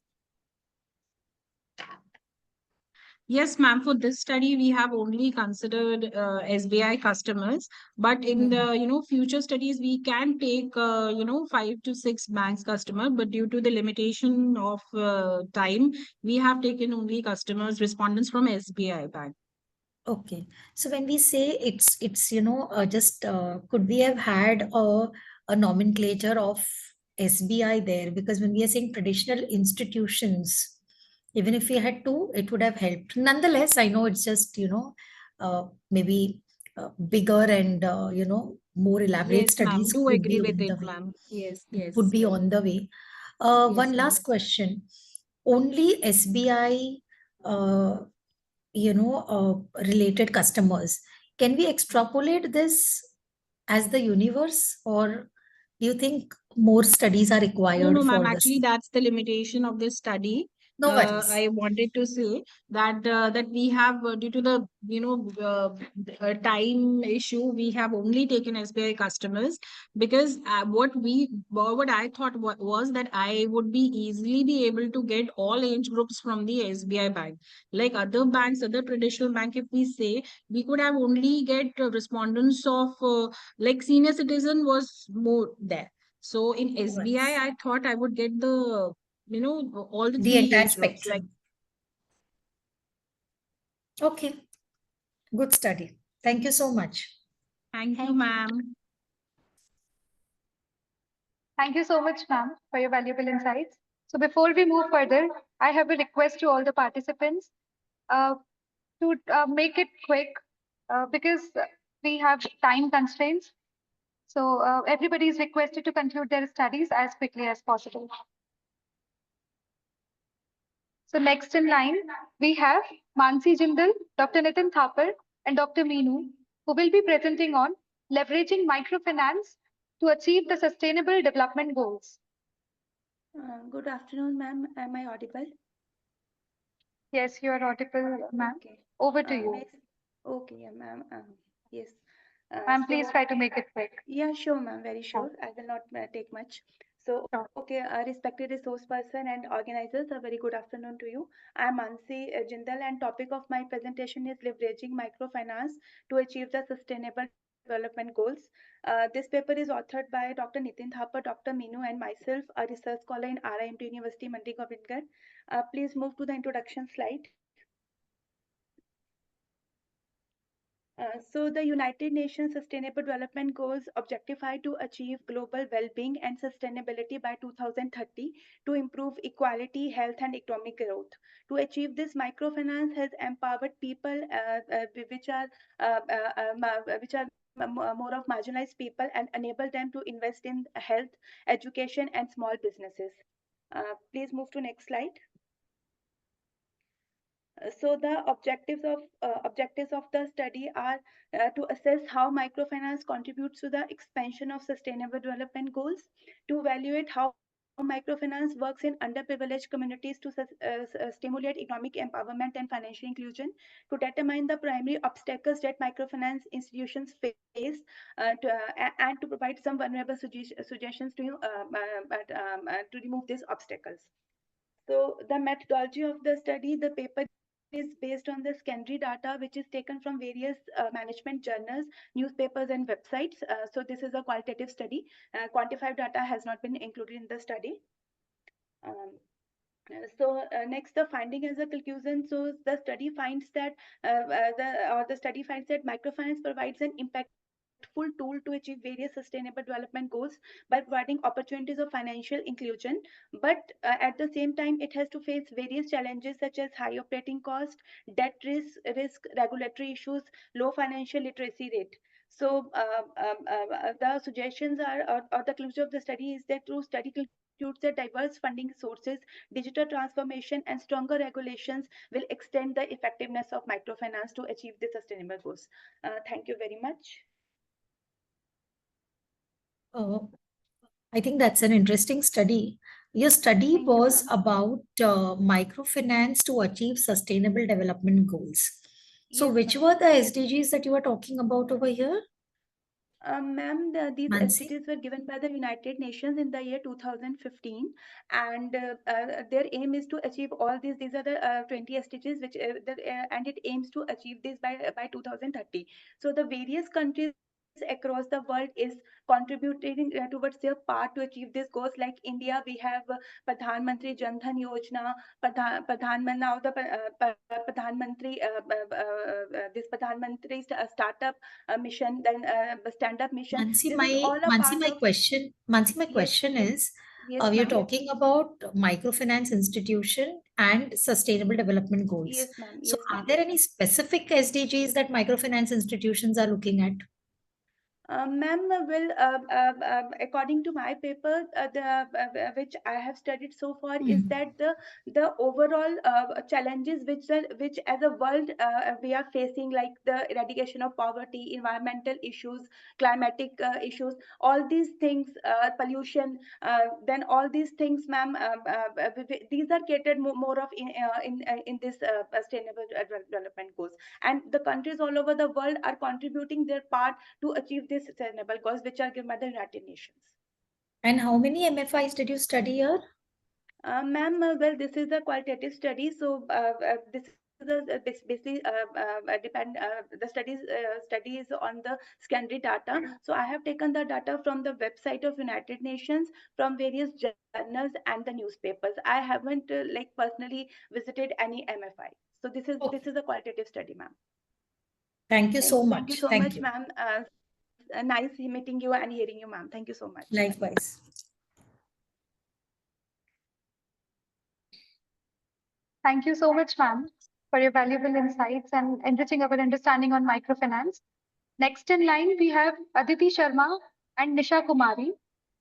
Yes, ma'am. For this study, we have only considered SBI customers, but in the future studies, we can take 5 to 6 banks customer. But due to the limitation of time, we have taken only customers respondents from SBI bank. Okay. So when we say it's just could we have had a nomenclature of SBI there? Because when we are saying traditional institutions, even if we had two, it would have helped. Nonetheless, I know it's just maybe bigger and more elaborate Yes, ma'am. studies Do would be agree with on it, the way. ma'am. Yes, yes. Would be on the way. Yes, One ma'am. last question. Only SBI related customers, can we extrapolate this as the universe, or do you think more studies are No, required ma'am. for Actually, this? that's the limitation of this study. No worries. I wanted to say that we have due to the time issue, we have only taken SBI customers because what I thought was that I would be easily be able to get all age groups from the SBI bank. Like other banks, other traditional bank, if we say, we could have only get respondents of like senior citizen was more there. So in SBI, I thought I would get the all the The three entire age groups. Like spectrum. Okay, good study. Thank you so much. thank you, ma'am. Thank you so much, ma'am, for your valuable insights. So before we move further, I have a request to all the participants uh, to make it quick because we have time constraints. So everybody is requested to conclude their studies as quickly as possible. So next in line, we have Mansi Jindal, Dr. Nitin Thapar, and Dr. Meenu, who will be presenting on leveraging microfinance to achieve the sustainable development goals. Good afternoon, ma'am. Am I audible? Yes, you are audible, ma'am. Okay. Over to you. Okay, yeah, ma'am. Yes. Ma'am, please try to make it quick. Yeah, sure, ma'am. Very sure. I will not take much. So, okay, respected resource person and organizers, a very good afternoon to you. I am Mansi Jindal, and topic of my presentation is leveraging microfinance to achieve the sustainable development goals. This paper is authored by Dr. Nitin Thapar, Dr. Meenu, and myself, a research scholar in RIMT University, Mandi Govindgarh. Please move to the introduction slide. So the United Nations Sustainable Development Goals objectify to achieve global well-being and sustainability by 2030 to improve equality, health, and economic growth. To achieve this, microfinance has empowered people which are more of marginalized people and enable them to invest in health, education, and small businesses. Please move to next slide. So the objectives of the study are to assess how microfinance contributes to the expansion of sustainable development goals, to evaluate how microfinance works in underprivileged communities to stimulate economic empowerment and financial inclusion, to determine the primary obstacles that microfinance institutions face, and to provide some vulnerable suggestions to remove these obstacles. So the methodology of the study, the paper is based on the secondary data, which is taken from various management journals, newspapers, and websites. So this is a qualitative study. Quantified data has not been included in the study. Next, the finding as a conclusion. So the study finds that the study finds that microfinance provides an impactful tool to achieve various sustainable development goals by providing opportunities of financial inclusion. But at the same time, it has to face various challenges such as high operating cost, debt risk, regulatory issues, low financial literacy rate. So the suggestions are, or the conclusion of the study is that through study concludes that diverse funding sources, digital transformation, and stronger regulations will extend the effectiveness of microfinance to achieve the sustainable goals. Thank you very much. Oh, I think that's an interesting study. Your study Thank you, was ma'am. about microfinance to achieve sustainable development goals. So, Yes, which ma'am. were the SDGs that you were talking about over here? Ma'am, these Mansi? SDGs were given by the United Nations in the year 2015, and their aim is to achieve all these. These are the 20 SDGs, and it aims to achieve this by 2030. So the various countries across the world is contributing towards their part to achieve these goals. Like India, we have Pradhan Mantri Jan Dhan Yojana, now the Pradhan Mantri this Pradhan Mantri startup mission, then stand up mission. This is all a part of. Mansi, my Yes, question yes, is, yes, you're ma'am. talking about microfinance institution and sustainable development goals. Yes, ma'am. So, Yes, are ma'am. there any specific SDGs that microfinance institutions are looking at? Ma'am, according to my paper, which I have studied so far, is that the overall challenges which as a world we are facing, like the eradication of poverty, environmental issues, climatic issues, all these things, pollution, then all these things, ma'am, these are catered more of in this sustainable development goals, and the countries all over the world are contributing their part to achieve these sustainable goals, which are given by the United Nations. And how many MFIs did you study here? Ma'am, well, this is a qualitative study, so this is basically the studies on the secondary data. So I have taken the data from the website of United Nations, from various journals and the newspapers. I haven't like personally visited any MFI. So this is a qualitative study, ma'am. Thank you so Thank you much. so Thank much, you. ma'am. Nice meeting you and hearing you, ma'am. Thank you so much. Likewise. Thank you so much, ma'am, for your valuable insights and enriching our understanding on microfinance. Next in line, we have Aditi Sharma and Nisha Kumari,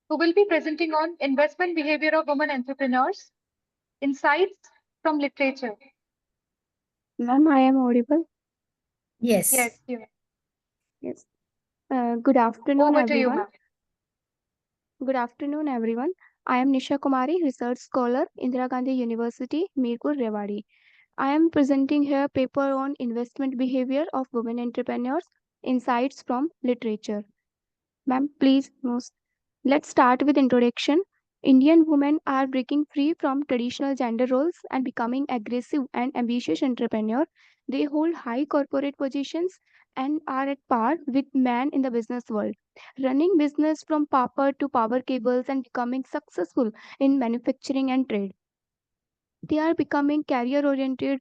who will be presenting on investment behavior of women entrepreneurs, insights from literature. Ma'am, I am audible. Yes. Yes, you are. Yes. Good afternoon, Over to you, everyone. ma'am. Good afternoon, everyone. I am Nisha Kumari, research scholar, Indira Gandhi University, Mirpur, Rewari. I am presenting here paper on investment behavior of women entrepreneurs, insights from literature. Ma'am, please, let's start with introduction. Indian women are breaking free from traditional gender roles and becoming aggressive and ambitious entrepreneurs. They hold high corporate positions and are at par with men in the business world, running business from paper to power cables and becoming successful in manufacturing and trade. They are becoming career oriented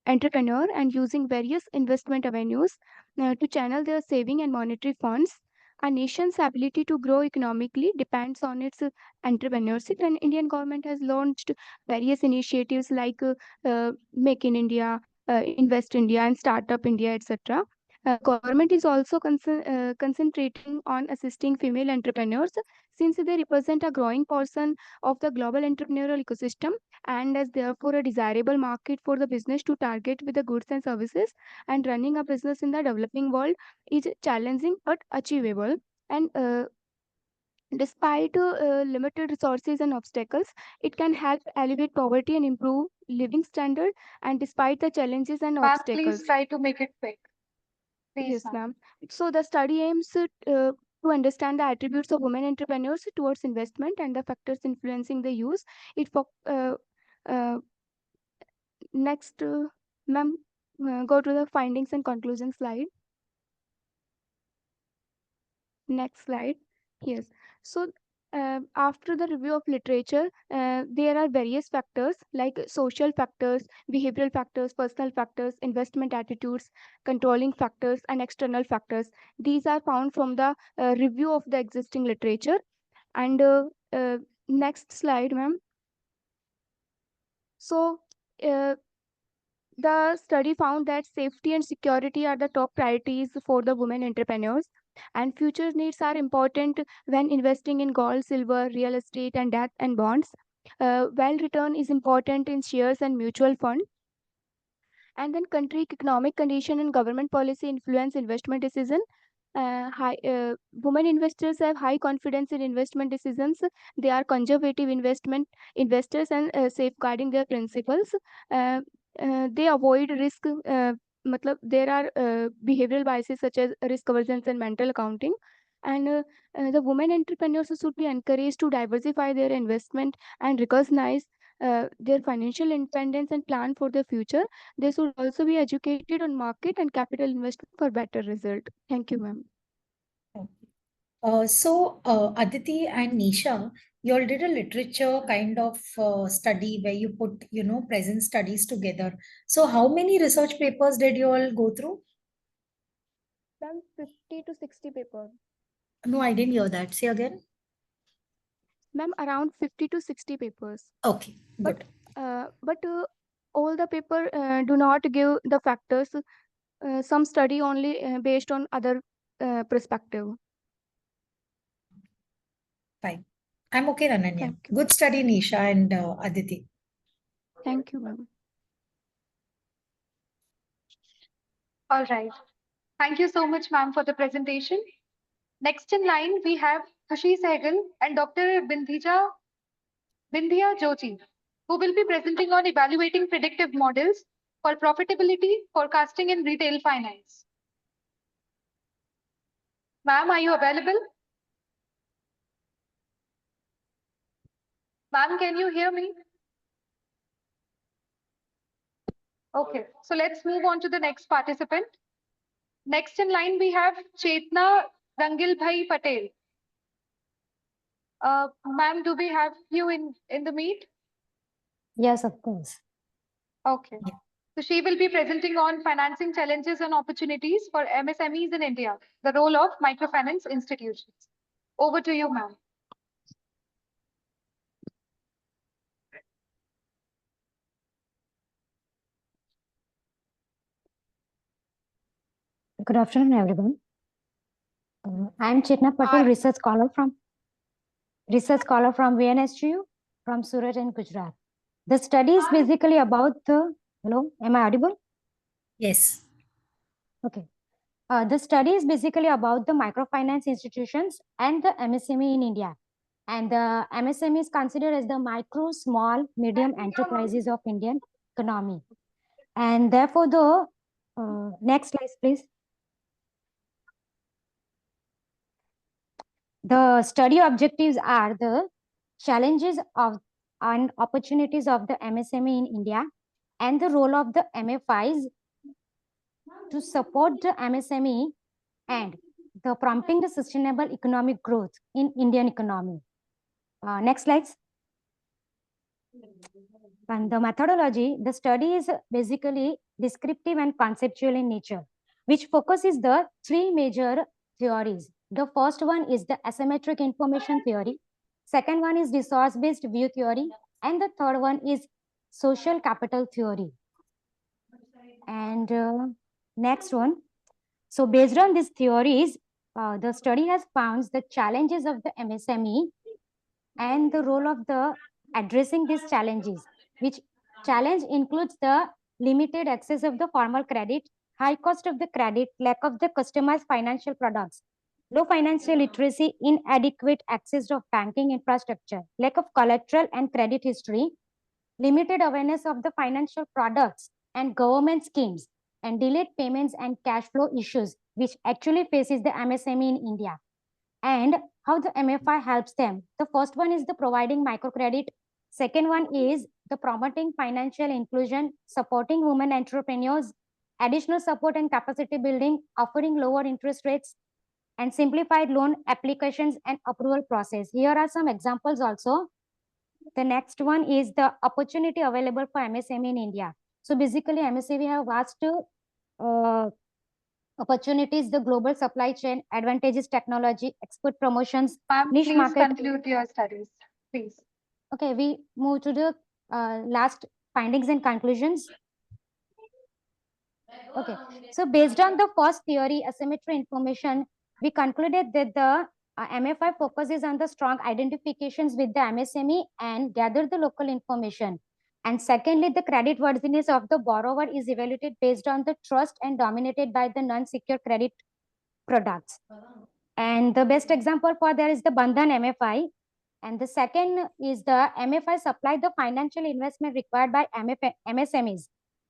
entrepreneur and using various investment avenues to channel their saving and monetary funds. A nation's ability to grow economically depends on its entrepreneurship, and Indian government has launched various initiatives like Make in India, Invest India, and Startup India, etc. Government is also concentrating on assisting female entrepreneurs since they represent a growing portion of the global entrepreneurial ecosystem and as therefore a desirable market for the business to target with the goods and services. And running a business in the developing world is challenging but achievable. And Despite limited resources and obstacles, it can help alleviate poverty and improve living standard. And despite the challenges and Ma'am, obstacles, please try to make it quick. Please, yes, ma'am. ma'am. So the study aims to understand the attributes of women entrepreneurs towards investment and the factors influencing the use. It for uh, next, ma'am, go to the findings and conclusion slide. Next slide. Yes. So, after the review of literature, there are various factors like social factors, behavioral factors, personal factors, investment attitudes, controlling factors, and external factors. These are found from the review of the existing literature. And next slide, ma'am. So, the study found that safety and security are the top priorities for the women entrepreneurs, and future needs are important when investing in gold, silver, real estate, and debt and bonds. Well return is important in shares and mutual fund. And then country economic condition and government policy influence investment decision. Women investors have high confidence in investment decisions. They are conservative investment investors and safeguarding their principles. Uh, they avoid risk. There are behavioral biases such as risk aversion and mental accounting. And the women entrepreneurs should be encouraged to diversify their investment and recognize their financial independence and plan for the future. They should also be educated on market and capital investment for better result. Thank you, ma'am. Aditi and Nisha, you all did a literature kind of study where you put, present studies together. So how many research papers did you all go through? Ma'am, 50 to 60 paper. No, I didn't hear that. Say again. Ma'am, around 50 to 60 papers. Okay, good. But all the paper do not give the factors. Some study only based on other perspective. Fine. I'm okay, Rananya. Thank you. Good study, Nisha and Aditi. Thank you, ma'am. All right. Thank you so much, ma'am, for the presentation. Next in line, we have Khushi Sehgal and Dr. Bindhya Jyoti, who will be presenting on evaluating predictive models for profitability, forecasting, and retail finance. Ma'am, are you available? Ma'am, can you hear me? Okay, so let's move on to the next participant. Next in line, we have Chetna Rangilbhai Patel. Ma'am, do we have you in the meet? Yes, of course. Okay. So she will be presenting on financing challenges and opportunities for MSMEs in India, the role of microfinance institutions. Over to you, ma'am. Good afternoon, everyone. I'm Chetna Patel, research scholar from VNSGU from Surat in Gujarat. The study is basically about the, hello, am I audible? Yes. Okay. The study is basically about the microfinance institutions and the MSME in India. And the MSME is considered as the micro, small, medium enterprises of Indian economy. And therefore, the next slide, please. The study objectives are the challenges of and opportunities of the MSME in India and the role of the MFIs to support the MSME and the prompting the sustainable economic growth in Indian economy. Next slides. And the methodology, the study is basically descriptive and conceptual in nature, which focuses the three major theories. The first one is the asymmetric information theory. Second one is resource-based view theory. And the third one is social capital theory. And next one. So based on these theories, the study has found the challenges of the MSME and the role of the addressing these challenges, which challenge includes the limited access of the formal credit, high cost of the credit, lack of the customized financial products, low financial literacy, inadequate access of banking infrastructure, lack of collateral and credit history, limited awareness of the financial products and government schemes, and delayed payments and cash flow issues, which actually faces the MSME in India. And how the MFI helps them. The first one is the providing microcredit. Second one is the promoting financial inclusion, supporting women entrepreneurs, additional support and capacity building, offering lower interest rates, and simplified loan applications and approval process. Here are some examples also. The next one is the opportunity available for MSME in India. So basically, MSME have vast opportunities, the global supply chain, advantages, technology, export promotions, niche Please market. conclude your studies, please. Okay, we move to the last findings and conclusions. Okay, so based on the first theory, asymmetry information, we concluded that the MFI focuses on the strong identifications with the MSME and gather the local information. And secondly, the credit worthiness of the borrower is evaluated based on the trust and dominated by the non-secure credit products. And the best example for there is the Bandhan MFI. And the second is the MFI supply the financial investment required by MSMEs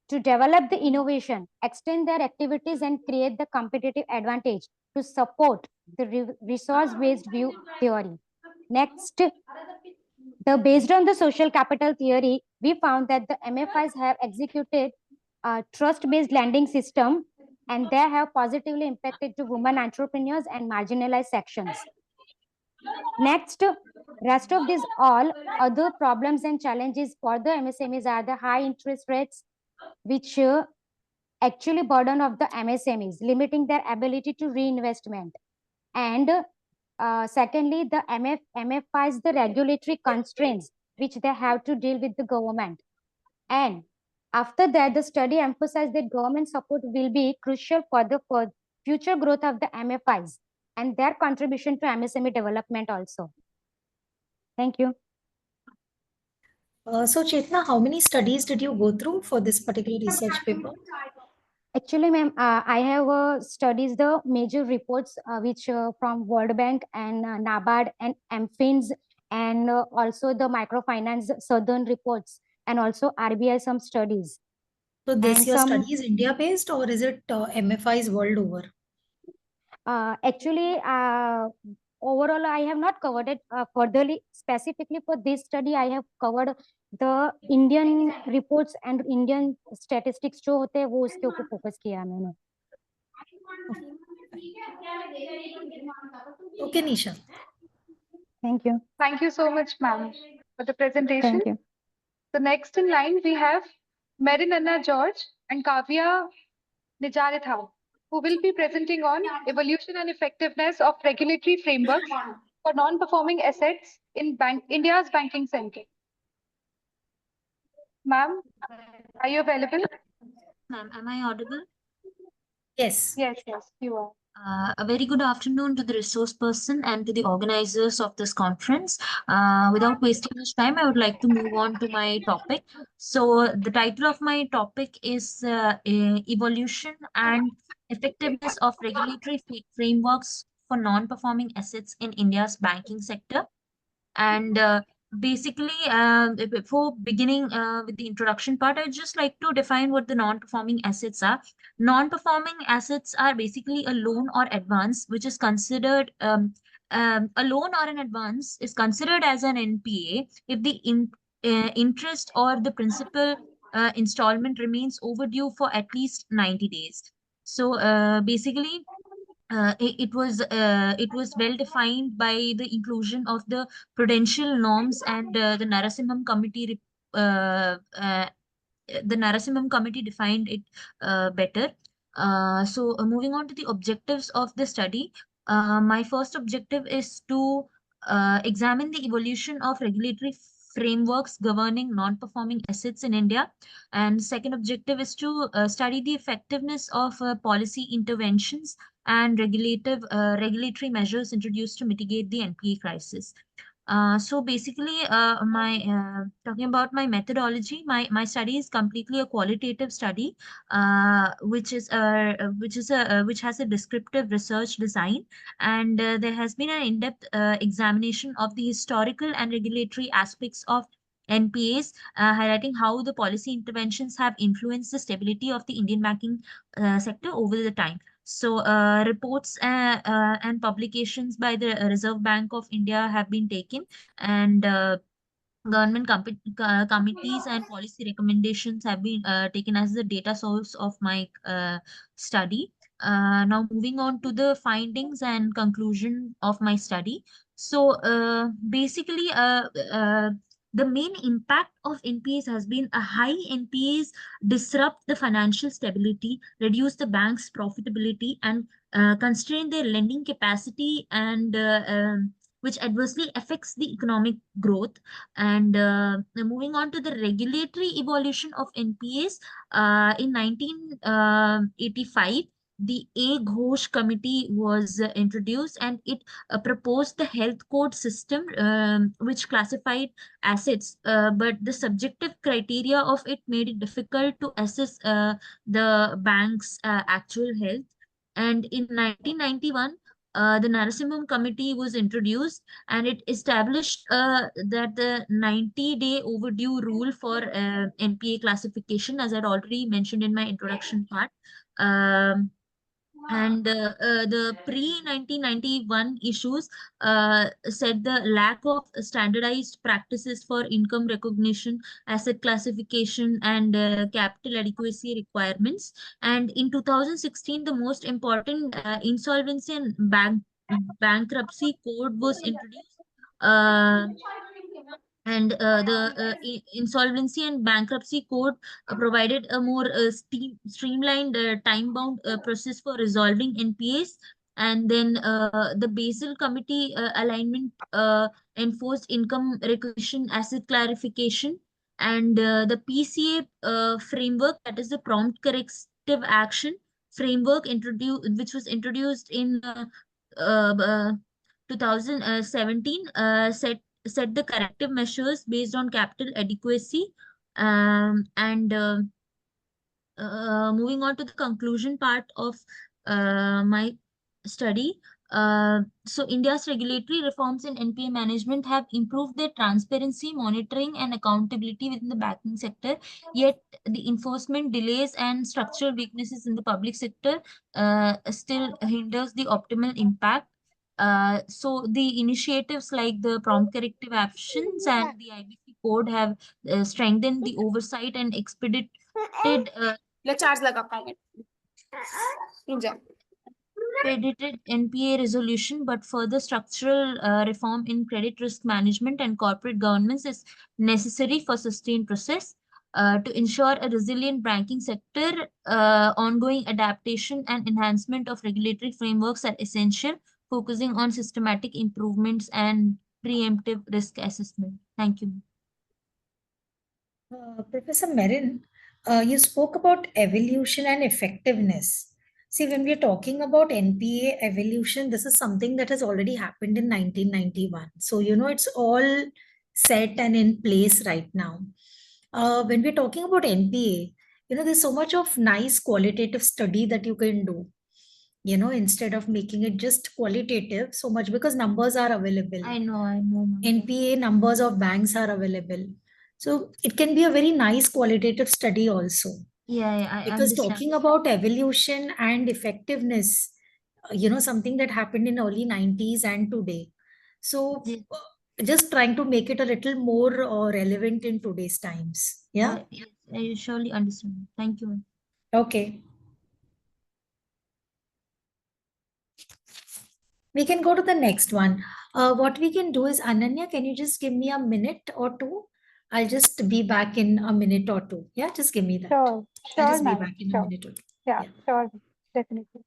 to develop the innovation, extend their activities, and create the competitive advantage to support the resource-based view theory. Next, based on the social capital theory, we found that the MFIs have executed a trust-based lending system, and they have positively impacted to women entrepreneurs and marginalized sections. Next, rest of these all other problems and challenges for the MSMEs are the high interest rates, which actually burden of the MSMEs, limiting their ability to reinvestment. And secondly, the MFIs, the regulatory constraints, which they have to deal with the government. And after that, the study emphasized that government support will be crucial for the future growth of the MFIs and their contribution to MSME development also. Thank you. So Chetna, how many studies did you go through for this particular research paper? Actually, ma'am, I have studied the major reports which from World Bank and NABARD and MFINS and also the microfinance southern reports and also RBI some studies. So this And your some study is India based or is it MFIs world over? actually overall I have not covered it furtherly. Specifically for this study, I have covered the Indian reports and Indian statistics जो होते हैं वो उसके ऊपर focus किया है मैंने. Okay, Nisha. Thank you. Thank you so much, ma'am, for the presentation. Thank you. The next in line, we have Merin Anna George and Kavya Nijaritha, who will be presenting on evolution and effectiveness of regulatory frameworks for non-performing assets in India's banking sector. Ma'am, are you available? Ma'am, am I audible? Yes. Yes, you are. A very good afternoon to the resource person and to the organizers of this conference. Without wasting much time, I would like to move on to my topic. So the title of my topic is Evolution and Effectiveness of Regulatory Frameworks for Non-Performing Assets in India's Banking Sector. And basically, before beginning with the introduction part, I'd just like to define what the non-performing assets are. Non-performing assets are basically a loan or advance, which is considered a loan or an advance is considered as an NPA if the interest or the principal installment remains overdue for at least 90 days. So basically, it was well defined by the inclusion of the prudential norms and the Narasimham committee. The Narasimham committee defined it better. So moving on to the objectives of the study, my first objective is to examine the evolution of regulatory frameworks governing non-performing assets in India. And second objective is to study the effectiveness of policy interventions and regulatory measures introduced to mitigate the NPA crisis. So basically, my talking about my methodology, my study is completely a qualitative study, which has a descriptive research design, and there has been an in-depth examination of the historical and regulatory aspects of NPAs, highlighting how the policy interventions have influenced the stability of the Indian banking sector over the time. So, reports and publications by the Reserve Bank of India have been taken, and committees and policy recommendations have been taken as the data source of my study. Now, moving on to the findings and conclusion of my study. So, basically, the main impact of NPAs has been a high NPAs disrupt the financial stability, reduce the bank's profitability, and constrain their lending capacity, and which adversely affects the economic growth. And moving on to the regulatory evolution of NPAs, in 1985, the A. Ghosh Committee was introduced, and it proposed the health code system, which classified assets, but the subjective criteria of it made it difficult to assess the bank's actual health. And in 1991, the Narasimham Committee was introduced, and it established that the 90-day overdue rule for NPA classification, as I'd already mentioned in my introduction part. Um, and the pre-1991 issues said the lack of standardized practices for income recognition, asset classification, and capital adequacy requirements. And in 2016, the most important insolvency and bankruptcy code was introduced. Uh, and the insolvency and bankruptcy code provided a more streamlined, time-bound process for resolving NPAs. And then the Basel Committee alignment enforced income recognition, asset clarification, and the PCA framework, that is the prompt corrective action framework, which was introduced in uh, uh, 2017, set the corrective measures based on capital adequacy. And moving on to the conclusion part of my study. So India's regulatory reforms in NPA management have improved their transparency, monitoring, and accountability within the banking sector. Yet the enforcement delays and structural weaknesses in the public sector still hinders the optimal impact. So the initiatives like the prompt corrective actions and the IBC code have strengthened the oversight and expedited credited NPA resolution, but further structural reform in credit risk management and corporate governance is necessary for sustained process. To ensure a resilient banking sector, ongoing adaptation and enhancement of regulatory frameworks are essential, focusing on systematic improvements and preemptive risk assessment. Thank you. Professor Merin, you spoke about evolution and effectiveness. See, when we are talking about NPA evolution, this is something that has already happened in 1991. So, it's all set and in place right now. When we're talking about NPA, there's so much of nice qualitative study that you can do, instead of making it just qualitative so much, because numbers are available. I know, ma'am. NPA numbers of banks are available. So it can be a very nice qualitative study also. Yeah, I Because understand. talking about evolution and effectiveness, something that happened in early 90s and today. So just trying to make it a little more relevant in today's times. Yeah. Yes, I surely understand. Thank you. Okay. We can go to the next one. What we can do is, Ananya, can you just give me a minute or two? I'll just be back in a minute or two. Yeah, just give me that. Sure, I'll just be ma'am. back in a Sure. minute or two. Yeah, sure, definitely.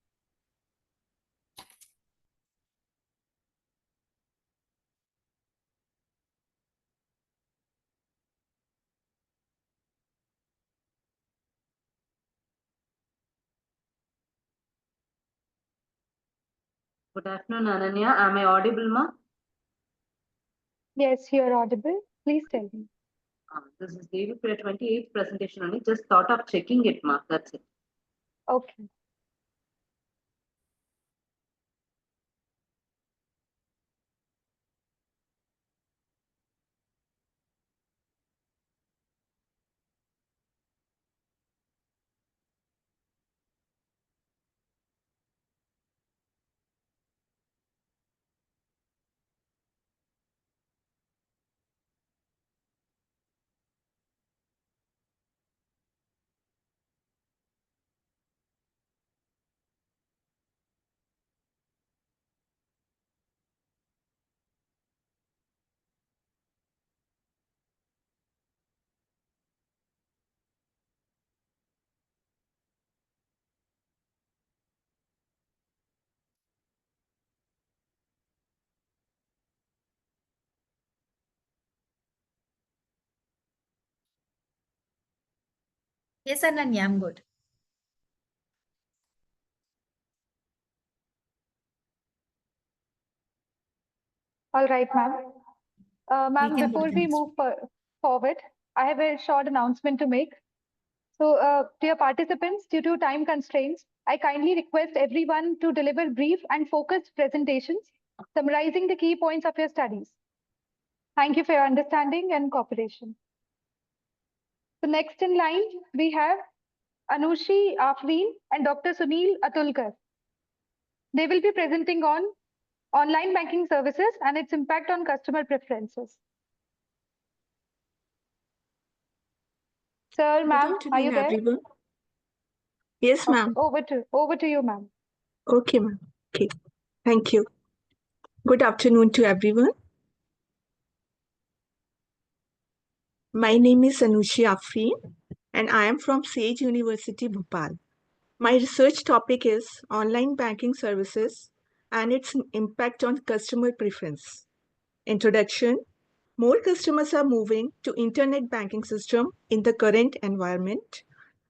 Good afternoon, Ananya. Am I audible, ma? Yes, you're audible. Please tell me. This is Devi for a 28th presentation only. Just thought of checking it, ma. That's it. Okay. Yes, Ananya, I'm good. All right, ma'am. Ma'am, can before take the we next move forward, I have a short announcement to make. So, dear participants, due to time constraints, I kindly request everyone to deliver brief and focused presentations summarizing the key points of your studies. Thank you for your understanding and cooperation. So next in line, we have Anushi Afreen and Dr. Sunil Atulkar. They will be presenting on online banking services and its impact on customer preferences. Sir, ma'am, are you there? Everyone. Yes, Okay, ma'am. over to you, ma'am. Okay, ma'am. Okay. Thank you. Good afternoon to everyone. My name is Anushi Afreen and I am from Sage University, Bhopal. My research topic is online banking services and its impact on customer preference. Introduction. More customers are moving to internet banking system in the current environment.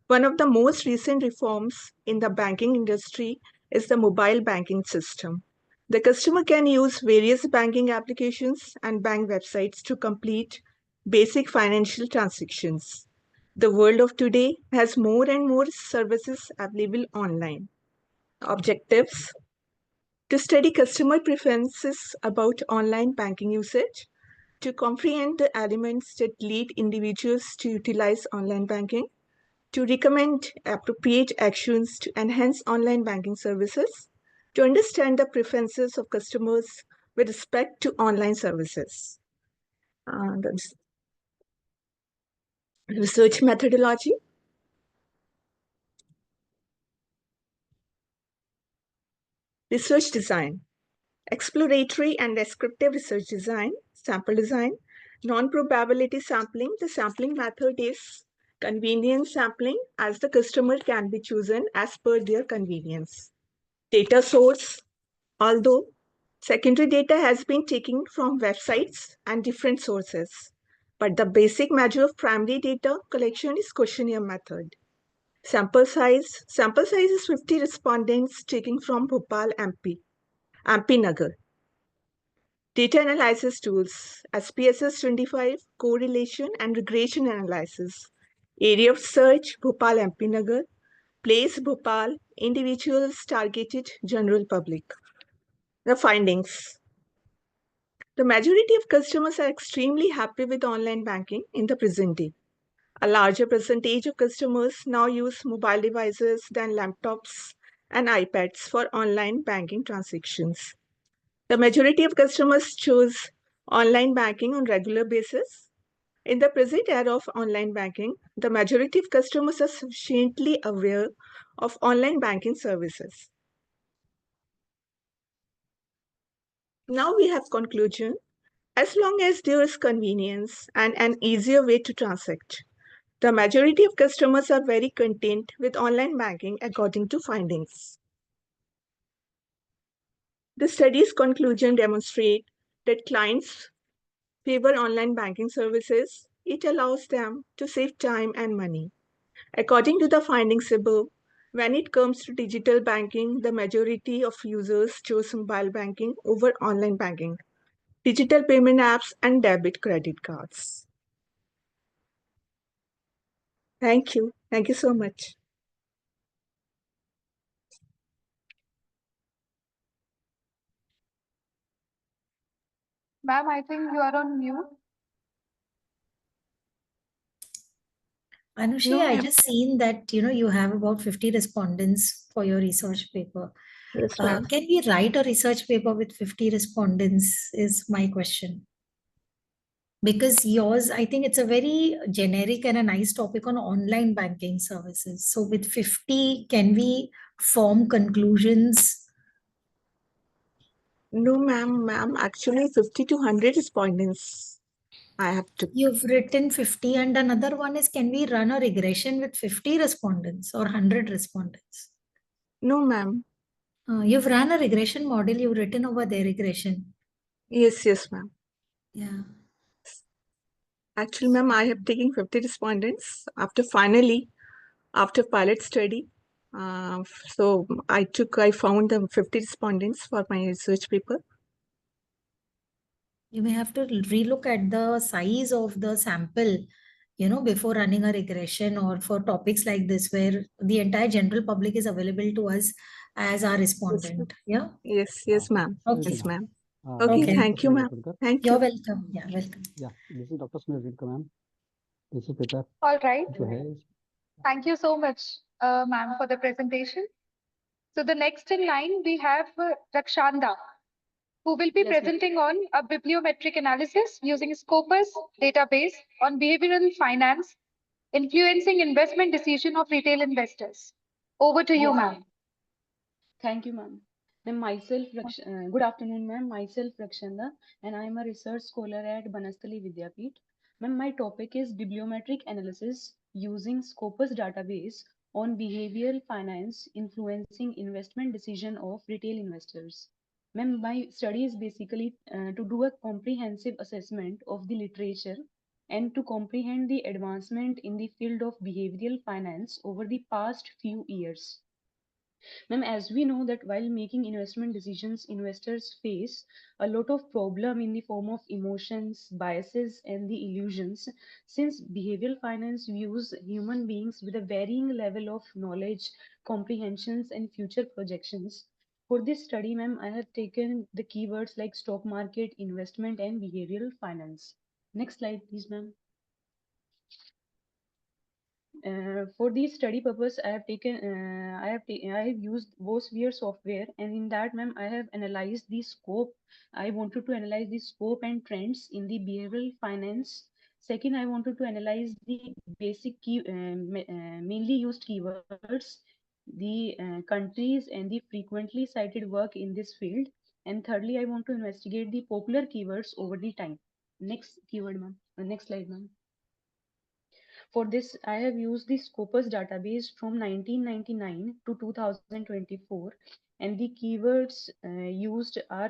One of the most recent reforms in the banking industry is the mobile banking system. The customer can use various banking applications and bank websites to complete basic financial transactions. The world of today has more and more services available online. Objectives: to study customer preferences about online banking usage, to comprehend the elements that lead individuals to utilize online banking, to recommend appropriate actions to enhance online banking services, to understand the preferences of customers with respect to online services. That's research methodology. Research design. Exploratory and descriptive research design, sample design, non-probability sampling. The sampling method is convenience sampling, as the customer can be chosen as per their convenience. Data source. Although secondary data has been taken from websites and different sources, but the basic measure of primary data collection is questionnaire method. Sample size. Sample size is 50 respondents taken from Bhopal, MP Nagar. Data analysis tools, SPSS 25, correlation and regression analysis. Area of search, Bhopal, MP Nagar. Place, Bhopal. Individuals targeted, general public. The findings. The majority of customers are extremely happy with online banking in the present day. A larger percentage of customers now use mobile devices than laptops and iPads for online banking transactions. The majority of customers choose online banking on regular basis. In the present era of online banking, the majority of customers are sufficiently aware of online banking services. Now we have conclusion. As long as there is convenience and an easier way to transact, the majority of customers are very content with online banking according to findings. The study's conclusion demonstrate that clients favor online banking services. It allows them to save time and money. According to the findings above, when it comes to digital banking, the majority of users choose mobile banking over online banking. digital payment apps, and debit credit cards. Thank you. Thank you so much. Ma'am, I think you are on mute. Anushi, No, I ma'am. just seen that, you have about 50 respondents for your research paper. Yes, ma'am. Can we write a research paper with 50 respondents is my question. Because yours, I think it's a very generic and a nice topic on online banking services. So with 50, can we form conclusions? No, ma'am. Actually, 50 to 100 respondents I have to. You've written 50 and another one is, can we run a regression with 50 respondents or 100 respondents? No, ma'am. You've run a regression model, you've written over their regression. Yes, ma'am. Yeah. Actually, ma'am, I have taken 50 respondents after pilot study. So I found the 50 respondents for my research paper. You may have to relook at the size of the sample, before running a regression or for topics like this, where the entire general public is available to us as our respondent. Yeah. Yes, ma'am. Okay. Yes, ma'am. Okay. Okay, thank you, ma'am. Thank You're you. welcome. Yeah, welcome. Yeah, this is Dr. Sunil Rilke, ma'am. This is paper. All right. जो है Thank you so much, ma'am, for the presentation. So the next in line, we have Rakshanda, who will be Yes, ma'am. presenting on a bibliometric analysis using Scopus database on behavioral finance, influencing investment decision of retail investors. Over to you, Yes, ma'am. Thank you, ma'am. Good afternoon, ma'am. Myself, Rakshanda, and I am a research scholar at Banastali Vidyapeeth. Ma'am, my topic is bibliometric analysis using Scopus database on behavioral finance influencing investment decision of retail investors. Ma'am, my study is basically to do a comprehensive assessment of the literature and to comprehend the advancement in the field of behavioral finance over the past few years. Ma'am, as we know that while making investment decisions, investors face a lot of problem in the form of emotions, biases, and the illusions. Since behavioral finance views human beings with a varying level of knowledge, comprehensions, and future projections. For this study, ma'am, I have taken the keywords like stock market, investment, and behavioral finance. Next slide, please, ma'am. For the study purpose, I have used WoSphere software, and in that, ma'am, I have analyzed the scope. I wanted to analyze the scope and trends in the behavioral finance. Second, I wanted to analyze the basic mainly used keywords, the countries, and the frequently cited work in this field. And thirdly, I want to investigate the popular keywords over the time. Next keyword, ma'am. Next slide, ma'am. For this, I have used the Scopus database from 1999 to 2024, and the keywords used are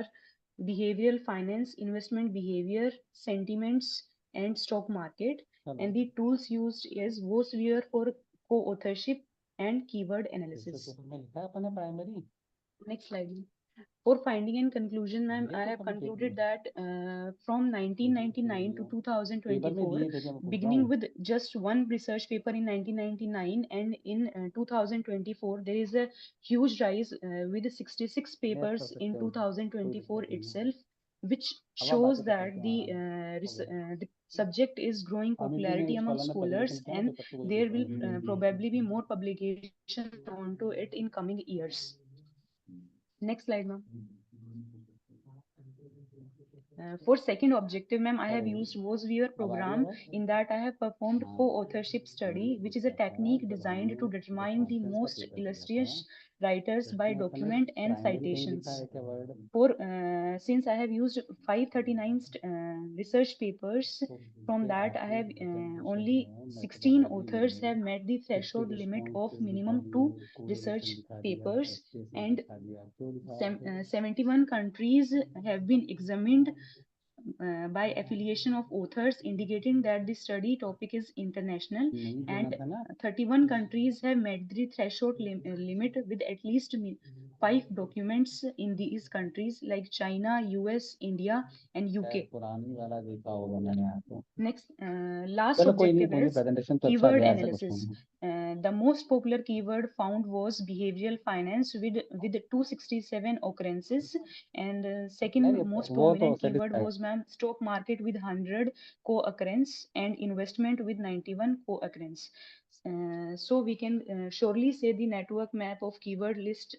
behavioral finance, investment behavior, sentiments, and stock market. And the tools used is WoSphere for co-authorship and keyword analysis. Next slide. For finding and conclusion, ma'am, I have concluded that from 1999 to 2024, beginning with just one research paper in 1999 and in 2024, there is a huge rise with 66 papers in 2024 itself, which shows that the subject is growing popularity among scholars, and there will probably be more publications onto it in coming years. Next slide, ma'am. For second objective, ma'am, I have used WoSphere program. In that, I have performed co-authorship study, which is a technique designed to determine the most illustrious writers by document and citations. Since I have used 539 research papers, from that I have only 16 authors have met the threshold limit of minimum 2 research papers, and 71 countries have been examined by affiliation of authors, indicating that the study topic is international, and 31 countries have met the threshold limit with at least 5 documents in these countries like China, US, India, and UK. Next, last objective is keyword analysis. The most popular keyword found was behavioral finance with 267 occurrences, and second most prominent keyword was stock market with 100 co-occurrence and investment with 91 co-occurrence. So we can surely say the network map of keyword list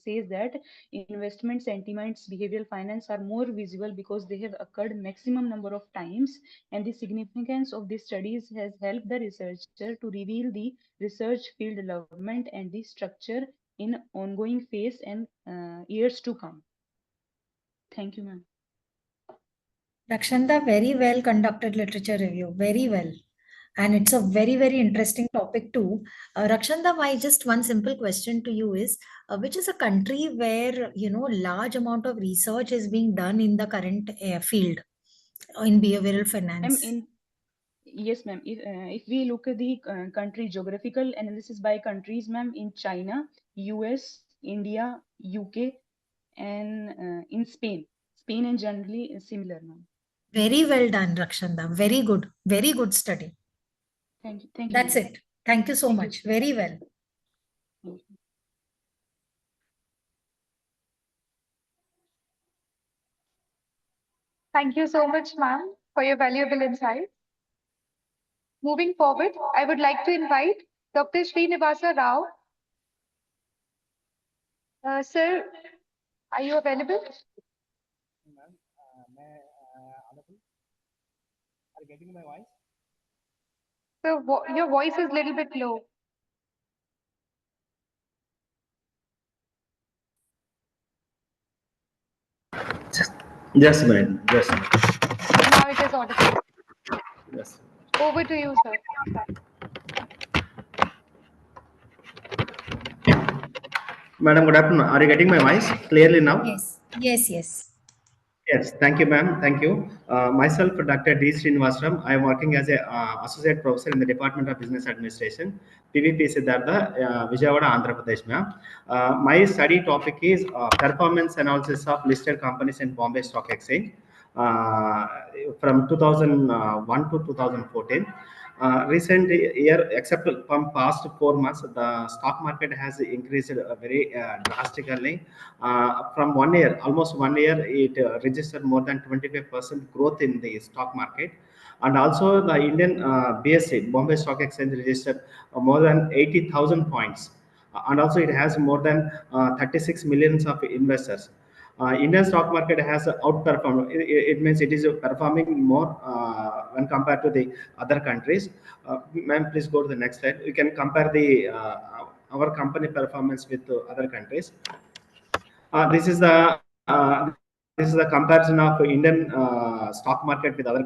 says that investment sentiments, behavioral finance are more visible because they have occurred maximum number of times, and the significance of these studies has helped the researcher to reveal the research field development and the structure in ongoing phase and years to come. Thank you, ma'am. Rakshanda, very well conducted literature review, very well. And it's a very, very interesting topic too. Rakshanda, my just one simple question to you is, which is a country where, large amount of research is being done in the current field in behavioral finance? Yes, ma'am. If we look at the country geographical analysis by countries, ma'am, in China, US, India, UK, and in Spain. Spain and generally is similar, ma'am. Very well done, Rakshanda. Very good. Very good study. Thank you. Thank you. That's it. Thank you so much. Very well. Thank you so much, ma'am, for your valuable insights. Moving forward, I would like to invite Dr. Srinivasa Rao. Sir, are you available? Are you getting my voice? So your voice is a little bit low. Yes, ma'am. Yes, ma'am. Now it is audible. Yes. Over to you, sir. Madam, good afternoon. Are you getting my voice clearly now? Yes. Yes, yes. Yes, thank you, ma'am. Thank you. Myself, Dr. D. Srinivasaram. I am working as a associate professor in the Department of Business Administration, PVP Siddhartha, Vijayawada, Andhra Pradesh, ma'am. My study topic is performance analysis of listed companies in Bombay Stock Exchange from 2001 to 2014. Recent year, except from past 4 months, the stock market has increased very drastically. From 1 year, almost 1 year, it registered more than 25% growth in the stock market. And also the Indian BSE, Bombay Stock Exchange, registered more than 80,000 points. And also it has more than 36 millions of investors. Indian stock market has outperformed. It means it is performing more when compared to the other countries. Ma'am, please go to the next slide. You can compare the our company performance with other countries. This is the comparison of Indian stock market with other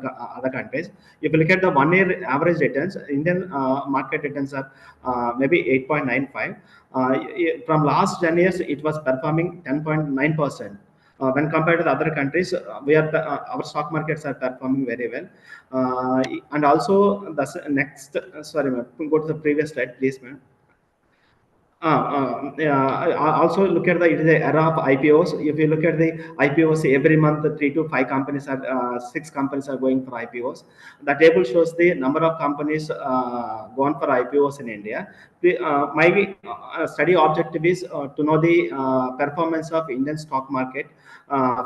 countries. If you look at the 1 year average returns, Indian market returns are maybe 8.95. From last 10 years, it was performing 10.9%. When compared to the other countries, our stock markets are performing very well. And also the next, sorry, ma'am, go to the previous slide, please, ma'am. Also look at it is the era of IPOs. If you look at the IPOs, every month 3 to 5 companies are 6 companies are going for IPOs. The table shows the number of companies gone for IPOs in India. My study objective is to know the performance of Indian stock market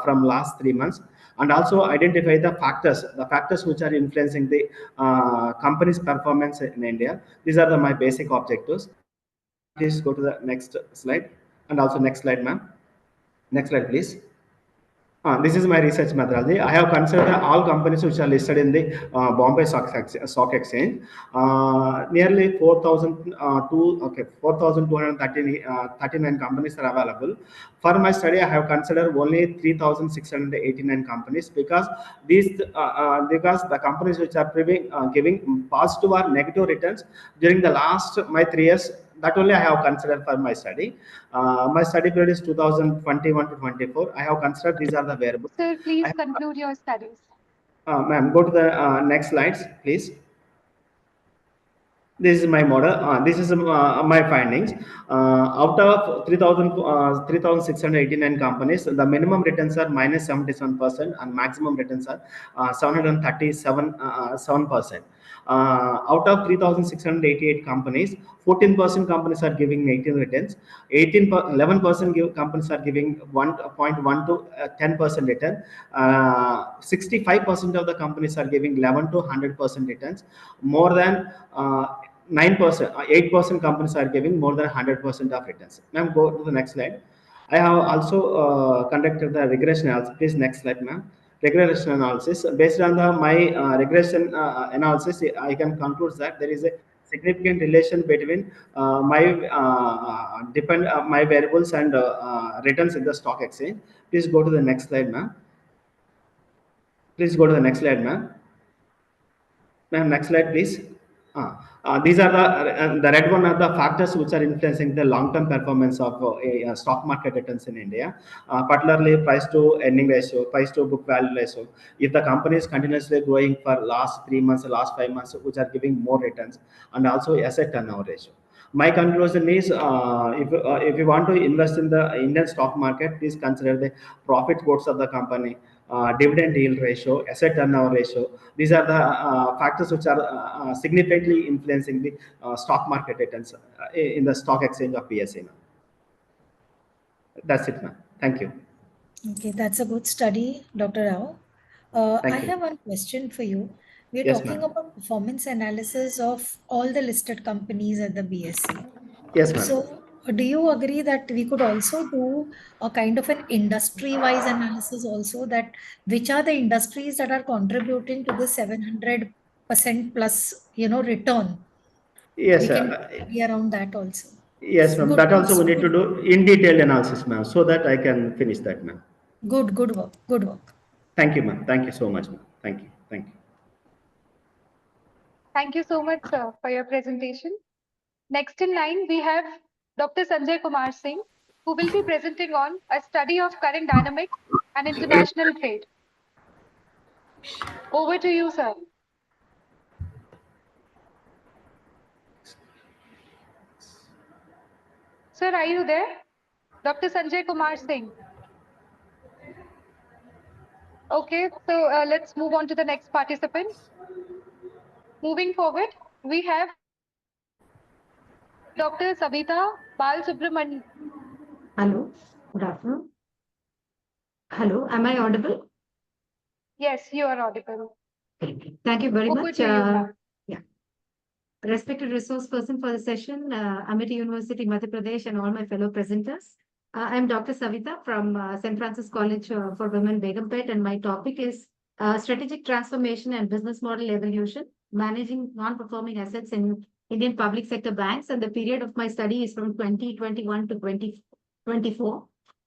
from last 3 months, and also identify the factors which are influencing the company's performance in India. These are my basic objectives. Please go to the next slide, and also next slide, ma'am. Next slide, please. This is my research methodology. I have considered all companies which are listed in the Bombay Stock Exchange. Nearly 4,239 companies are available. For my study, I have considered only 3,689 companies because the companies which are giving positive or negative returns during the last my 3 years, that only I have considered for my study. My study period is 2021 to 24. I have considered these are the variables. Sir, please conclude your studies. Ma'am, go to the next slides, please. This is my model. This is my findings. Out of 3,689 companies, the minimum returns are minus 77% and maximum returns are 7% out of 3,688 companies, 14% companies are giving negative returns, 11% companies are giving 1.1 to 10% return, 65% of the companies are giving 11 to 100% returns, more than 9%, 8% companies are giving more than 100% of returns. Ma'am, go to the next slide. I have also conducted the regression analysis. Please, next slide, ma'am. Regression analysis. Based on my regression analysis, I can conclude that there is a significant relation between my variables and returns in the stock exchange. Please go to the next slide, ma'am. Please go to the next slide, ma'am. Ma'am, next slide, please. These are the red one are the factors which are influencing the long-term performance of stock market returns in India, particularly price to earning ratio, price to book value ratio. If the company is continuously growing for last 3 months, last 5 months, which are giving more returns, and also asset turnover ratio. My conclusion is, if you want to invest in the Indian stock market, please consider the profit growth of the company, dividend yield ratio, asset turnover ratio. These are the factors which are significantly influencing the stock market returns in the stock exchange of PSA. That's it, ma'am. Thank you. Okay, that's a good study, Dr. Rao. I have one question for you. We're talking about performance analysis of all the listed companies at the BSE. Yes, ma'am. So, do you agree that we could also do a kind of an industry-wise analysis also, that which are the industries that are contributing to the 700% plus, return? Yes, we can study around that also. Yes, ma'am. That also we need to do in detail analysis, ma'am, so that I can finish that, ma'am. Good work. Good work. Thank you, ma'am. Thank you so much, ma'am. Thank you. Thank you. Thank you so much, sir, for your presentation. Next in line, we have Dr. Sanjay Kumar Singh, who will be presenting on a study of current dynamics and international trade. Over to you, sir. Sir, are you there? Dr. Sanjay Kumar Singh. Okay, so let's move on to the next participant. Moving forward, we have Dr. Savita Balsubramanian. Hello, good afternoon. Hello, am I audible? Yes, you are audible. Thank you very much. Yeah. Respected resource person for the session, Amity University, Madhya Pradesh, and all my fellow presenters. I'm Dr. Savita from St. Francis College for Women, Begumpet, and my topic is strategic transformation and business model evolution, managing non-performing assets in Indian public sector banks. And the period of my study is from 2021 to 2024.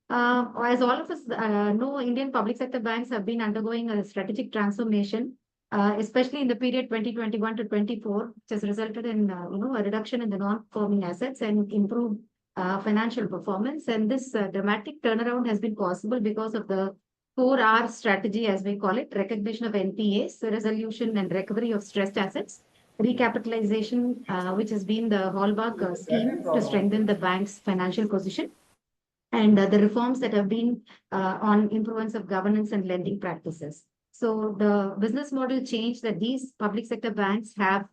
As all of us know, Indian public sector banks have been undergoing a strategic transformation, especially in the period 2021 to 24, which has resulted in a reduction in the non-performing assets and improved financial performance. And this dramatic turnaround has been possible because of the 4R strategy, as we call it: recognition of NPAs, resolution and recovery of stressed assets, recapitalization, which has been the hallmark scheme to strengthen the bank's financial position, and the reforms that have been on improvements of governance and lending practices. So the business model change that these public sector banks have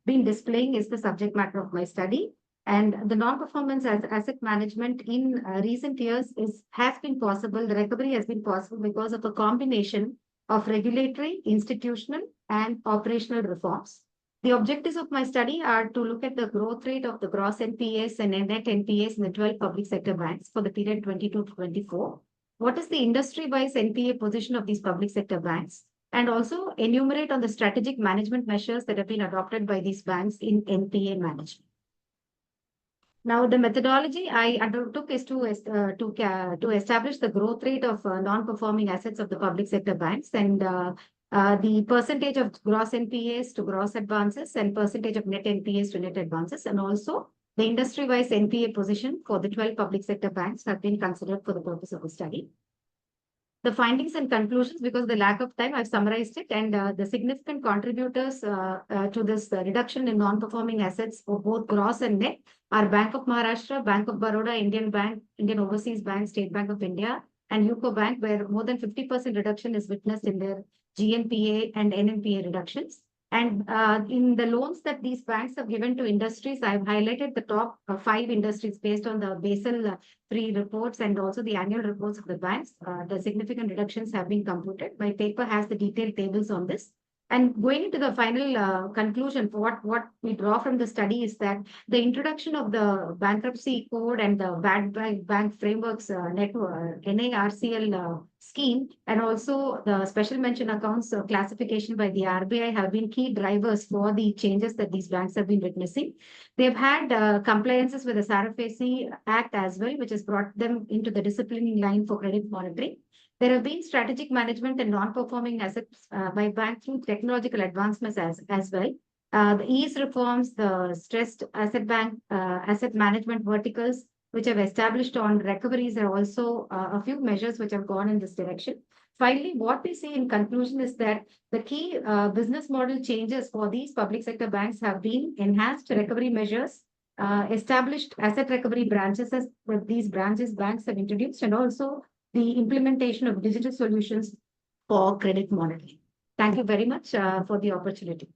been displaying is the subject matter of my study. And the non-performance asset management in recent years has been possible. The recovery has been possible because of a combination of regulatory, institutional, and operational reforms. The objectives of my study are to look at the growth rate of the gross NPAs and net NPAs in the 12 public sector banks for the period 22 to 24. What is the industry-wise NPA position of these public sector banks? And also enumerate on the strategic management measures that have been adopted by these banks in NPA management. Now, the methodology I undertook is to establish the growth rate of non-performing assets of the public sector banks, and the percentage of gross NPAs to gross advances and percentage of net NPAs to net advances, and also the industry-wise NPA position for the 12 public sector banks have been considered for the purpose of the study. The findings and conclusions, because of the lack of time, I've summarized it, and the significant contributors to this reduction in non-performing assets for both gross and net are Bank of Maharashtra, Bank of Baroda, Indian Bank, Indian Overseas Bank, State Bank of India, and UCO Bank, where more than 50% reduction is witnessed in their GNPA and NNPA reductions. And in the loans that these banks have given to industries, I've highlighted the top 5 industries based on the Basel III reports and also the annual reports of the banks. The significant reductions have been computed. My paper has the detailed tables on this. And going into the final conclusion, for what we draw from the study is that the introduction of the bankruptcy code and the bad bank frameworks network, NARCL scheme, and also the special mention accounts classification by the RBI have been key drivers for the changes that these banks have been witnessing. They've had compliances with the SARFAESI Act as well, which has brought them into the disciplining line for credit monitoring. There have been strategic management and non-performing assets by banks through technological advancements as well. The ease reforms, the stressed asset management verticals, which have established on recoveries, are also a few measures which have gone in this direction. Finally, what we see in conclusion is that the key business model changes for these public sector banks have been enhanced recovery measures, established asset recovery branches as these banks have introduced, and also the implementation of digital solutions for credit monitoring. Thank you very much for the opportunity.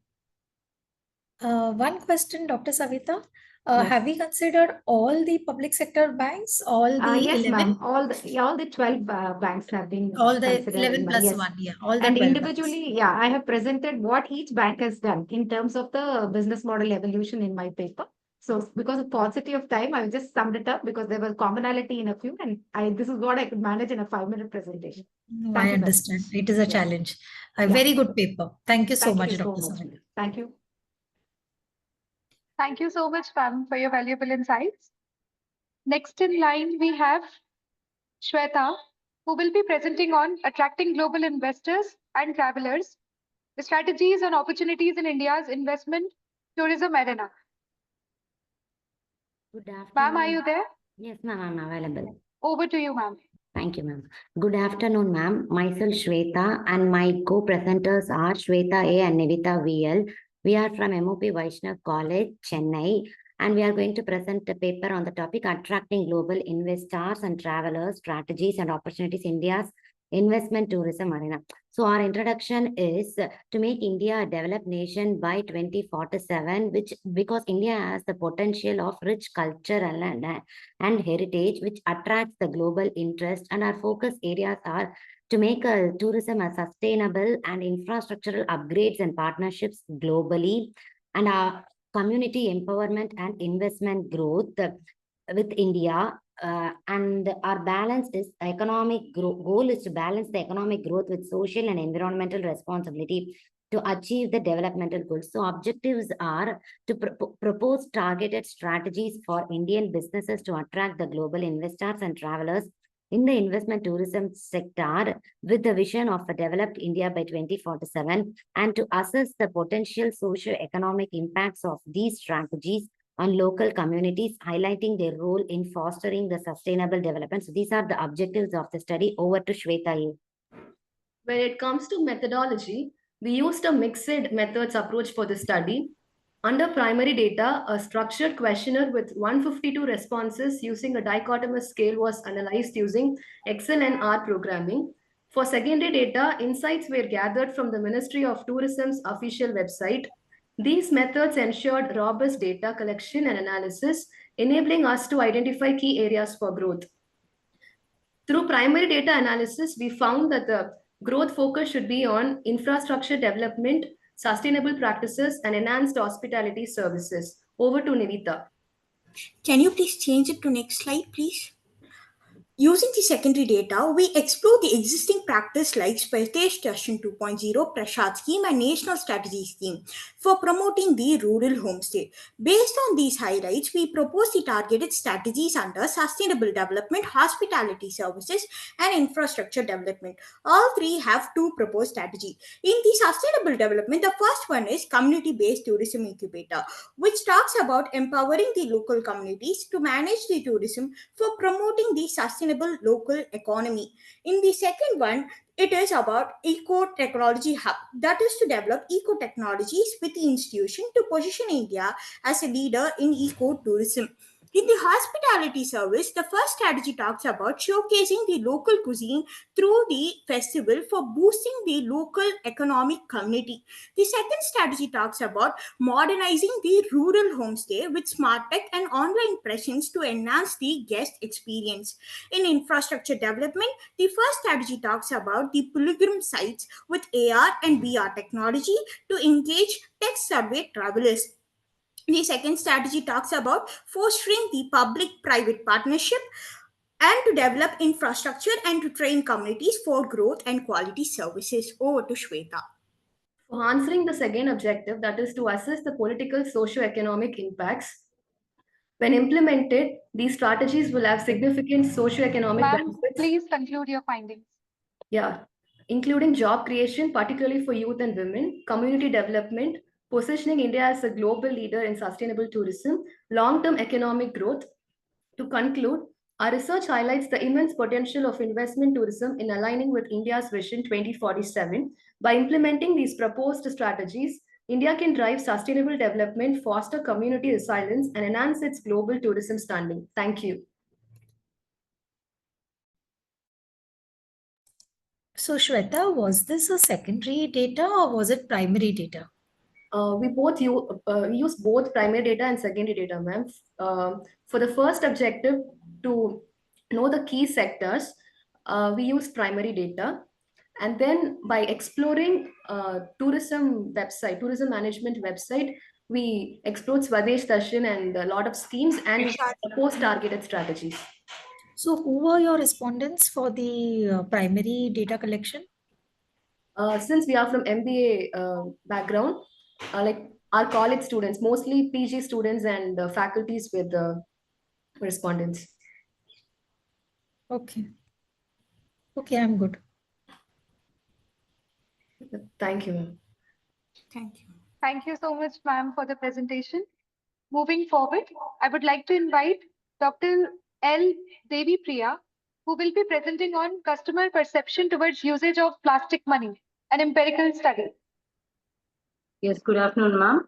One question, Dr. Savita. Yes. Have we considered all the public sector banks, all the Yes, 11? ma'am. All the 12 banks have been All the considered 11 plus yes. 1, yeah. All the And 12 individually, yeah, I have presented what each bank has done in terms of the business model evolution in my paper. So because of paucity of time, I just summed it up because there was commonality in a few, and this is what I could manage in a 5-minute presentation. No, Thank I you very understand. much. It is a Yes. challenge. A Yeah. very good paper. Thank you so Thank much, you so Dr. much. Savita. Thank you. Thank you so much, ma'am, for your valuable insights. Next in line, we have Shweta, who will be presenting on attracting global investors and travelers, the strategies and opportunities in India's investment tourism arena. Good afternoon. Ma'am, are you there? Yes, ma'am, I'm available. Over to you, ma'am. Thank you, ma'am. Good afternoon, ma'am. Myself, Shweta, and my co-presenters are Shweta A and Nivita VL. We are from MOP Vaishnav College, Chennai, and we are going to present a paper on the topic attracting global investors and travelers, strategies and opportunities in India's investment tourism arena. So our introduction is to make India a developed nation by 2047, because India has the potential of rich cultural and heritage, which attracts the global interest, and our focus areas are to make tourism a sustainable and infrastructural upgrades and partnerships globally, and our community empowerment and investment growth with India. And our balance is goal is to balance the economic growth with social and environmental responsibility to achieve the developmental goals. So objectives are to propose targeted strategies for Indian businesses to attract the global investors and travelers in the investment tourism sector with the vision of a developed India by 2047, and to assess the potential socio-economic impacts of these strategies on local communities, highlighting their role in fostering the sustainable development. So these are the objectives of the study. Over to Shweta. When it comes to methodology, we used a mixed methods approach for the study. Under primary data, a structured questionnaire with 152 responses using a dichotomous scale was analyzed using Excel and R programming. For secondary data, insights were gathered from the Ministry of Tourism's official website. These methods ensured robust data collection and analysis, enabling us to identify key areas for growth. Through primary data analysis, we found that the growth focus should be on infrastructure development, sustainable practices, and enhanced hospitality services. Over to Nivita. Can you please change it to next slide, please? Using the secondary data, we explore the existing practice like Pradesh Darshan 2.0, Prasad Scheme, and National Strategy Scheme for promoting the rural homestay. Based on these highlights, we propose the targeted strategies under sustainable development, hospitality services, and infrastructure development. All three have two proposed strategies. In the sustainable development, the first one is community-based tourism incubator, which talks about empowering the local communities to manage the tourism for promoting the sustainable sustainable local economy. In the second one, it is about eco-technology hub, that is to develop eco-technologies with the institution to position India as a leader in eco-tourism. In the hospitality service, the first strategy talks about showcasing the local cuisine through the festival for boosting the local economic community. The second strategy talks about modernizing the rural homestay with smart tech and online presence to enhance the guest experience. In infrastructure development, the first strategy talks about the pilgrim sites with AR and VR technology to engage tech survey travelers. The second strategy talks about fostering the public-private partnership and to develop infrastructure and to train communities for growth and quality services. Over to Shweta. For answering the second objective, that is to assess the political socio-economic impacts, when implemented, these strategies will have significant socio-economic benefits. Please conclude your findings. Yeah, including job creation, particularly for youth and women, community development, positioning India as a global leader in sustainable tourism, long-term economic growth. To conclude, our research highlights the immense potential of investment tourism in aligning with India's Vision 2047. By implementing these proposed strategies, India can drive sustainable development, foster community resilience, and enhance its global tourism standing. Thank you. So Shweta, was this a secondary data or was it primary data? We use both primary data and secondary data, ma'am. For the first objective, to know the key sectors, we use primary data. And then by exploring tourism management website, we explored Swadesh Darshan and a lot of schemes and post-targeted strategies. So who were your respondents for the primary data collection? Since we are from MBA background, like our college students, mostly PG students and faculties with the respondents. Okay. Okay, I'm good. Thank you, ma'am. Thank you. Thank you so much, ma'am, for the presentation. Moving forward, I would like to invite Dr. L. Devi Priya, who will be presenting on customer perception towards usage of plastic money, an empirical study. Yes, good afternoon, ma'am.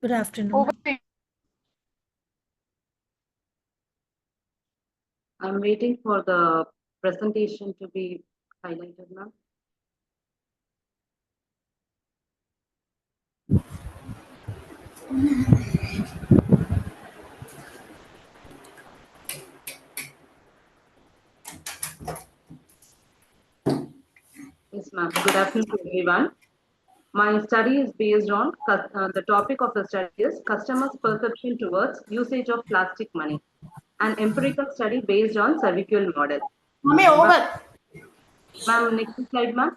Good afternoon. Over to you. I'm waiting for the presentation to be highlighted, ma'am. Yes, ma'am. Good afternoon to everyone. My study is based on, the topic of the study is customers' perception towards usage of plastic money, an empirical study based on cervical model. Ma'am, next slide, ma'am.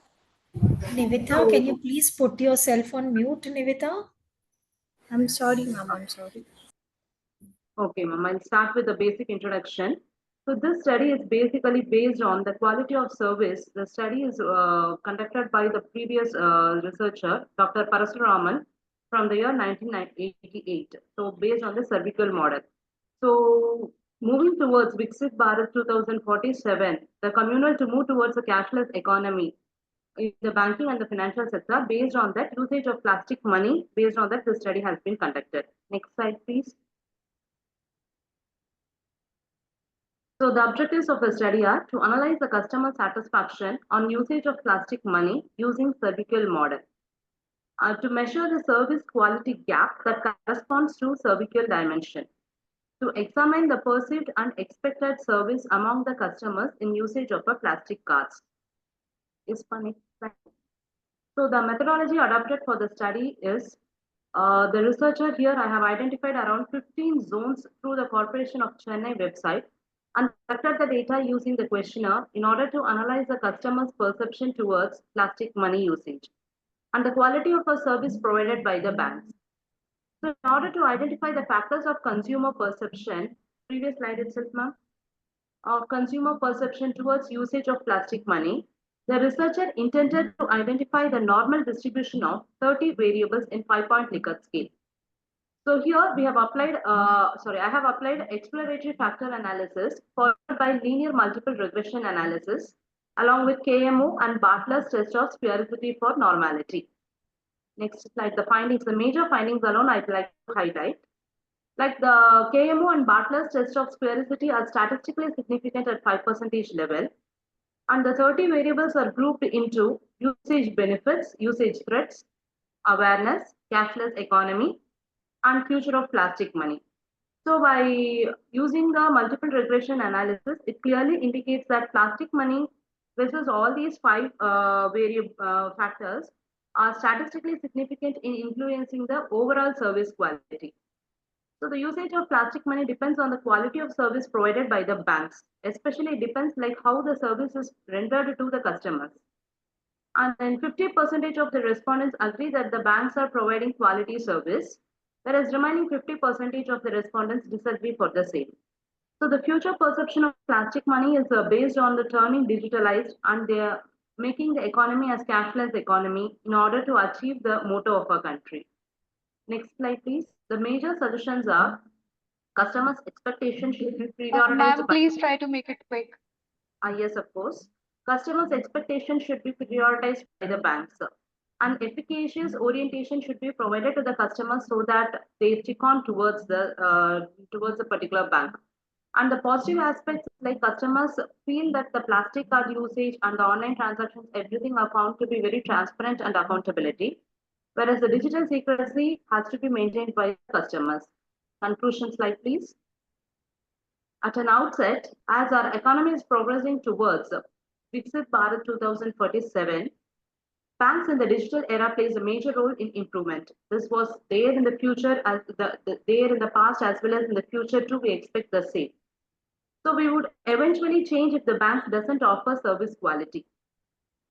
Nivita, can you please put yourself on mute, Nivita? I'm sorry, ma'am. I'm sorry. Okay, ma'am. I'll start with the basic introduction. So this study is basically based on the quality of service. The study is conducted by the previous researcher, Dr. Parasuraman, from the year 1988. So based on the cervical model. So moving towards VIKSIT BHARAT 2047, the communal to move towards a cashless economy in the banking and the financial sector. Based on that, usage of plastic money, based on that, the study has been conducted. Next slide, please. So the objectives of the study are to analyze the customer satisfaction on usage of plastic money using cervical model, to measure the service quality gap that corresponds to cervical dimension, to examine the perceived and expected service among the customers in usage of a plastic cards. Is funny. So the methodology adopted for the study is the researcher here. I have identified around 15 zones through the Corporation of Chennai website and collected the data using the questionnaire in order to analyze the customer's perception towards plastic money usage and the quality of a service provided by the banks. So in order to identify the factors of consumer perception, previous slide itself, ma'am, consumer perception towards usage of plastic money, the researcher intended to identify the normal distribution of 30 variables in 5-point Likert scale. So here we have applied, I have applied exploratory factor analysis followed by linear multiple regression analysis along with KMO and Bartlett's test of sphericity for normality. Next slide, the findings, the major findings alone I'd like to highlight. Like the KMO and Bartlett's test of sphericity are statistically significant at 5% level. And the 30 variables are grouped into usage benefits, usage threats, awareness, cashless economy, and future of plastic money. So by using the multiple regression analysis, it clearly indicates that plastic money versus all these 5 factors are statistically significant in influencing the overall service quality. So the usage of plastic money depends on the quality of service provided by the banks. Especially it depends like how the service is rendered to the customers. And then 50% of the respondents agree that the banks are providing quality service, whereas remaining 50% of the respondents disagree for the same. So the future perception of plastic money is based on the turning digitalized and they are making the economy as cashless economy in order to achieve the motto of our country. Next slide, please. The major suggestions are customers' expectations should be prioritized. Ma'am, please try to make it quick. Yes, of course. Customers' expectations should be prioritized by the banks. And efficacious orientation should be provided to the customers so that they stick on towards the particular bank. And the positive aspects like customers feel that the plastic card usage and the online transactions, everything are found to be very transparent and accountability. Whereas the digital secrecy has to be maintained by customers. Conclusion slide, please. At an outset, as our economy is progressing towards VIKSIT BHARAT 2047, banks in the digital era plays a major role in improvement. This was there in the future, as there in the past as well as in the future too. We expect the same. So we would eventually change if the bank doesn't offer service quality.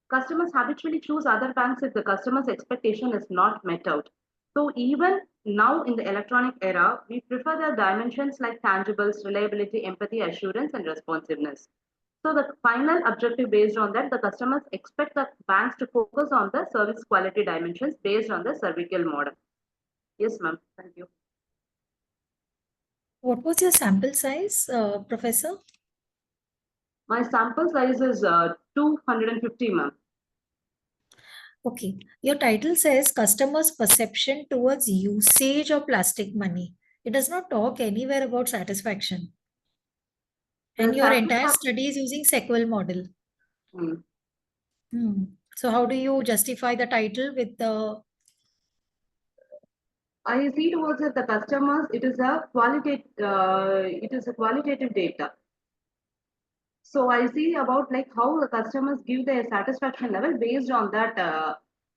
Customers habitually choose other banks if the customer's expectation is not met out. So even now in the electronic era, we prefer the dimensions like tangibles, reliability, empathy, assurance, and responsiveness. So the final objective based on that, the customers expect the banks to focus on the service quality dimensions based on the cervical model. Yes, ma'am. Thank you. What was your sample size, Professor? My sample size is 250, ma'am. Okay. Your title says customers' perception towards usage of plastic money. It does not talk anywhere about satisfaction. And your entire study is using sequel model. So how do you justify the title with the... I see towards the customers, it is a qualitative data. So I see about like how the customers give their satisfaction level based on that,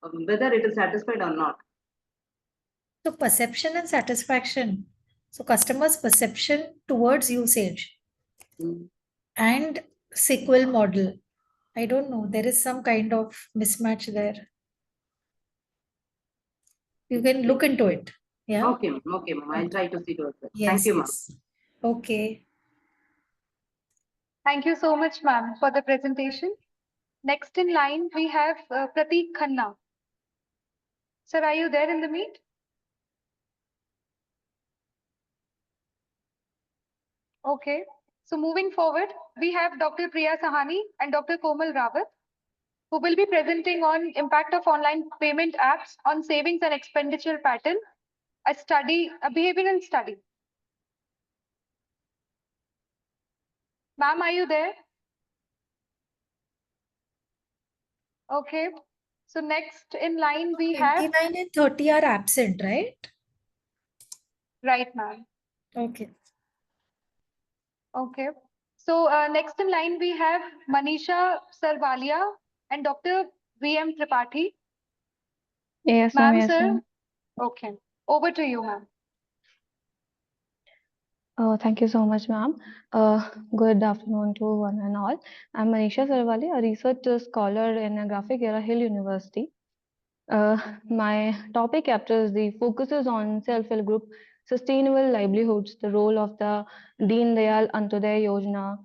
whether it is satisfied or not. So perception and satisfaction. So customers' perception towards usage and sequel model. I don't know. There is some kind of mismatch there. You can look into it. Yeah. Okay, ma'am. I'll try to see towards it. Yes, Thank you, ma'am. yes. Okay. Thank you so much, ma'am, for the presentation. Next in line, we have Prateek Khanna. Sir, are you there in the meet? Okay. So moving forward, we have Dr. Priya Sahani and Dr. Komal Rawat, who will be presenting on impact of online payment apps on savings and expenditure pattern, a behavioral study. Ma'am, are you there? Okay. So next in line, we have 29 and 30 are absent, right? Right, ma'am. Okay. Okay. So next in line, we have Manisha Sarvalia and Dr. V.M. Tripathi. Yes, ma'am. Ma'am, Yes, sir. ma'am. Okay. Over to you, ma'am. Thank you so much, ma'am. Good afternoon to one and all. I'm Manisha Sarvali, a research scholar in a graphic era Hill University. My topic captures the focuses on self-help group, sustainable livelihoods, the role of the Deen Dayal Antyodaya Yojana,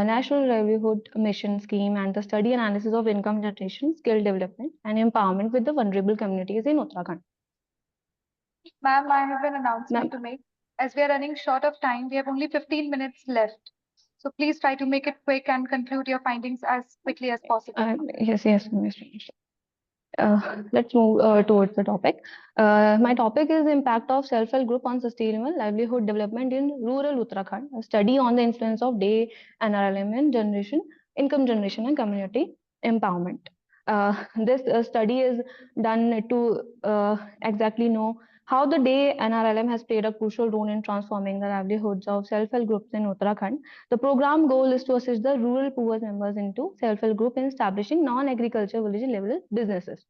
National Livelihood Mission Scheme, and the study analysis of income generation, skill development, and empowerment with the vulnerable communities in Uttarakhand. Ma'am, I have an announcement to make. As we are running short of time, we have only 15 minutes left. So please try to make it quick and conclude your findings as quickly as possible. Yes, Mr. Let's move towards the topic. My topic is impact of self-help group on sustainable livelihood development in rural Uttarakhand. A study on the influence of day NRLM in income generation, and community empowerment. This study is done to exactly know how the day NRLM has played a crucial role in transforming the livelihoods of self-help groups in Uttarakhand. The program goal is to assist the rural poor members into self-help group in establishing non-agriculture village level businesses.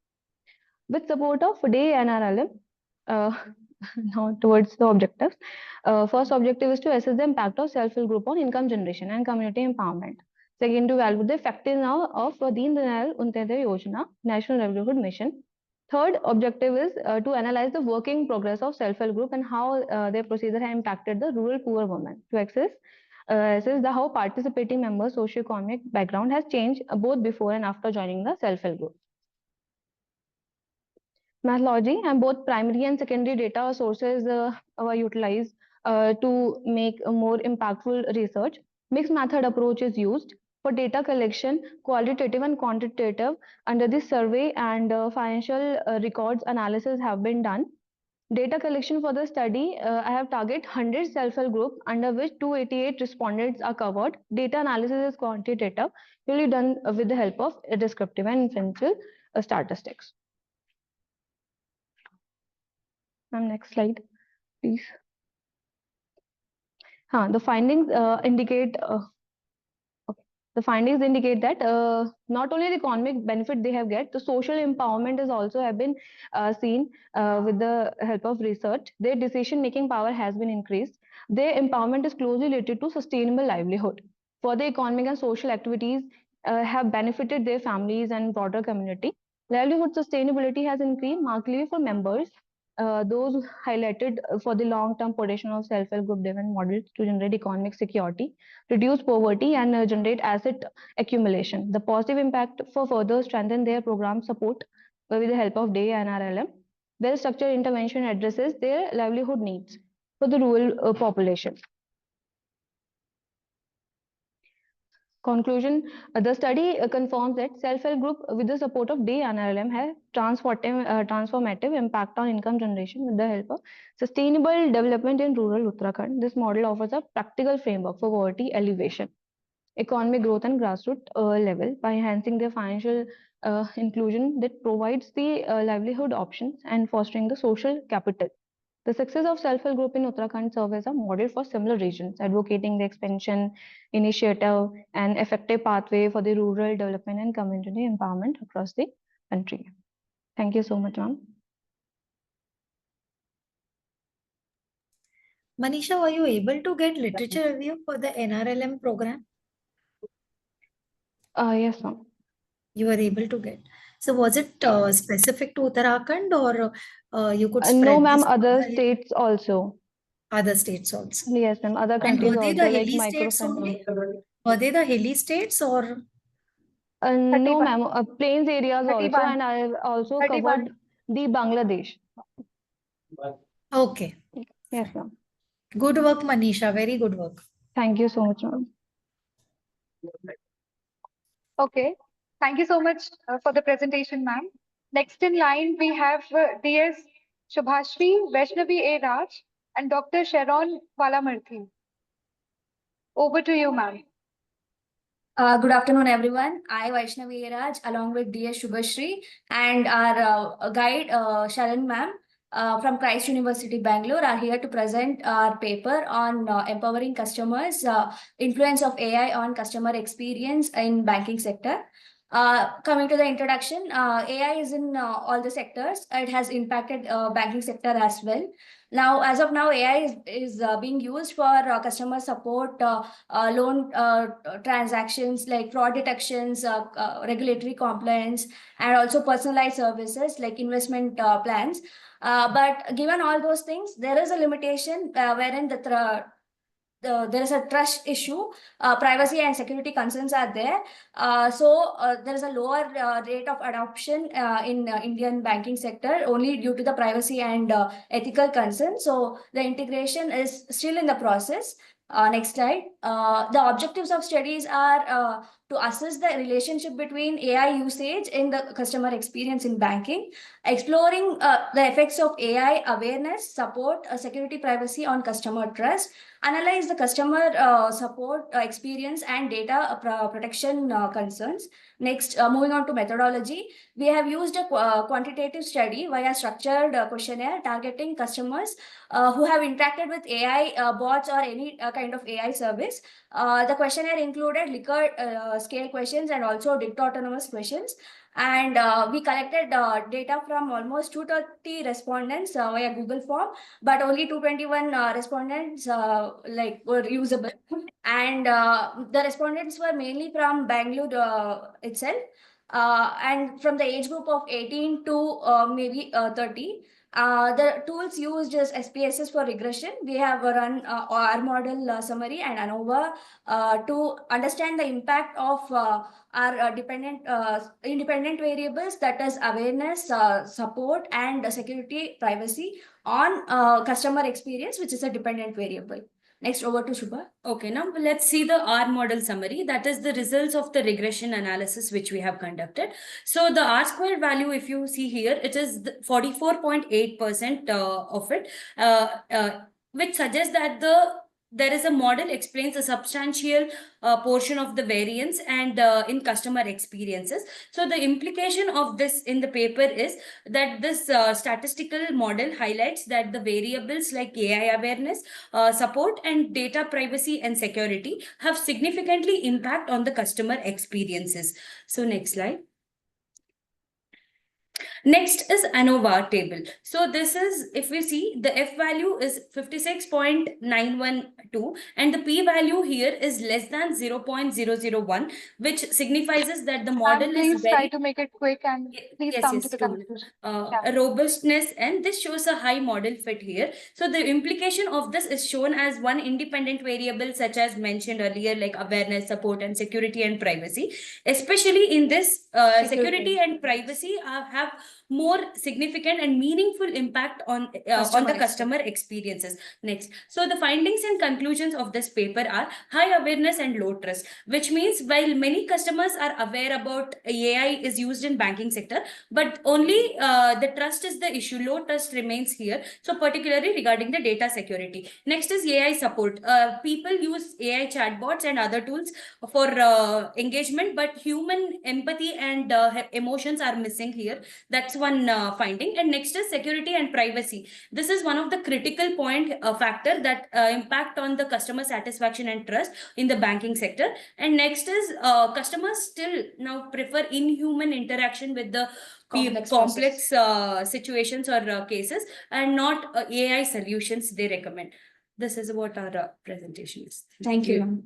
With support of day NRLM, now towards the objectives. First objective is to assess the impact of self-help group on income generation and community empowerment. Second, to evaluate the effectiveness of Deen Dayal Antyodaya Yojana, National Livelihood Mission. Third objective is to analyze the working progress of self-help group and how their procedure has impacted the rural poor women. To assess the how participating members' socioeconomic background has changed both before and after joining the self-help group. Methodology and both primary and secondary data sources are utilized to make a more impactful research. Mixed method approach is used for data collection, qualitative and quantitative. Under this survey and financial records analysis have been done. Data collection for the study, I have target 100 self-help group under which 288 respondents are covered. Data analysis is quantitative, usually done with the help of descriptive and inferential statistics. Next slide, please. The findings indicate that not only the economic benefit they have get, the social empowerment is also have been seen with the help of research. Their decision-making power has been increased. Their empowerment is closely related to sustainable livelihood. Further economic and social activities have benefited their families and broader community. Livelihood sustainability has increased markedly for members. Those highlighted for the long-term potential of self-help group-driven models to generate economic security, reduce poverty, and generate asset accumulation. The positive impact for further strengthen their program support with the help of DAY and RLM. Well-structured intervention addresses their livelihood needs for the rural population. Conclusion, the study confirms that self-help group with the support of DAY and RLM have transformative impact on income generation with the help of sustainable development in rural Uttarakhand. This model offers a practical framework for poverty alleviation, economic growth and grassroots level by enhancing their financial inclusion that provides the livelihood options and fostering the social capital. The success of self-help group in Uttarakhand serves as a model for similar regions, advocating the expansion initiative and effective pathway for the rural development and community empowerment across the country. Thank you so much, ma'am. Manisha, were you able to get literature review for the NRLM program? Yes, ma'am. You were able to get. So was it specific to Uttarakhand or you could spread no, ma'am, this other states also. Other states also. Yes, ma'am. Other countries also, like microfinance. Were they the hilly states or? No, ma'am. Plains areas also, and I have also covered the Bangladesh. Okay. Yes, ma'am. Good work, Manisha. Very good work. Thank you so much, ma'am. Okay. Thank you so much for the presentation, ma'am. Next in line, we have DS Shubhashri, Vaishnavi A. Raj, and Dr. Sharon Valamarthi. Over to you, ma'am. Good afternoon, everyone. I, Vaishnavi A. Raj, along with DS Shubhashri and our guide, Sharon ma'am, from Christ University, Bangalore, are here to present our paper on empowering customers, influence of AI on customer experience in banking sector. Coming to the introduction, AI is in all the sectors. It has impacted banking sector as well. Now, as of now, AI is being used for customer support, loan transactions like fraud detections, regulatory compliance, and also personalized services like investment plans. But given all those things, there is a limitation wherein the there is a trust issue, privacy and security concerns are there. There is a lower rate of adoption in Indian banking sector only due to the privacy and ethical concerns. So the integration is still in the process. Next slide. The objectives of studies are to assess the relationship between AI usage in the customer experience in banking, exploring the effects of AI awareness, support, security, privacy on customer trust, analyze the customer support experience and data protection concerns. Next, moving on to methodology, we have used a quantitative study via structured questionnaire targeting customers who have interacted with AI bots or any kind of AI service. The questionnaire included Likert scale questions and also dict autonomous questions. And we collected data from almost 230 respondents via Google form, but only 221 respondents were usable. And the respondents were mainly from Bangalore itself, and from the age group of 18 to maybe 30. The tools used is SPSS for regression. We have run R model summary and ANOVA to understand the impact of our independent variables, that is awareness, support, and security, privacy on customer experience, which is a dependent variable. Next, over to Shubha. Okay, now let's see the R model summary. That is the results of the regression analysis which we have conducted. So the R squared value, if you see here, it is 44.8% of it, which suggests that there is a model explains a substantial portion of the variance and in customer experiences. So the implication of this in the paper is that this statistical model highlights that the variables like AI awareness, support, and data privacy and security have significantly impact on the customer experiences. So next slide. Next is ANOVA table. So this is, if we see, the F value is 56.912 and the P value here is less than 0.001, which signifies that the model please is very... try to make it quick and please come to the conclusion. A robustness, and this shows a high model fit here. So the implication of this is shown as one independent variable such as mentioned earlier, like awareness, support, and security and privacy. Especially in this security and privacy have more significant and meaningful impact on the customer experiences. Next, so the findings and conclusions of this paper are high awareness and low trust, which means while many customers are aware about AI is used in banking sector, but only the trust is the issue. Low trust remains here. So particularly regarding the data security. Next is AI support. People use AI chatbots and other tools for engagement, but human empathy and emotions are missing here. That's one finding. And next is security and privacy. This is one of the critical point factor that impact on the customer satisfaction and trust in the banking sector. And next is customers still now prefer inhuman interaction with the complex situations or cases, and not AI solutions they recommend. This is what our presentation is. Thank you.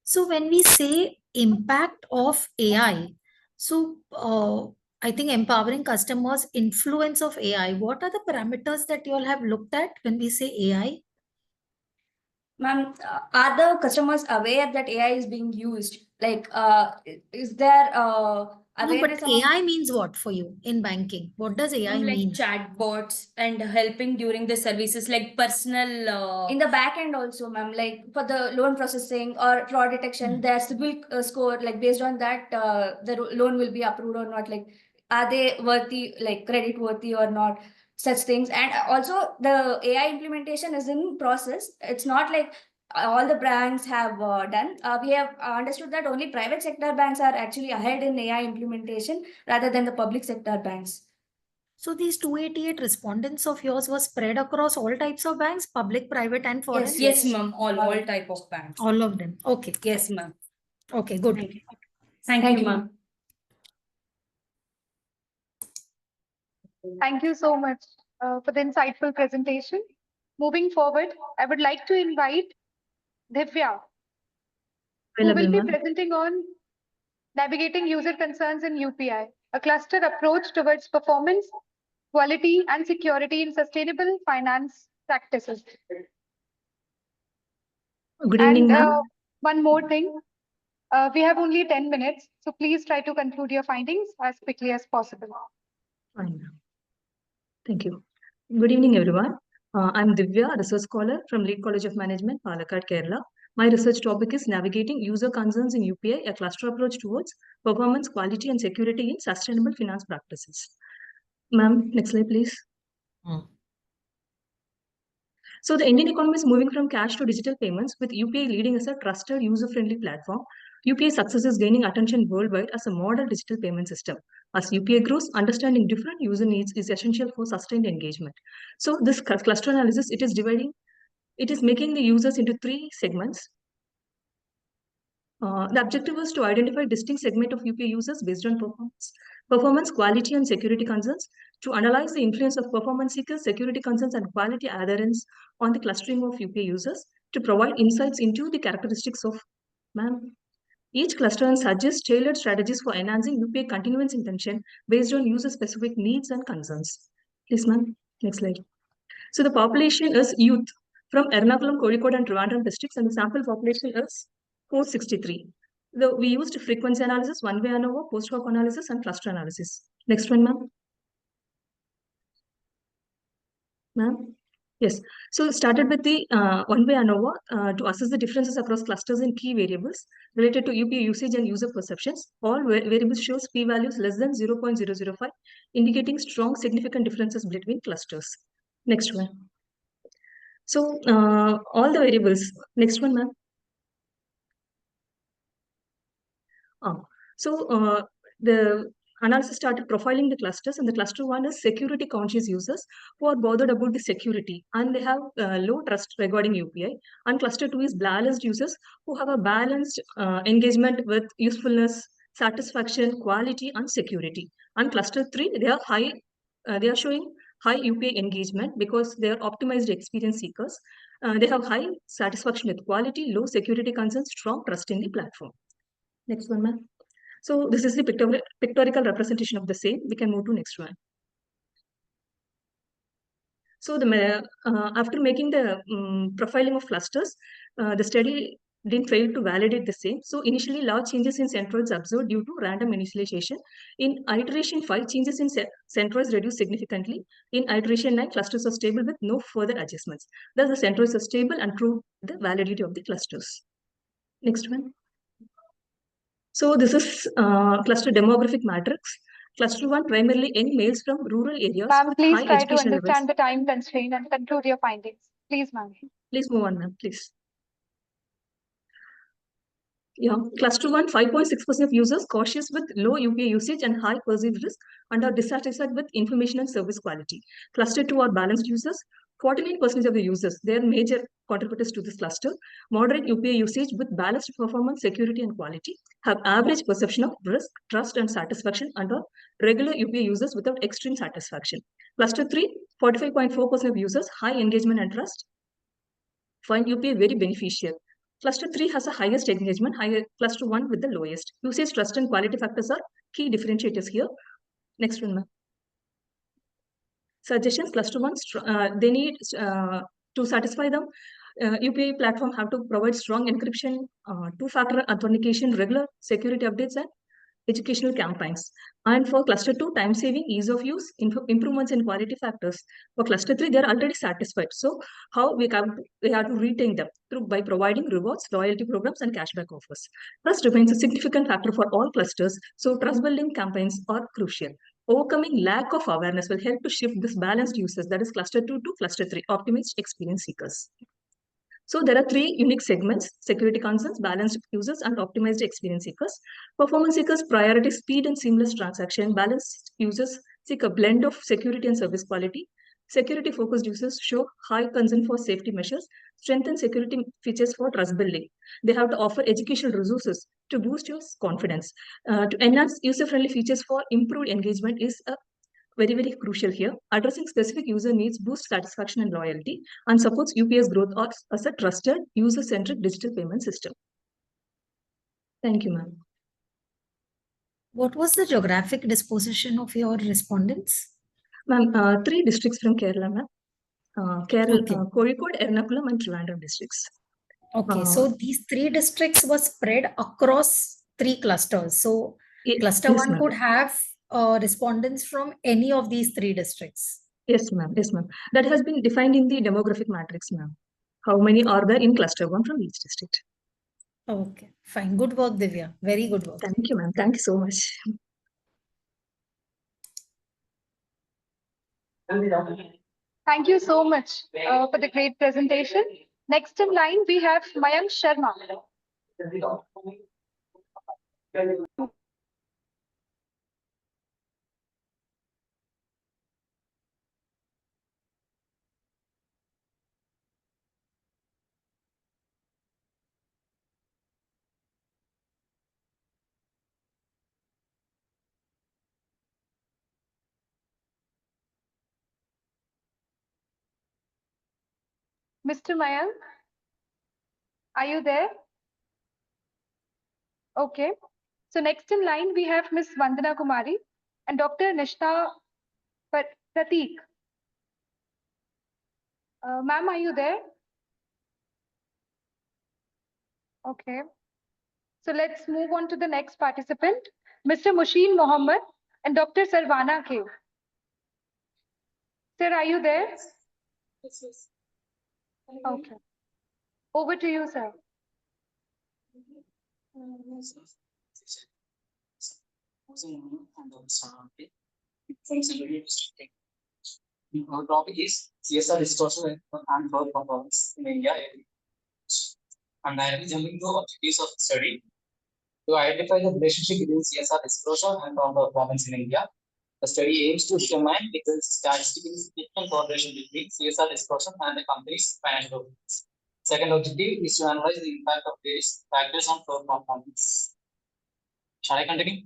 So when we say impact of AI, so I think empowering customers, influence of AI, what are the parameters that you all have looked at when we say AI? Ma'am, are the customers aware that AI is being used? Like, is there awareness? No, but AI means what for you in banking? What does AI mean? Like chatbots and helping during the services, like personal... In the back end also, ma'am, like for the loan processing or fraud detection, their CIBIL score, like based on that, the loan will be approved or not. Like, are they worthy, like credit worthy or not? Such things. And also the AI implementation is in process. It's not like all the banks have done. We have understood that only private sector banks are actually ahead in AI implementation rather than the public sector banks. So these 288 respondents of yours were spread across all types of banks, public, private, and foreign? Yes, ma'am. All type of banks. All of them. Okay. Yes, ma'am. Okay, good. Thank you, ma'am. Thank you so much for the insightful presentation. Moving forward, I would like to invite Divya, who will be presenting on navigating user concerns in UPI, a cluster approach towards performance, quality, and security in sustainable finance practices. Good evening, ma'am. One more thing. We have only 10 minutes, so please try to conclude your findings as quickly as possible. Fine, ma'am. Thank you. Good evening, everyone. I'm Divya, research scholar from Lead College of Management, Palakkad, Kerala. My research topic is navigating user concerns in UPI, a cluster approach towards performance, quality, and security in sustainable finance practices. Ma'am, next slide, please. So the Indian economy is moving from cash to digital payments, with UPI leading as a trusted, user-friendly platform. UPI success is gaining attention worldwide as a model digital payment system. As UPI grows, understanding different user needs is essential for sustained engagement. So this cluster analysis, it is making the users into 3 segments. The objective was to identify distinct segment of UPI users based on performance, quality, and security concerns, to analyze the influence of performance seekers, security concerns, and quality adherence on the clustering of UPI users, to provide insights into the characteristics of each cluster and suggest tailored strategies for enhancing UPI continuance intention based on user-specific needs and concerns. Please, ma'am. Next slide. So the population is youth from Ernakulam, Kozhikode, and Trivandrum districts, and the sample population is 463. We used frequency analysis, one-way ANOVA, post-hoc analysis, and cluster analysis. Next one, ma'am. Ma'am? Yes. So started with the one-way ANOVA to assess the differences across clusters in key variables related to UPI usage and user perceptions. All variables shows p-values less than 0.005, indicating strong significant differences between clusters. Next one. So all the variables. Next one, ma'am. So the analysis started profiling the clusters, and the cluster 1 is security conscious users who are bothered about the security and they have low trust regarding UPI. And cluster 2 is balanced users who have a balanced engagement with usefulness, satisfaction, quality, and security. And cluster 3, they are high. They are showing high UPI engagement because they are optimized experience seekers. They have high satisfaction with quality, low security concerns, strong trust in the platform. Next one, ma'am. So this is the pictorial representation of the same. We can move to next one. So after making the profiling of clusters, the study didn't fail to validate the same. So initially, large changes in centroids observed due to random initialization. In iteration 5, changes in centroids reduced significantly. In iteration 9, clusters are stable with no further adjustments. Thus, the centroids are stable and prove the validity of the clusters. Next one. So this is cluster demographic matrix. Cluster 1 primarily young males from rural areas. Ma'am, please high try to education understand levels. the time constraint and conclude your findings. Please, ma'am. Please move on, ma'am, please. Yeah, cluster 1, 5.6% of users cautious with low UPI usage and high perceived risk and are dissatisfied with information and service quality. Cluster 2 are balanced users. 49% of the users, they are major contributors to this cluster, moderate UPI usage with balanced performance, security, and quality, have average perception of risk, trust, and satisfaction, and are regular UPI users without extreme satisfaction. Cluster 3, 45.4% of users, high engagement and trust, find UPI very beneficial. Cluster 3 has the highest engagement, cluster 1 with the lowest. Usage, trust, and quality factors are key differentiators here. Next one, ma'am. Suggestions, cluster 1, they need to satisfy them. UPI platform have to provide strong encryption, two-factor authentication, regular security updates, and educational campaigns. And for cluster 2, time saving, ease of use, improvements in quality factors. For cluster 3, they are already satisfied. So how we have to retain them by providing rewards, loyalty programs, and cashback offers. Trust remains a significant factor for all clusters. So trust building campaigns are crucial. Overcoming lack of awareness will help to shift this balanced users, that is cluster 2 to cluster 3, optimized experience seekers. So there are 3 unique segments: security concerns, balanced users, and optimized experience seekers. Performance seekers prioritize speed and seamless transaction. Balanced users seek a blend of security and service quality. Security-focused users show high concern for safety measures, strengthen security features for trust building. They have to offer educational resources to boost your confidence. To enhance user-friendly features for improved engagement is a very, very crucial here. Addressing specific user needs boosts satisfaction and loyalty and supports UPI's growth as a trusted, user-centric digital payment system. Thank you, ma'am. What was the geographic disposition of your respondents? Ma'am, 3 districts from Kerala, ma'am. Kerala, Kozhikode, Ernakulam, and Trivandrum districts. Okay, so these 3 districts were spread across 3 clusters. So cluster 1 could have respondents from any of these 3 districts. Yes, ma'am. Yes, ma'am. That has been defined in the demographic matrix, ma'am. How many are there in cluster 1 from each district? Okay, fine. Good work, Divya. Very good work. Thank you, ma'am. Thank you so much. Thank you so much for the great presentation. Next in line, we have Mayank Sharma. Mr. Mayank, are you there? Okay. So next in line, we have Ms. Vandana Kumari and Dr. Nishta Prateek. Ma'am, are you there? Okay. So let's move on to the next participant, Mr. Musheen Mohammed and Dr. Sarvana K. Sir, are you there? Yes. Okay. Over to you, sir. Our topic is CSR disclosure and growth performance in India. And I am jumping to objectives of study. To identify the relationship between CSR disclosure and performance in India, the study aims to determine if there is statistically significant correlation between CSR disclosure and the company's financial performance. Second objective is to analyze the impact of various factors on performance. Shall I continue?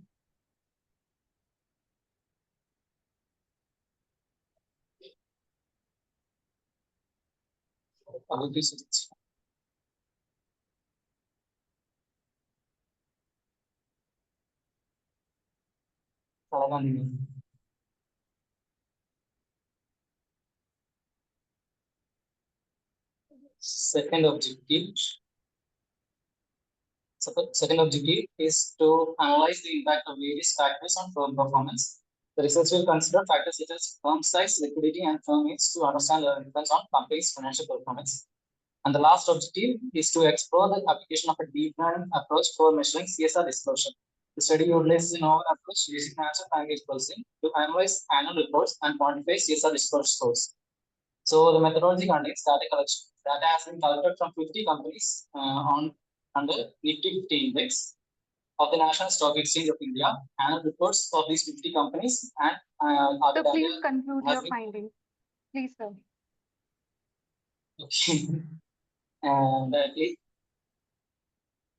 Second objective is to analyze the impact of various factors on firm performance. The research will consider factors such as firm size, liquidity, and firm needs to understand the influence on company's financial performance. And the last objective is to explore the application of a deep learning approach for measuring CSR disclosure. The study utilizes a novel approach using natural language processing to analyze annual reports and quantify CSR disclosure scores. So the methodology contains data collection. Data has been collected from 50 companies under Nifty 50 index of the National Stock Exchange of India, annual reports of these 50 companies, and so please conclude your findings. Please, sir. Okay. And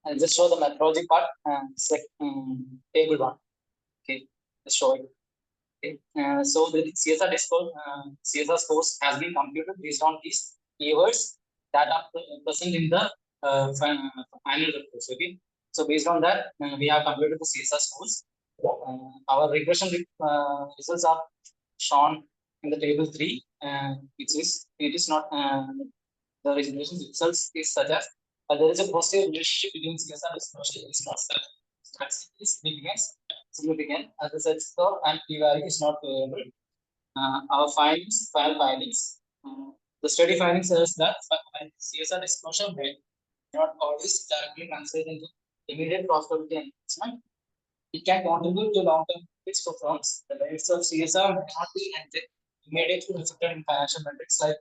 I'll just show the methodology part. Table 1. Okay, let's show it. Okay. So the CSR scores has been computed based on these keywords that are present in the annual reports. Okay. So based on that, we have computed the CSR scores. Our regression results are shown in the table 3, it is not the regression results is such as there is a positive relationship between CSR disclosure is not statistically significant as the set score and p-value is not variable. Our final findings. The study findings says that CSR disclosure may not always directly translate into immediate profitability enhancement. It can contribute to long-term benefits for firms. The benefits of CSR may not be immediately reflected in financial metrics like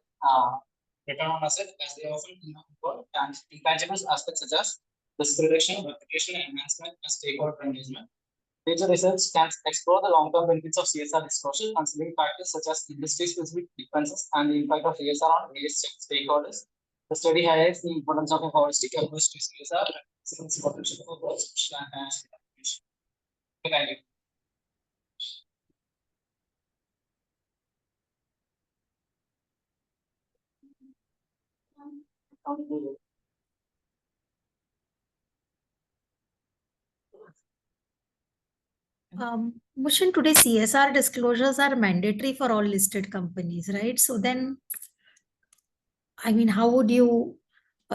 return on asset, as they often involve intangible aspects such as risk reduction, reputation enhancement, and stakeholder engagement. Future research can explore the long-term benefits of CSR disclosure, considering factors such as industry-specific differences and the impact of CSR on various stakeholders. The study highlights the importance of a holistic approach to CSR and its potential for both social and financial contribution. Thank you. Mushin, today CSR disclosures are mandatory for all listed companies, right? So then I mean, how would you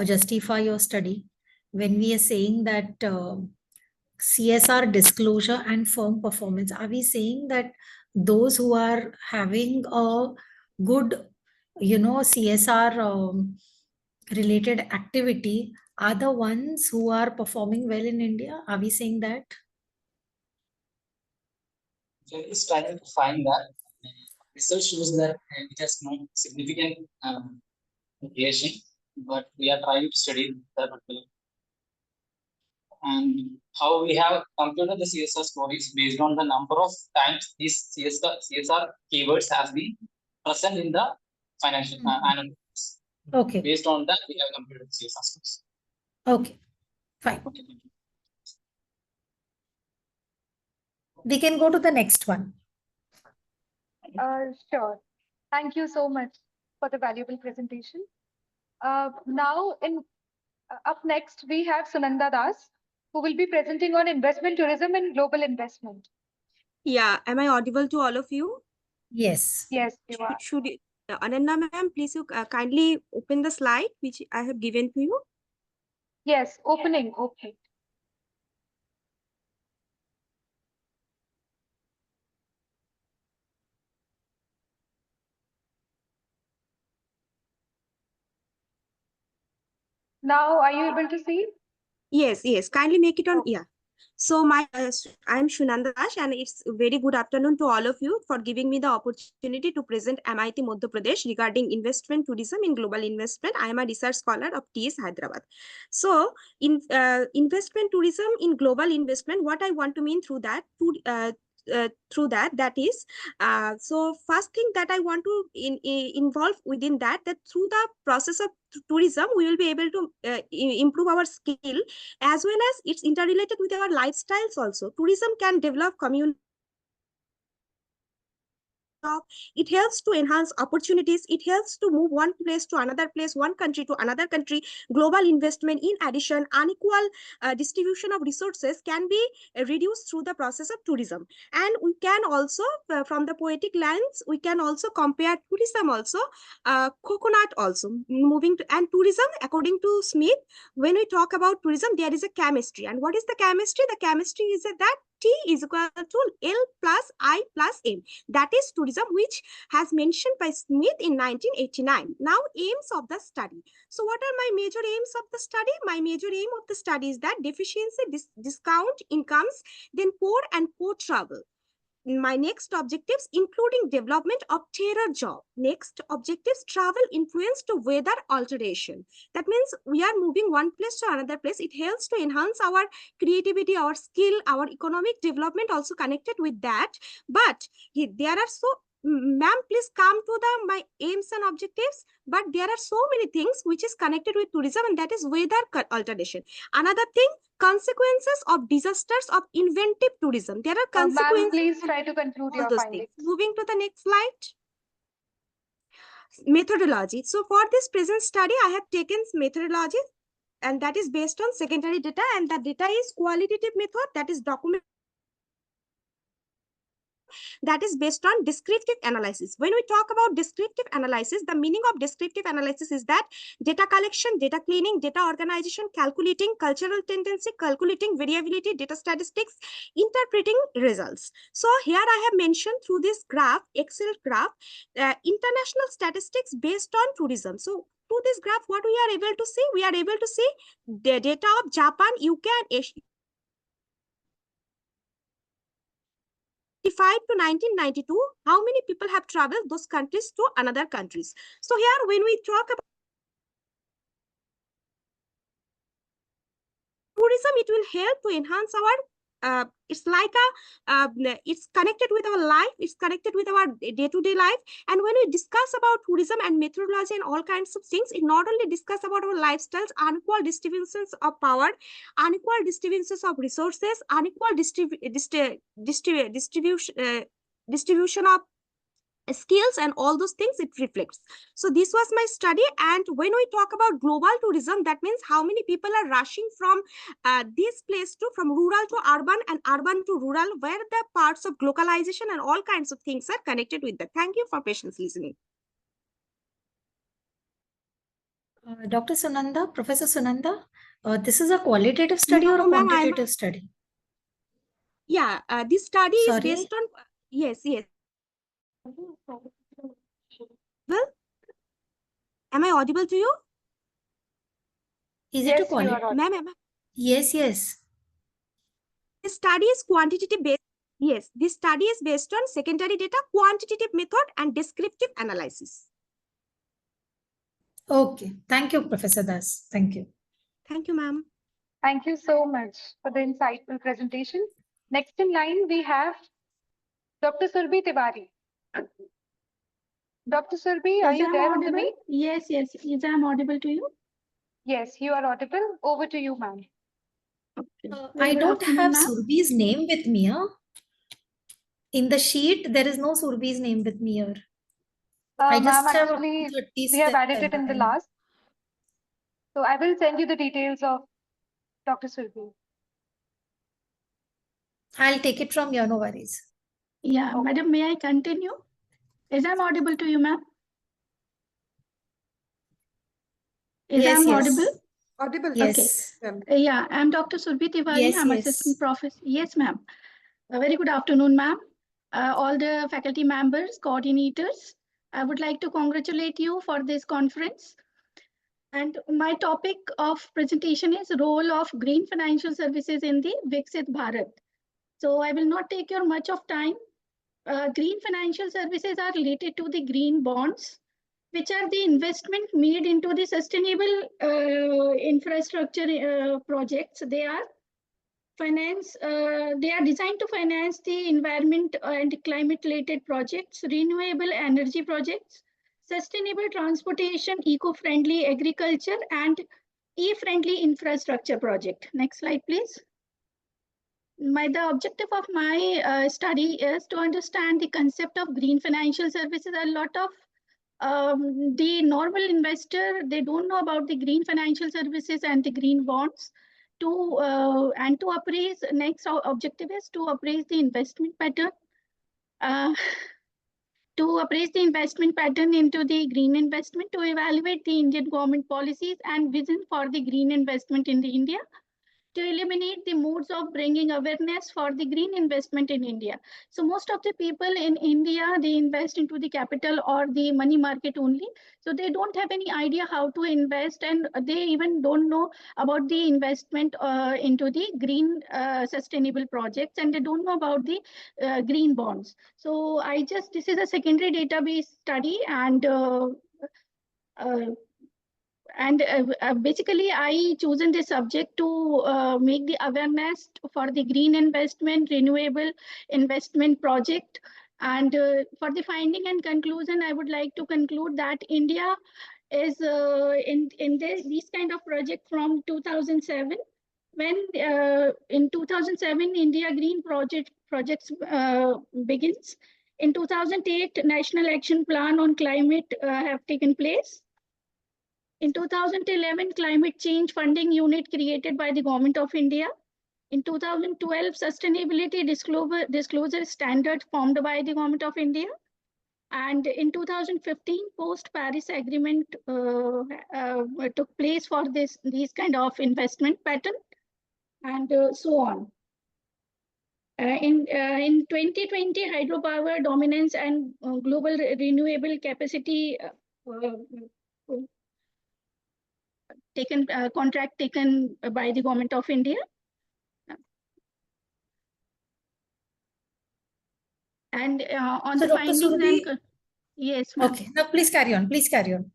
justify your study when we are saying that CSR disclosure and firm performance? Are we saying that those who are having a good, CSR related activity are the ones who are performing well in India? Are we saying that? There is trying to find that research shows that it has no significant relation, but we are trying to study that particular. And how we have computed the CSR score is based on the number of times these CSR keywords has been present in the financial annual reports. Okay. Based on that, we have computed the CSR scores. Okay, fine. Okay. We can go to the next one. Sure. Thank you so much for the valuable presentation. Now, up next, we have Sunanda Das, who will be presenting on investment tourism and global investment. Yeah, am I audible to all of you? Yes. Yes, you are. Should Ananda ma'am, please you kindly open the slide which I have given to you. Yes, opening. Now, are you able to see? Yes, kindly make it on. Yeah. So I'm Shunanda Das, and it's very good afternoon to all of you for giving me the opportunity to present MIT Madhya Pradesh regarding investment tourism in global investment. I am a research scholar of TS Hyderabad. So in investment tourism in global investment, what I want to mean through that, that is, so first thing that I want to involve within that through the process of tourism, we will be able to improve our skill, as well as it's interrelated with our lifestyles also. Tourism can develop community. It helps to enhance opportunities. It helps to move one place to another place, one country to another country. Global investment, in addition, unequal distribution of resources can be reduced through the process of tourism. And we can also, from the poetic lines, we can also compare tourism also, coconut also. Moving to, and tourism, according to Smith, when we talk about tourism, there is a chemistry. And what is the chemistry? The chemistry is that T is equal to L plus I plus M. That is tourism, which has mentioned by Smith in 1989. Now, aims of the study. So what are my major aims of the study? My major aim of the study is that deficiency, discount incomes, then poor and poor travel. My next objectives, including development of terror job. Next objectives, travel influence to weather alteration. That means we are moving one place to another place. It helps to enhance our creativity, our skill, our economic development also connected with that. But there are so, ma'am, please come to my aims and objectives. But there are so many things which is connected with tourism, and that is weather alteration. Another thing, consequences of disasters of inventive tourism. There are consequences. Ma'am, please try to conclude your findings. Moving to the next slide. Methodology. So for this present study, I have taken methodology, and that is based on secondary data, and that data is qualitative method, that is document, that is based on descriptive analysis. When we talk about descriptive analysis, the meaning of descriptive analysis is that data collection, data cleaning, data organization, calculating cultural tendency, calculating variability, data statistics, interpreting results. So here I have mentioned through this graph, Excel graph, international statistics based on tourism. So to this graph, what we are able to see? We are able to see the data of Japan, UK, and Asia. 1995 to 1992, how many people have traveled those countries to another countries? So here, when we talk about tourism, it will help to enhance our, it's like it's connected with our life, it's connected with our day-to-day life. And when we discuss about tourism and methodology and all kinds of things, it not only discuss about our lifestyles, unequal distributions of power, unequal distributions of resources, unequal distribution of skills, and all those things it reflects. So this was my study. And when we talk about global tourism, that means how many people are rushing from this place to, from rural to urban and urban to rural, where the parts of localization and all kinds of things are connected with that. Thank you for patience listening. Dr. Sunanda, Professor Sunanda, this is a qualitative study or a quantitative study? Yeah, this study is Sorry? based on, yes. Well, am I audible to you? Is Yes, it a you are qualitative? audible. Ma'am, am I? Yes. This study is quantitative based. Yes, this study is based on secondary data, quantitative method, and descriptive analysis. Okay. Thank you, Professor Das. Thank you. Thank you, ma'am. Thank you so much for the insightful presentation. Next in line, we have Dr. Surbhi Tiwari. Dr. Surbhi, are you there with me? Yes. Is I audible to you? Yes, you are audible. Over to you, ma'am. I don't have Surbhi's name with me. Huh? In the sheet, there is no Surbhi's name with me here. I Ma'am, just have actually, we have added it in the last. So I will send you the details of Dr. Surbhi. I'll take it from here, no worries. Yeah, madam, may I continue? Is I audible to you, ma'am? Is Yes, I yes. audible? Audible. Yes. Okay. Yeah, I'm Dr. Surbhi Tiwari. Yes, I'm yes. assistant professor. Yes, ma'am. A very good afternoon, ma'am. All the faculty members, coordinators, I would like to congratulate you for this conference. And my topic of presentation is role of green financial services in the VIKSIT Bharat. So I will not take your much of time. Green financial services are related to the green bonds, which are the investment made into the sustainable infrastructure projects. They are designed to finance the environment and climate related projects, renewable energy projects, sustainable transportation, eco-friendly agriculture, and e-friendly infrastructure project. Next slide, please. The objective of my study is to understand the concept of green financial services. A lot of the normal investor, they don't know about the green financial services and the green bonds. To appraise, next objective is to appraise the investment pattern. To appraise the investment pattern into the green investment, to evaluate the Indian government policies and vision for the green investment in the India, to eliminate the modes of bringing awareness for the green investment in India. So most of the people in India, they invest into the capital or the money market only. So they don't have any idea how to invest, and they even don't know about the investment into the green sustainable projects, and they don't know about the green bonds. So this is a secondary database study, and basically, I chosen this subject to make the awareness for the green investment, renewable investment project. And for the finding and conclusion, I would like to conclude that India is in these kind of project from 2007. When in 2007, India Green projects begins. In 2008, National Action Plan on Climate have taken place. In 2011, Climate Change Funding Unit created by the Government of India. In 2012, Sustainability Disclosure Standard formed by the Government of India. And in 2015, post-Paris Agreement took place for these kind of investment pattern, and so on. In 2020, hydropower dominance and global renewable capacity contract taken by the Government of India. And on so the Dr. findings Surbhi, and yes, ma'am. Okay, now please carry on. Please carry on.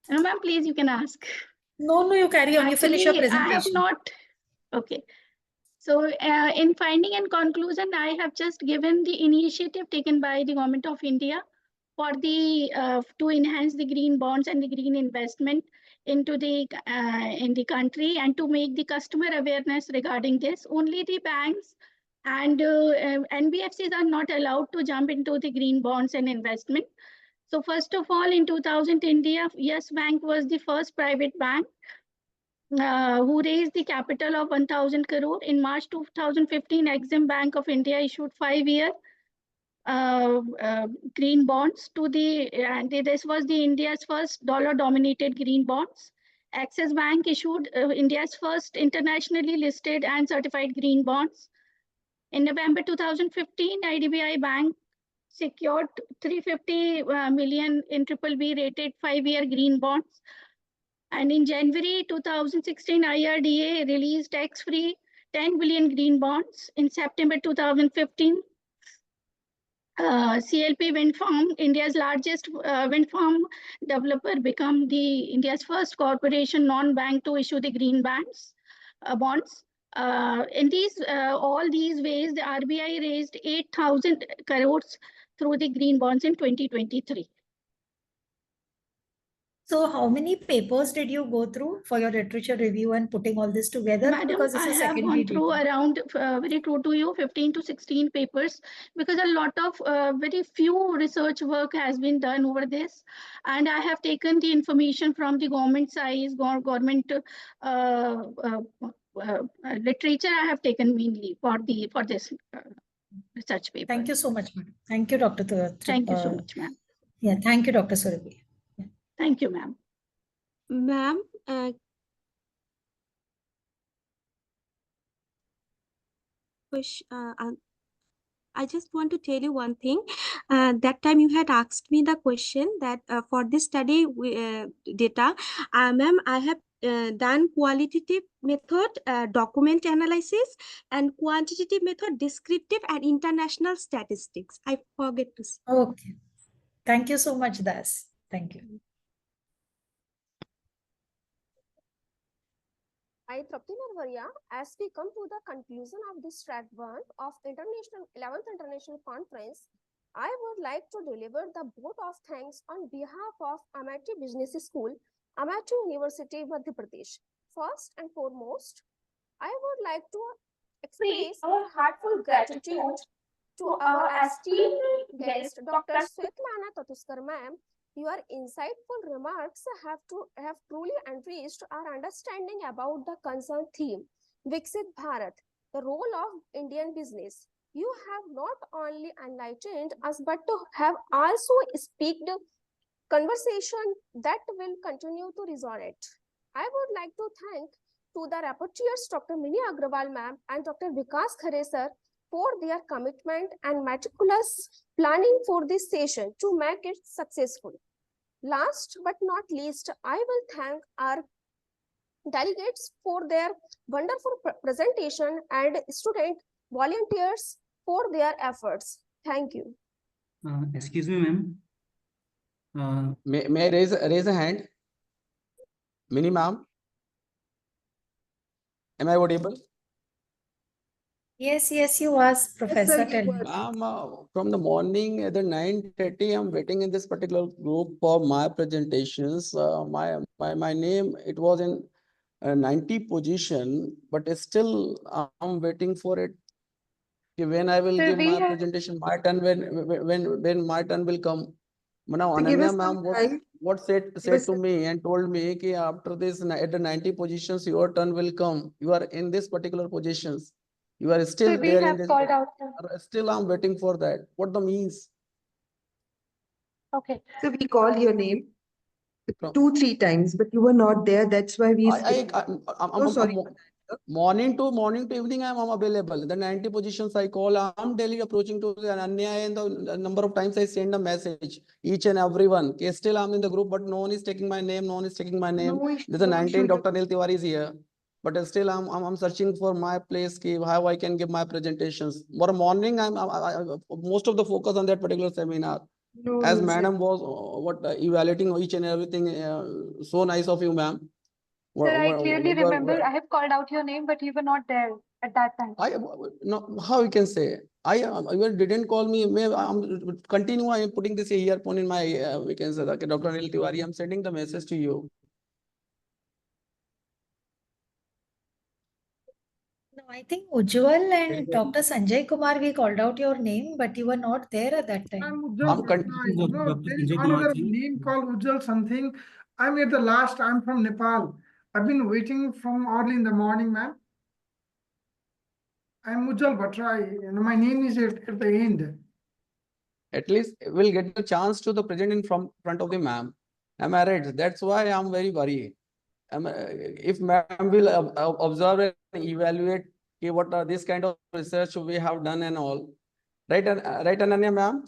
No, ma'am, please, you can ask. No, you carry on. You finish your presentation. I have not. Okay. So in finding and conclusion, I have just given the initiative taken by the Government of India for the to enhance the green bonds and the green investment into the in the country, and to make the customer awareness regarding this. Only the banks and NBFCs are not allowed to jump into the green bonds and investment. So first of all, in 2000, India, Yes Bank was the first private bank who raised the capital of 1,000 crore. In March 2015, Exim Bank of India issued 5-year green bonds to the, and this was the India's first dollar-dominated green bonds. Axis Bank issued India's first internationally listed and certified green bonds. In November 2015, IDBI Bank secured 350 million in BBB rated 5-year green bonds. And in January 2016, IRDA released tax-free 10 billion green bonds. In September 2015, CLP wind farm, India's largest wind farm developer, become the India's first corporation non-bank to issue the green bonds. In these all these ways, the RBI raised 8,000 crores through the green bonds in 2023. So how many papers did you go through for your literature review and putting all this together? Madam, because it's I have gone through around, very true to you, 15 to 16 papers, because a lot of very few research work has been done over this. And I have taken the information from the government side, government literature I have taken mainly for this research paper. Thank you so much, ma'am. Thank you, Dr. Thank you so much, ma'am. Yeah, thank you, Dr. Surabhi. Thank you, ma'am. Ma'am, I just want to tell you one thing. That time you had asked me the question that for this study data, ma'am, I have done qualitative method document analysis and quantitative method descriptive and international statistics. I forget to say. Okay. Thank you so much, Das. Thank you. I, Trapti Narvaria, as we come to the conclusion of this track 1 of 11th International Conference, I would like to deliver the vote of thanks on behalf of Amity Business School, Amity University, Madhya Pradesh. First and foremost, I would like to express our heartfelt gratitude to our esteemed guest, Dr. Svetlana Tatuskar ma'am. Your insightful remarks have truly enriched our understanding about the concerned theme, VIKSIT Bharat, the role of Indian business. You have not only enlightened us, but have also speaked conversation that will continue to resonate. I would like to thank to the rapporteurs, Dr. Mini Agrawal ma'am and Dr. Vikas Khare sir, for their commitment and meticulous planning for this session to make it successful. Last but not least, I will thank our delegates for their wonderful presentation and student volunteers for their efforts. Thank you. Excuse me, ma'am. May I raise a hand? Mini ma'am. Am I audible? Yes, you asked, Professor. From the morning at the 9:30, I'm waiting in this particular group for my presentations. My name, it was in 90 position, but still I'm waiting for it. When I will give my presentation, my turn, when my turn will come. Now, Ananya ma'am, what said to me and told me that after this, at the 90 positions, your turn will come. You are in this particular positions. You are still there in this. Still, I'm waiting for that. What the means? Okay. So we called your name 2-3 times, but you were not there. That's why we. I'm sorry. Morning to evening, I'm available. The 90 positions I call, I'm daily approaching to Ananya, and the number of times I send a message, each and everyone. Okay, still I'm in the group, but no one is taking my name. No one is taking my name. There's a 19 Dr. Anil Tiwari is here, but still I'm searching for my place, how I can give my presentations. For morning, I'm most of the focus on that particular seminar. As madam was evaluating each and everything. So nice of you, ma'am. Sir, I clearly remember I have called out your name, but you were not there at that time. No, how you can say? You didn't call me. I'm continue. I am putting this earphone in my. We can say, okay, Dr. Anil Tiwari, I'm sending the message to you. No, I think Ujjwal and Dr. Sanjay Kumar, we called out your name, but you were not there at that time. There is another name called Ujjwal something. I'm at the last. I'm from Nepal. I've been waiting from early in the morning, ma'am. I'm Ujjwal Bhatrai. My name is at the end. at least we'll get the chance to the present in front of the ma'am. Am I right? That's why I'm very worried. If ma'am will observe and evaluate what are this kind of research we have done and all, right? Right, Ananya ma'am?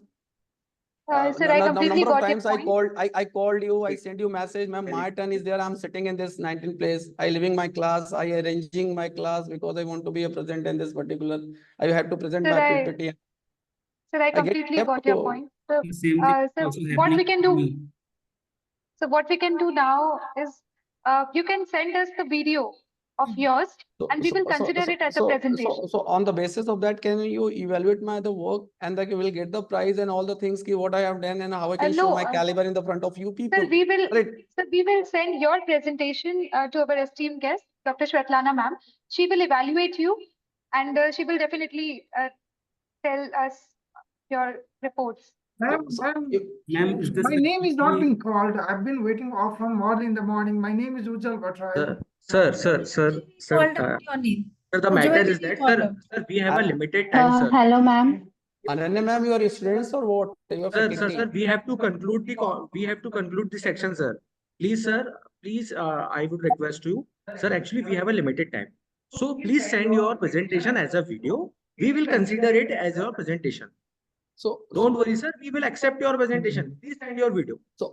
Sir, I completely number of got your times point. I called you, I sent you message, ma'am, my turn is there. I'm sitting in this 19th place. I leaving my class, I arranging my class because I want to be a present in this particular. I have to present my PPT. Sir, I completely got your point. So, what we can do. So what we can do now is you can send us the video of yours and we will consider it as a presentation. So on the basis of that, can you evaluate the work and that you will get the prize and all the things what I have done and how I can show my caliber in the front of you people? Sir, we will send your presentation to our esteemed guest, Dr. Shwetlana ma'am. She will evaluate you and she will definitely tell us your reports. Ma'am, my name is not been called. I've been waiting off from early in the morning. My name is Ujjal Bhattrai. Sir, the matter is that, sir, we have a limited time, sir. Hello, ma'am. Ananya ma'am, you are students or what? Sir, we have to conclude the section, sir. Please, sir, please, I would request you, sir, actually we have a limited time. So please send your presentation as a video. We will consider it as your presentation. So don't worry, sir. We will accept your presentation. Please send your video. So,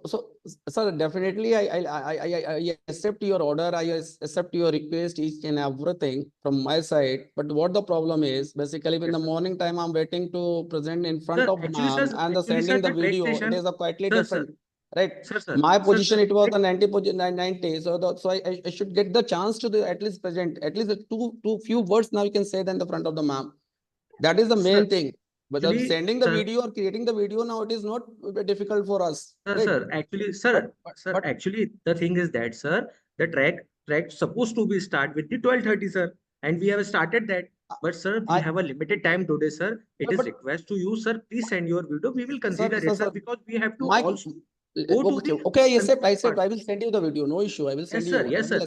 sir, definitely, I accept your order. I accept your request, each and everything from my side. But what the problem is, basically, in the morning time, I'm waiting to present in front of ma'am and sending the video. It is a quietly different. Right. My position, it was the 90. So I should get the chance to at least present at least two few words. Now you can say then the front of the ma'am. That is the main thing. But sending the video or creating the video now, it is not difficult for us. Sir, actually, the thing is that, sir, the track supposed to be start with the 12:30, sir, and we have started that. But sir, we have a limited time today, sir. It is request to you, sir. Please send your video. We will consider it, sir, because we have to also go to the. Okay, I accept. I will send you the video. No issue. I will send you. Yes, sir.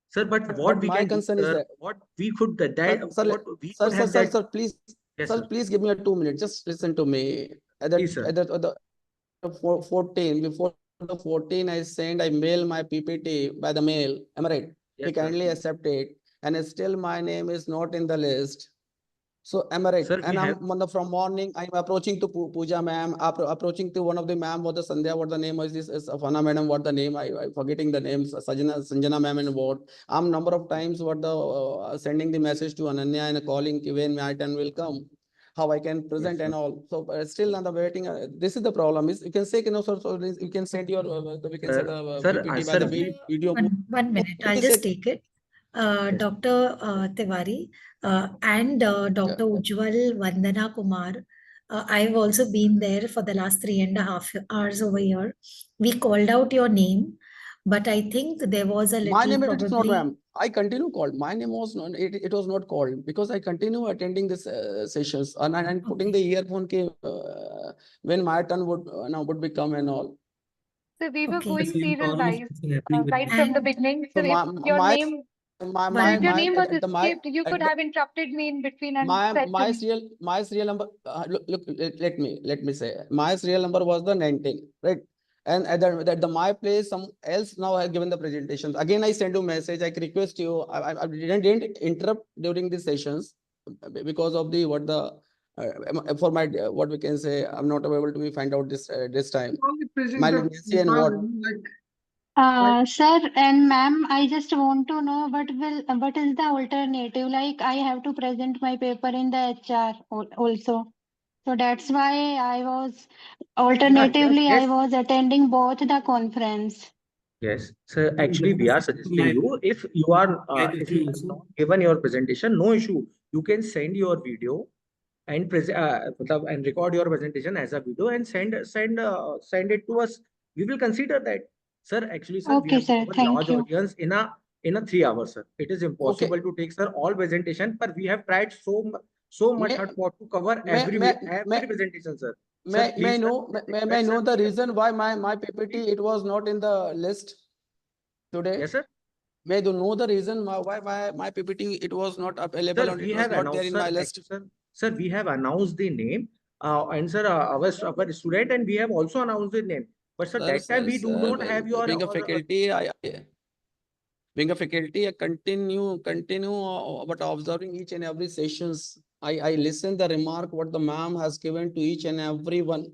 Sir, but what we my can concern do, is sir, that what we could that sir, what we could have that. Sir, please. Yes, sir, please give me 2 minutes. Just listen to me. At the 14, before the 14, I mail my PPT by the mail. Am I right? Yes, he kindly accept it. And still my name is not in the list. So am I right? Sir, and from morning, I'm approaching to Pooja ma'am, approaching to one of the ma'am, what the Sandhya, what the name is this is Afana madam, what the name, I'm forgetting the names, Sanjana ma'am and what. I'm number of times what the sending the message to Ananya and calling when my turn will come, how I can present and all. So still on the waiting, this is the problem is you can say, so you can send your, we can say the PPT by the video. One minute, I'll just take it. Dr. Tiwari and Dr. Ujjwal Vandana Kumar. I've also been there for the last 3.5 hours over here. We called out your name, but I think there was a little my name probably... It's not, ma'am. I continue called. My name was not. It was not called because I continue attending this sessions and putting the earphone when my turn would become and all. So we were going serial-wise right from the beginning. So if your name was escaped, you could have interrupted me in between and said my serial number. Look, let me say my serial number was the 19, right? And at the my place, some else now I have given the presentations. Again, I send you message. I request you. I didn't interrupt during the sessions because of the for my what we can say. I'm not able to find out this time. My legacy and what. Sir and ma'am, I just want to know what is the alternative? Like I have to present my paper in the HR also. So that's why I was alternatively I was attending both the conference. Yes, so actually we are suggesting you if you are not given your presentation, no issue. You can send your video and and record your presentation as a video and send it to us. We will consider that. Sir, actually, sir, we have a large audience in a 3 hours, sir. It is impossible to take, sir, all presentation, but we have tried so much hard to cover every presentation, sir. May I know the reason why my PPT it was not in the list today? Yes, sir. May you know the reason why my PPT it was not available and it was not there in my list? Sir, we have announced the name. answer our student, and we have also announced the name. But sir, that time we do not have your being a faculty, being a faculty, I continue but observing each and every sessions. I listen the remark what the ma'am has given to each and every one.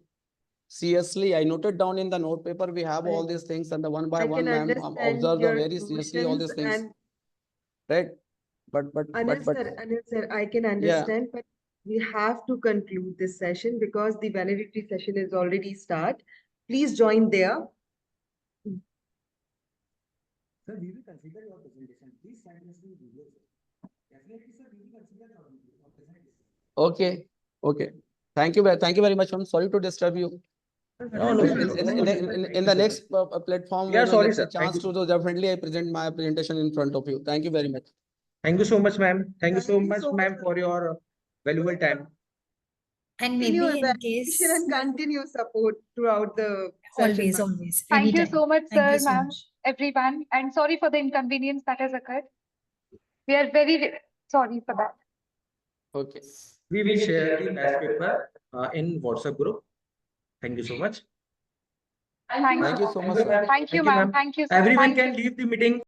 Seriously, I noted down in the note paper. We have all these things, and the one by one, ma'am, observe the very seriously all these things. Right? But Anil sir, I can understand, but we have to conclude this session because the validity session is already start. Please join there. Sir, we will consider your presentation. Please send us the videos. Definitely, sir, we will consider your presentation. Okay. Thank you very much. I'm sorry to disturb you. No, In the next platform, yeah, sorry, get sir. a chance to do, definitely I present my presentation in front of you. Thank you very much. Thank you so much, ma'am. Thank you so much, ma'am, for your valuable time. And Continue maybe in case and continue support throughout the session. always. Thank you Anytime. so much, Thank sir, you so ma'am, much. everyone. And sorry for the inconvenience that has occurred. We are very sorry for that. Okay. We will share the batch paper in WhatsApp group. Thank you so much. Thank you so much, sir. Thank you, ma'am. Thank you, sir. Everyone Thank can you. leave the meeting.